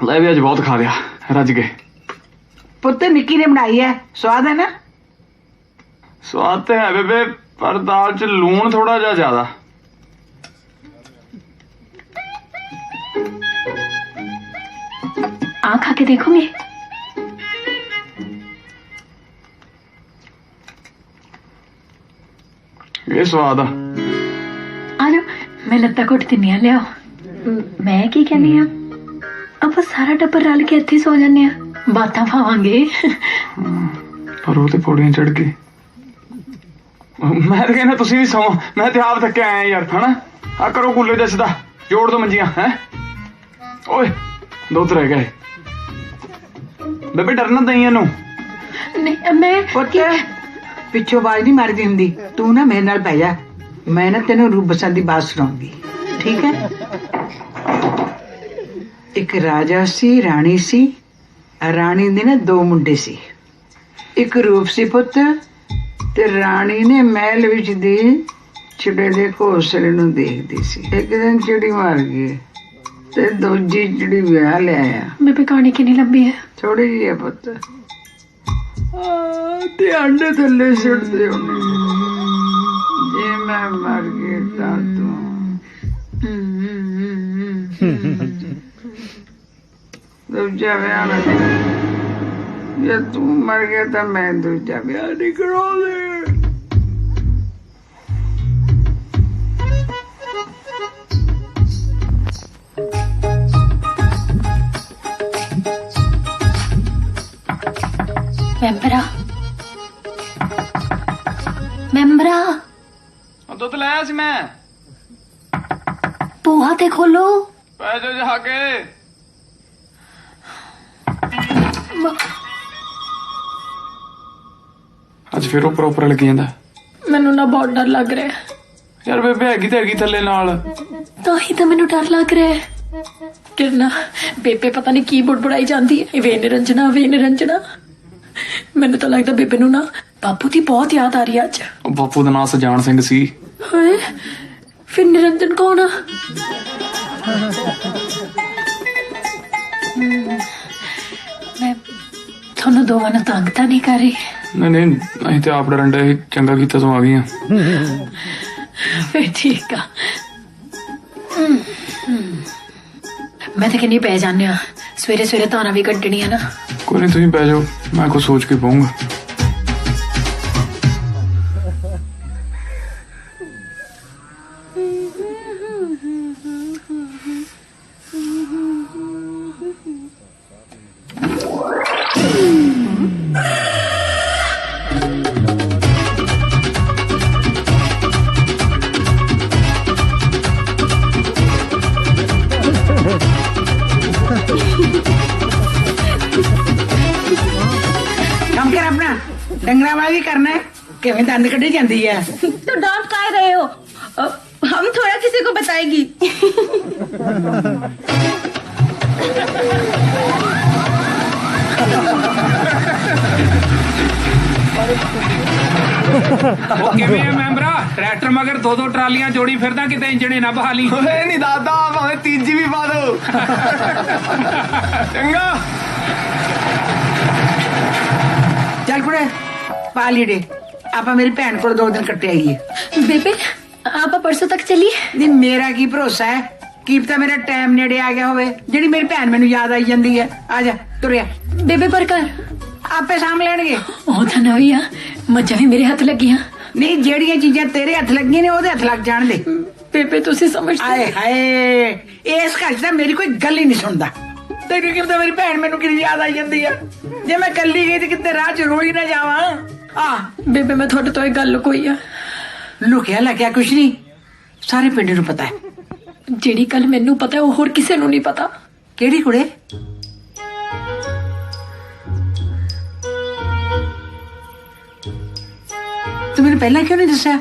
[SPEAKER 7] मैं भी आज बहुत खा लिया रज गए।
[SPEAKER 6] पुत्र निक्की ने बनाई है स्वाद है ना?
[SPEAKER 7] स्वाद तो है बेबे पर दाल च लून थोड़ा जा ज्यादा।
[SPEAKER 5] आ खा के देखोगे?
[SPEAKER 7] ये स्वाद आ
[SPEAKER 5] जाओ मैं लत्ता घुट दिनी आ लियाओ। मैं की कहनी आ अब सारा टब्बर रल के इत्थे सो जाने आ बातां पावांगे।
[SPEAKER 7] पर वो तो पौड़ियां चढ़ गई। मैं तो कहना तुसी भी सो मैं तो आप थके आया यार है ना। आ करो कूले जसदा जोड़ दो मंजियां हैं। ओए 2 रह गए बेबे डरना दई नू।
[SPEAKER 5] नहीं मैं
[SPEAKER 6] पिछो आवाज नहीं मारदी हुंदी तू ना मेरे नाल पै जा मैं ना तेनू रूप बसंत दी बात सुनाऊंगी ठीक है। एक राजा सी रानी सी रानी दे ना 2 मुंडे सी। एक रूप सी पुत ते रानी ने महल विच दी चिड़े दे घोंसले नू देखदी सी। एक दिन चिड़ी मर गई ते दूजी चिड़ी विआह ले आया।
[SPEAKER 5] बेबे कहानी कितनी लंबी है?
[SPEAKER 6] थोड़ी जी है पुत ते अंडे थल्ले सुटदे होने जे मैं मर गई तां तू दूजा विआह ना जे तू मर गया तां मैं दूजा विआह नहीं कराउंदी।
[SPEAKER 5] मेंबरा
[SPEAKER 7] दुध लाया सी मैं।
[SPEAKER 5] पोहा ते खोलो
[SPEAKER 7] पैसे जाके। आज फिर उपर उपर लगी जांदा।
[SPEAKER 5] मैनू ना बहुत डर लग रहा है
[SPEAKER 7] यार बेबे हैगी ते हैगी थल्ले नाल
[SPEAKER 5] ताही तो मैनू डर लग रहा है। किरना बेबे पता नहीं की बुड़बुड़ाई जाती है वे निरंजना। मैंने तो लगता बेबे नू ना बापू की बहुत याद आ रही है अज।
[SPEAKER 7] बापू का नाम सजान सिंह सी।
[SPEAKER 5] हाय फिर निरंजन कौन आ? मैं ਤੁਹਾਨੂੰ ਦੋਵਾਂ ਨੂੰ ਤੰਗ ਤਾਂ ਨਹੀਂ ਕਰ ਰਹੀ?
[SPEAKER 7] ਨਹੀਂ ਅਸੀਂ ਤੇ ਆਪ ਡਰਨ ਡਏ, ਚੰਗਾ ਕੀਤਾ ਤੂੰ ਆ ਗਈ ਆ।
[SPEAKER 5] ਫਿਰ ਠੀਕ ਆ। ਮੈਂ ਤਾਂ ਕਿੰਨੀ ਪੈ ਜਾਂਦੇ ਆ, ਸਵੇਰੇ ਸਵੇਰੇ ਤਾਰਾਂ ਵੀ ਕੱਢਣੀਆਂ ਨਾ।
[SPEAKER 7] ਕੋਈ ਨਹੀਂ, ਤੁਸੀਂ ਪੈ ਜਾਓ, ਮੈਂ ਕੁਝ ਸੋਚ ਕੇ ਪਾਉਂਗਾ।
[SPEAKER 6] ਕੰਮ ਕਰ ਆਪਣਾ, ਡੰਗਰਾਂ ਵਾਲਾ ਵੀ ਕਰਨਾ है। किवें दंद कढ़ी जाती है?
[SPEAKER 12] तो डांट काय रहे हो? हम थोड़ा किसी को बताएगी।
[SPEAKER 2] ਉਹ ਕਿਵੇਂ ਆ ਮੈਂਬਰਾ? ਟਰੈਕਟਰ ਮਗਰ 2-2 ਟਰਾਲੀਆਂ ਜੋੜੀ ਫਿਰਦਾ, ਕਿਤੇ ਇੰਜਣੇ ਨਾ ਬਹਾਲੀ।
[SPEAKER 7] ਓਏ ਨਹੀਂ ਦਾਦਾ, ਭਾਵੇਂ ਤੀਜੀ ਵੀ ਪਾ ਦੋ। ਚੰਗਾ
[SPEAKER 6] चल कुड़े पा लीडे, आप मेरी भैन को 2 दिन कट्टे आइए।
[SPEAKER 5] बेबे आप परसों तक चलिए।
[SPEAKER 6] नहीं मेरा की भरोसा है, की पता मेरा टाइम नेड़े आ गया होवे, जेड़ी मेरी भैन मैनू याद आई जाती है। आ जा तुरिया।
[SPEAKER 5] बेबे पर कर
[SPEAKER 6] आपे साम लेणगे।
[SPEAKER 5] ਉਹ ਤਾਂ ਨਵੀਂ ਆ, ਮੱਝਾਂ ਵੀ ਮੇਰੇ ਹੱਥ ਲੱਗੀਆਂ।
[SPEAKER 6] नहीं जेड़ियां चीजां तेरे हथ लगी ने ओदे हथ लग जाण दे।
[SPEAKER 5] बेबे तुसी समझदे?
[SPEAKER 6] आए हाय इस घर च मेरी कोई गल ही नहीं सुनदा। तेनू की पता मेरी भैन मैनू कितनी याद आई जाती है। जे मैं कल्ली गई तो कितने राह च रोई ना जावां। आ
[SPEAKER 5] बेबे मैं थोड़े तो एक गल लुकोई आ।
[SPEAKER 6] लुकिया लग्या कुछ नहीं, सारे पिंड नू पता है।
[SPEAKER 5] जेड़ी गल मैनू पता है वो होर किसे नू नहीं पता।
[SPEAKER 6] केड़ी कुड़े? तू मैंने पहला क्यों नहीं दस्या?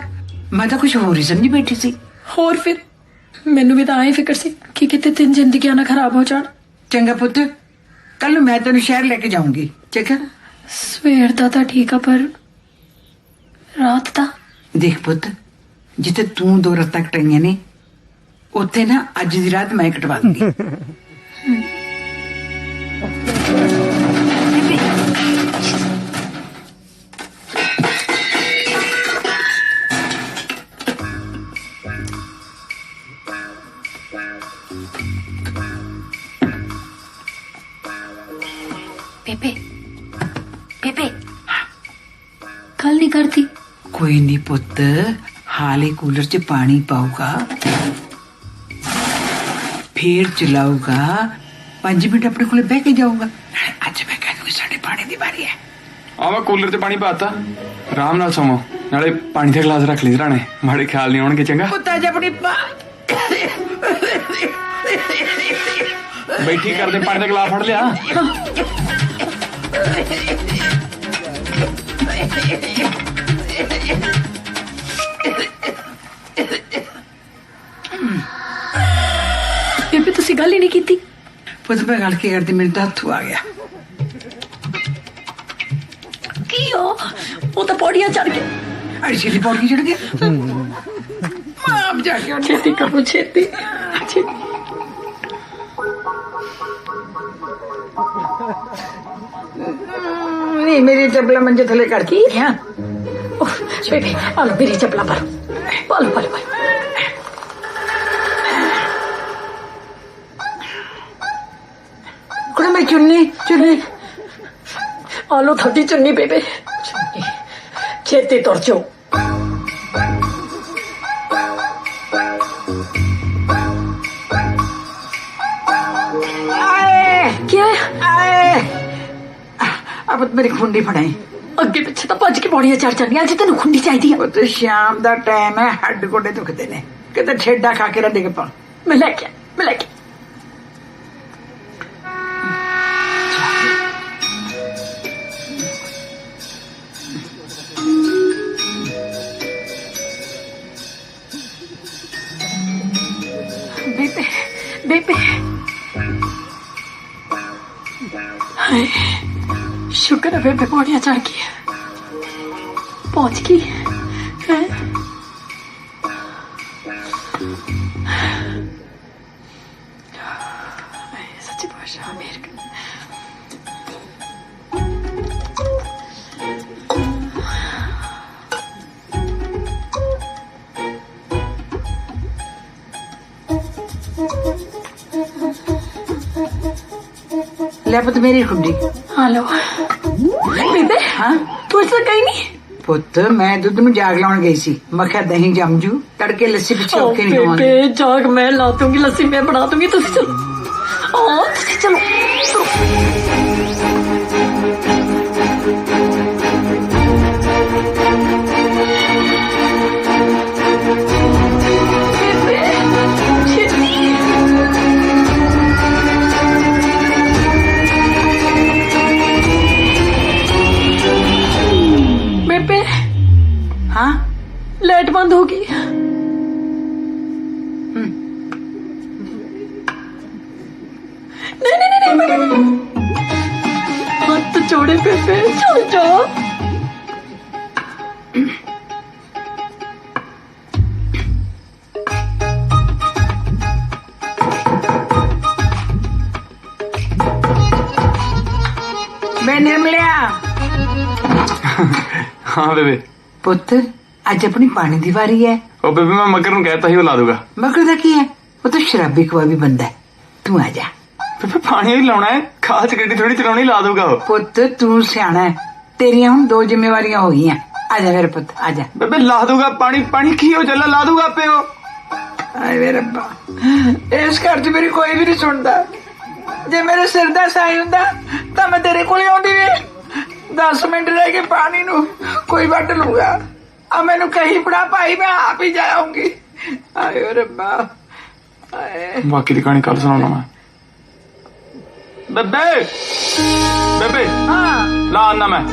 [SPEAKER 6] मैं तो कुछ होर ही समझी बैठी सी।
[SPEAKER 5] होर फिर मैनू भी तो आए फिक्र सी कि किते 3 जिंदगियां ना खराब हो जाण।
[SPEAKER 6] चंगा पुत, कल मैं तेन शहर लेके जाऊंगी। चंगा
[SPEAKER 5] सवेर दा तां ठीक आ, पर रात दा
[SPEAKER 6] देख पुत, जिथे तू 2 रातां कटाइयां ने उत्थे ना अज दी रात मैं कटवा दूंगी।
[SPEAKER 5] बेबे बेबे कल नहीं करती?
[SPEAKER 6] कोई नहीं पुत, हाले कूलर च पानी पाऊगा, फिर चलाऊगा, 5 मिनट अपने कोले बह के जाऊंगा। अज मैं कह दूंगी साढ़े पानी की बारी है।
[SPEAKER 7] ਆਵਾ ਕੂਲਰ ਤੇ ਪਾਣੀ ਪਾਤਾ, ਆਰਾਮ ਨਾਲ ਸੌਵੋ, ਨਾਲੇ ਪਾਣੀ ਦਾ ਗਲਾਸ ਰੱਖ ਲਈ ਸਰਾਣੇ, ਮਾੜੇ ਖਿਆਲ ਨਹੀਂ ਆਉਣਗੇ। ਚੰਗਾ
[SPEAKER 6] ਪੁੱਤਾ ਜੀ ਆਪਣੀ
[SPEAKER 7] ਬੈਠੀ ਕਰਦੇ, ਪਾਣੀ ਦਾ ਗਲਾਸ ਫੜ ਲਿਆ।
[SPEAKER 5] बेबे तुसी गल ही नहीं कीती।
[SPEAKER 6] पुत मैं गल की करती, मेरे तो हथू आ गया।
[SPEAKER 5] की हो? वो तो पौड़ियां चढ़ गया।
[SPEAKER 6] अड़ी पौड़ी चढ़ गया। आप जाके
[SPEAKER 5] छेती करो, छेती छेती।
[SPEAKER 6] नहीं मेरी चपला मंजे थले कर की है।
[SPEAKER 5] बेबे आलो मेरी चपला पर पालो पालो पालो।
[SPEAKER 6] कुड़ा मैं चुन्नी चुन्नी
[SPEAKER 5] आलो थोड़ी चुन्नी बेबे, चुन्नी छेती तुर जाओ। क्या
[SPEAKER 6] आए? अब मेरी खुंडी फड़ाई।
[SPEAKER 5] अगे पिछे तो भज के पौड़ियां चढ़ जानी, अज तेन खुंडी चाहिए।
[SPEAKER 6] वो तो शाम का टाइम है, हड्ड गोडे दुखते ने, किते ठेडा खा के डिग पा।
[SPEAKER 5] मैं लेके बेबे बेबे हाय शुक्र है बेबे पौड़ियां चढ़ गई, पहुंच गई है। सच्ची भाषा मेरे
[SPEAKER 6] ले पुत मेरी खुंडी।
[SPEAKER 5] हेलो बेबे।
[SPEAKER 6] हाँ
[SPEAKER 5] तू इस कहीं नहीं?
[SPEAKER 6] पुत मैं दुध में जाग लाउन गई सी, मैं क्या दही जम जू, तड़के लस्सी पीछे औखे नहीं होवांगी।
[SPEAKER 5] बेबे जाग मैं ला दूंगी, लस्सी मैं बना दूंगी, तुम चलो। चलो बेबे।
[SPEAKER 6] हाँ
[SPEAKER 5] लाइट बंद होगी। नहीं, हाथ तो छोड़े बेबे, छोड़ जाओ।
[SPEAKER 6] मैं निर्मलिया।
[SPEAKER 7] हाँ बेबे।
[SPEAKER 6] पुत आज अपनी पानी दी वारी है।
[SPEAKER 7] ओ बेबे मैं मकर ਨੂੰ कहता ही वो ला दूंगा।
[SPEAKER 6] मकर दा की है, वो तो शराबी कबाबी बंदा है, तू आ जा।
[SPEAKER 7] बेबे पानी ही लाना है, खास गड्डी थोड़ी चलानी, ला दूंगा वो।
[SPEAKER 6] पुत तू सियाना है, तेरिया हम 2 जिम्मेवारियां हो गई। आजा मेरे पुत आजा।
[SPEAKER 7] बेबे ला दूंगा पानी, पानी की हो चला, ला दूंगा आपे हो।
[SPEAKER 6] आए मेरे रब्बा, इस घर च मेरी कोई भी नहीं सुनता। जे मेरे सिर दा साई हुंदा तां मैं तेरे कोल आउंदी वे। 10 मिनट रह के पानी नु कोई वट लूंगा। अब मैनू कहीं पड़ा भाई, मैं आप ही जाऊंगी। आयो रब्बा आए।
[SPEAKER 7] बाकी की कहानी कल सुनाऊंगा मैं। बेबे बेबे
[SPEAKER 6] हाँ
[SPEAKER 7] ला आना मैं।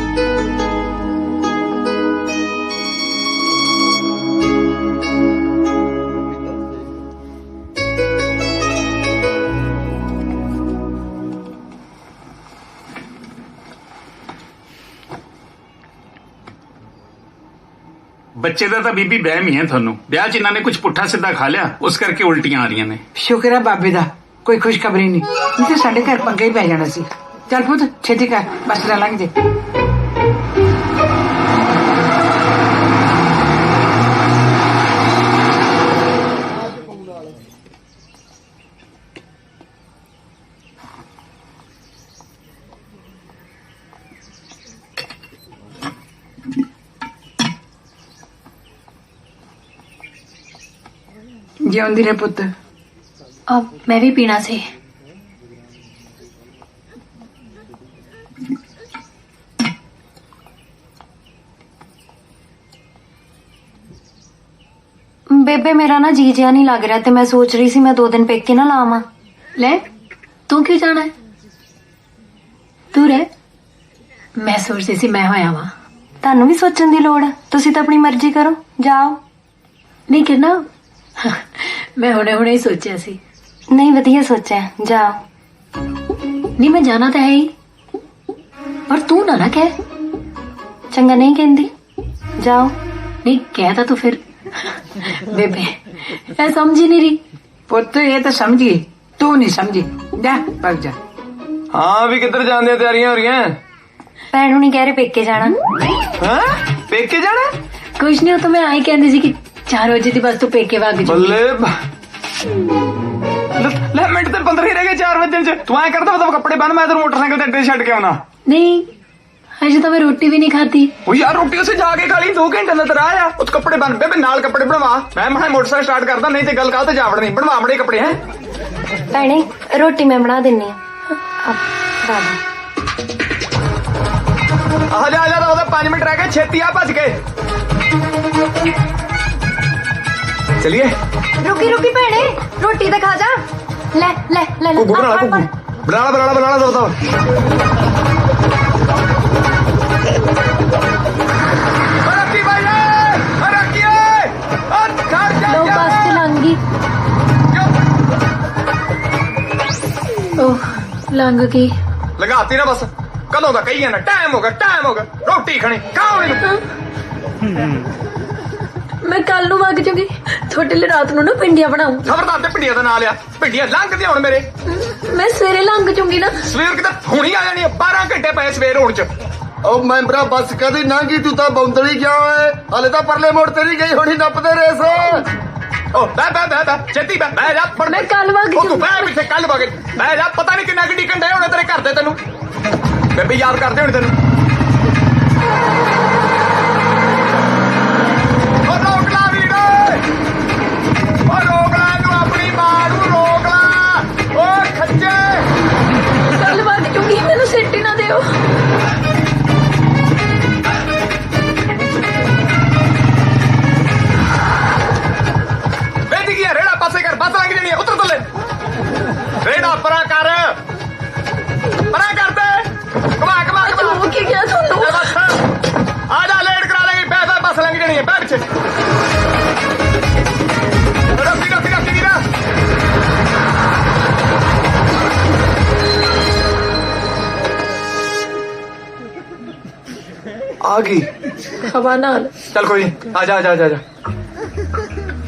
[SPEAKER 16] ਬੱਚੇ ਦਾ ਤਾਂ ਬੀਬੀ ਵਹਿਮ ਹੀ ਹੈ ਤੁਹਾਨੂੰ। ਵਿਆਹ 'ਚ ਇਹਨਾਂ ਨੇ ਕੁਝ ਪੁੱਠਾ ਸਿੱਧਾ ਖਾ ਲਿਆ, ਉਸ ਕਰਕੇ ਉਲਟੀਆਂ ਆ ਰਹੀਆਂ ਨੇ।
[SPEAKER 6] शुक्र है बाबे दा कोई खुशखबरी नहीं, नहीं तो साडे घर पंगा ही पै जाना सी। चल पुत छेती कर, बस लंघ जे। ਜਿਉਂਦੀ ਰਹੇ ਪੁੱਤ।
[SPEAKER 5] अब मैं भी पीना से।
[SPEAKER 12] बेबे मेरा ना जी जिया नहीं लग रहा, ते मैं सोच रही सी मैं 2 दिन पेके ना लावां।
[SPEAKER 5] ले तू क्यों जाना है? तू रह, मैं सोच रही सी मैं होया वा।
[SPEAKER 12] ਤੁਹਾਨੂੰ ਵੀ ਸੋਚਣ ਦੀ ਲੋੜ ਹੈ, ਤੁਸੀਂ ਤਾਂ ਆਪਣੀ ਮਰਜ਼ੀ ਕਰੋ, ਜਾਓ।
[SPEAKER 5] नहीं करना, मैं हुणे हुणे ही सोचा सी।
[SPEAKER 12] नहीं वधिया सोचा, जाओ।
[SPEAKER 5] नहीं मैं जाना तो है ही, पर तू ना कह।
[SPEAKER 12] चंगा नहीं कहती, जाओ।
[SPEAKER 5] नहीं कहता तो फिर बेबे मैं समझी नहीं रही।
[SPEAKER 6] पुत ये तो समझी, तू नहीं समझी, जा भाग जा।
[SPEAKER 7] हाँ भी किधर जाने दी तैयारियां हो रही हैं?
[SPEAKER 12] भैन नहीं कह रहे पेके जाना।
[SPEAKER 7] हाँ पेके जाना?
[SPEAKER 5] कुछ नहीं, हो तो मैं आई कहती सी कि 4 बजे की बस तो पेके भाग जाऊं।
[SPEAKER 7] बल्ले ले मिनट ते 15 ही रह गए 4 बजे च। तू ऐ करदा मतलब कपड़े बन, मैं तेरे मोटरसाइकिल ते अड्डे छड्ड के आउना।
[SPEAKER 5] नहीं अजे तो मैं रोटी भी नहीं खाती।
[SPEAKER 7] ओ यार रोटी उसे जाके खा ली, 2 घंटे अंदर आया। उस कपड़े बन बेबे, नाल कपड़े बनवा। मैं महा मोटरसाइकिल स्टार्ट करदा, नहीं ते गल काल ते जावड़ नहीं। बनवा बड़े कपड़े हैं।
[SPEAKER 12] भैने रोटी मैं बना देनी है।
[SPEAKER 7] आ जा 5 मिनट रह गए, छेती आ भज के। चलिए
[SPEAKER 12] रुकी रुकी भैने, रोटी तो खा जा। ले ले ले ले
[SPEAKER 7] बनाना दो।
[SPEAKER 12] लो बस लंगी।
[SPEAKER 5] ओह लंघ गई।
[SPEAKER 7] लगाती ना बस, कदों का कही ना, टाइम होगा रोटी खानी खाओ।
[SPEAKER 5] मैं कल नू वग जूंगी, थोड़े लिए रात नू ना पिंडियां बनाऊं।
[SPEAKER 7] खबरदार ते पिंडियां दा नाम लिया, पिंडियां लंघ दी हुण मेरे।
[SPEAKER 5] मैं सवेरे लंघ जूंगी ना।
[SPEAKER 7] सवेर किते हुणी आ जानी, 12 घंटे पए सवेर होण च।
[SPEAKER 4] ओ मैंबरा बस कदी नांगी, तू तां बौंदली क्या है? हले तां परले मोड़ ते नहीं गई होनी, नपदे रेस।
[SPEAKER 7] ओ बह छेती बह जा फड़
[SPEAKER 5] मैं कल वग
[SPEAKER 7] तू बह पिछे कल वग बह जा पता नहीं किन्ना गड्डी कंडे होने तेरे घर दे तेनू बेबी याद करते होने तेनू ओ रोक ला वीरो ओ रोक ला नू अपनी मां नू रोक ला ओ खच्चे
[SPEAKER 5] कल वग चुकी मैनू सिट ना दियो
[SPEAKER 7] रेड़ा पासे कर बस लग जानी है उतर तो ले रेड़ा परा कर दे कमा कमा कमा
[SPEAKER 5] हो के गया थोनू
[SPEAKER 7] बस आ जा लेट करा लेगी बह बस लग जानी है बैठ रखी गिरा आ गई
[SPEAKER 5] हवा नाल
[SPEAKER 7] चल कोई आ जा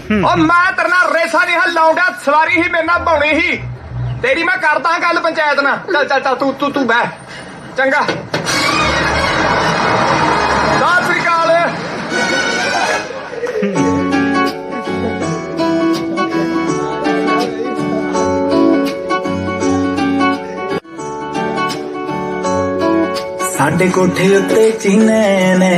[SPEAKER 7] ओ मैं तेरे नाल रेसा नहीं लाऊंगा सवारी ही मेरे नाल पाउनी ही तेरी मैं करदा गल पंचायत ना चल तू बह चंगा सत श्री अकाल
[SPEAKER 18] साडे कोठे उत्ते चीने ने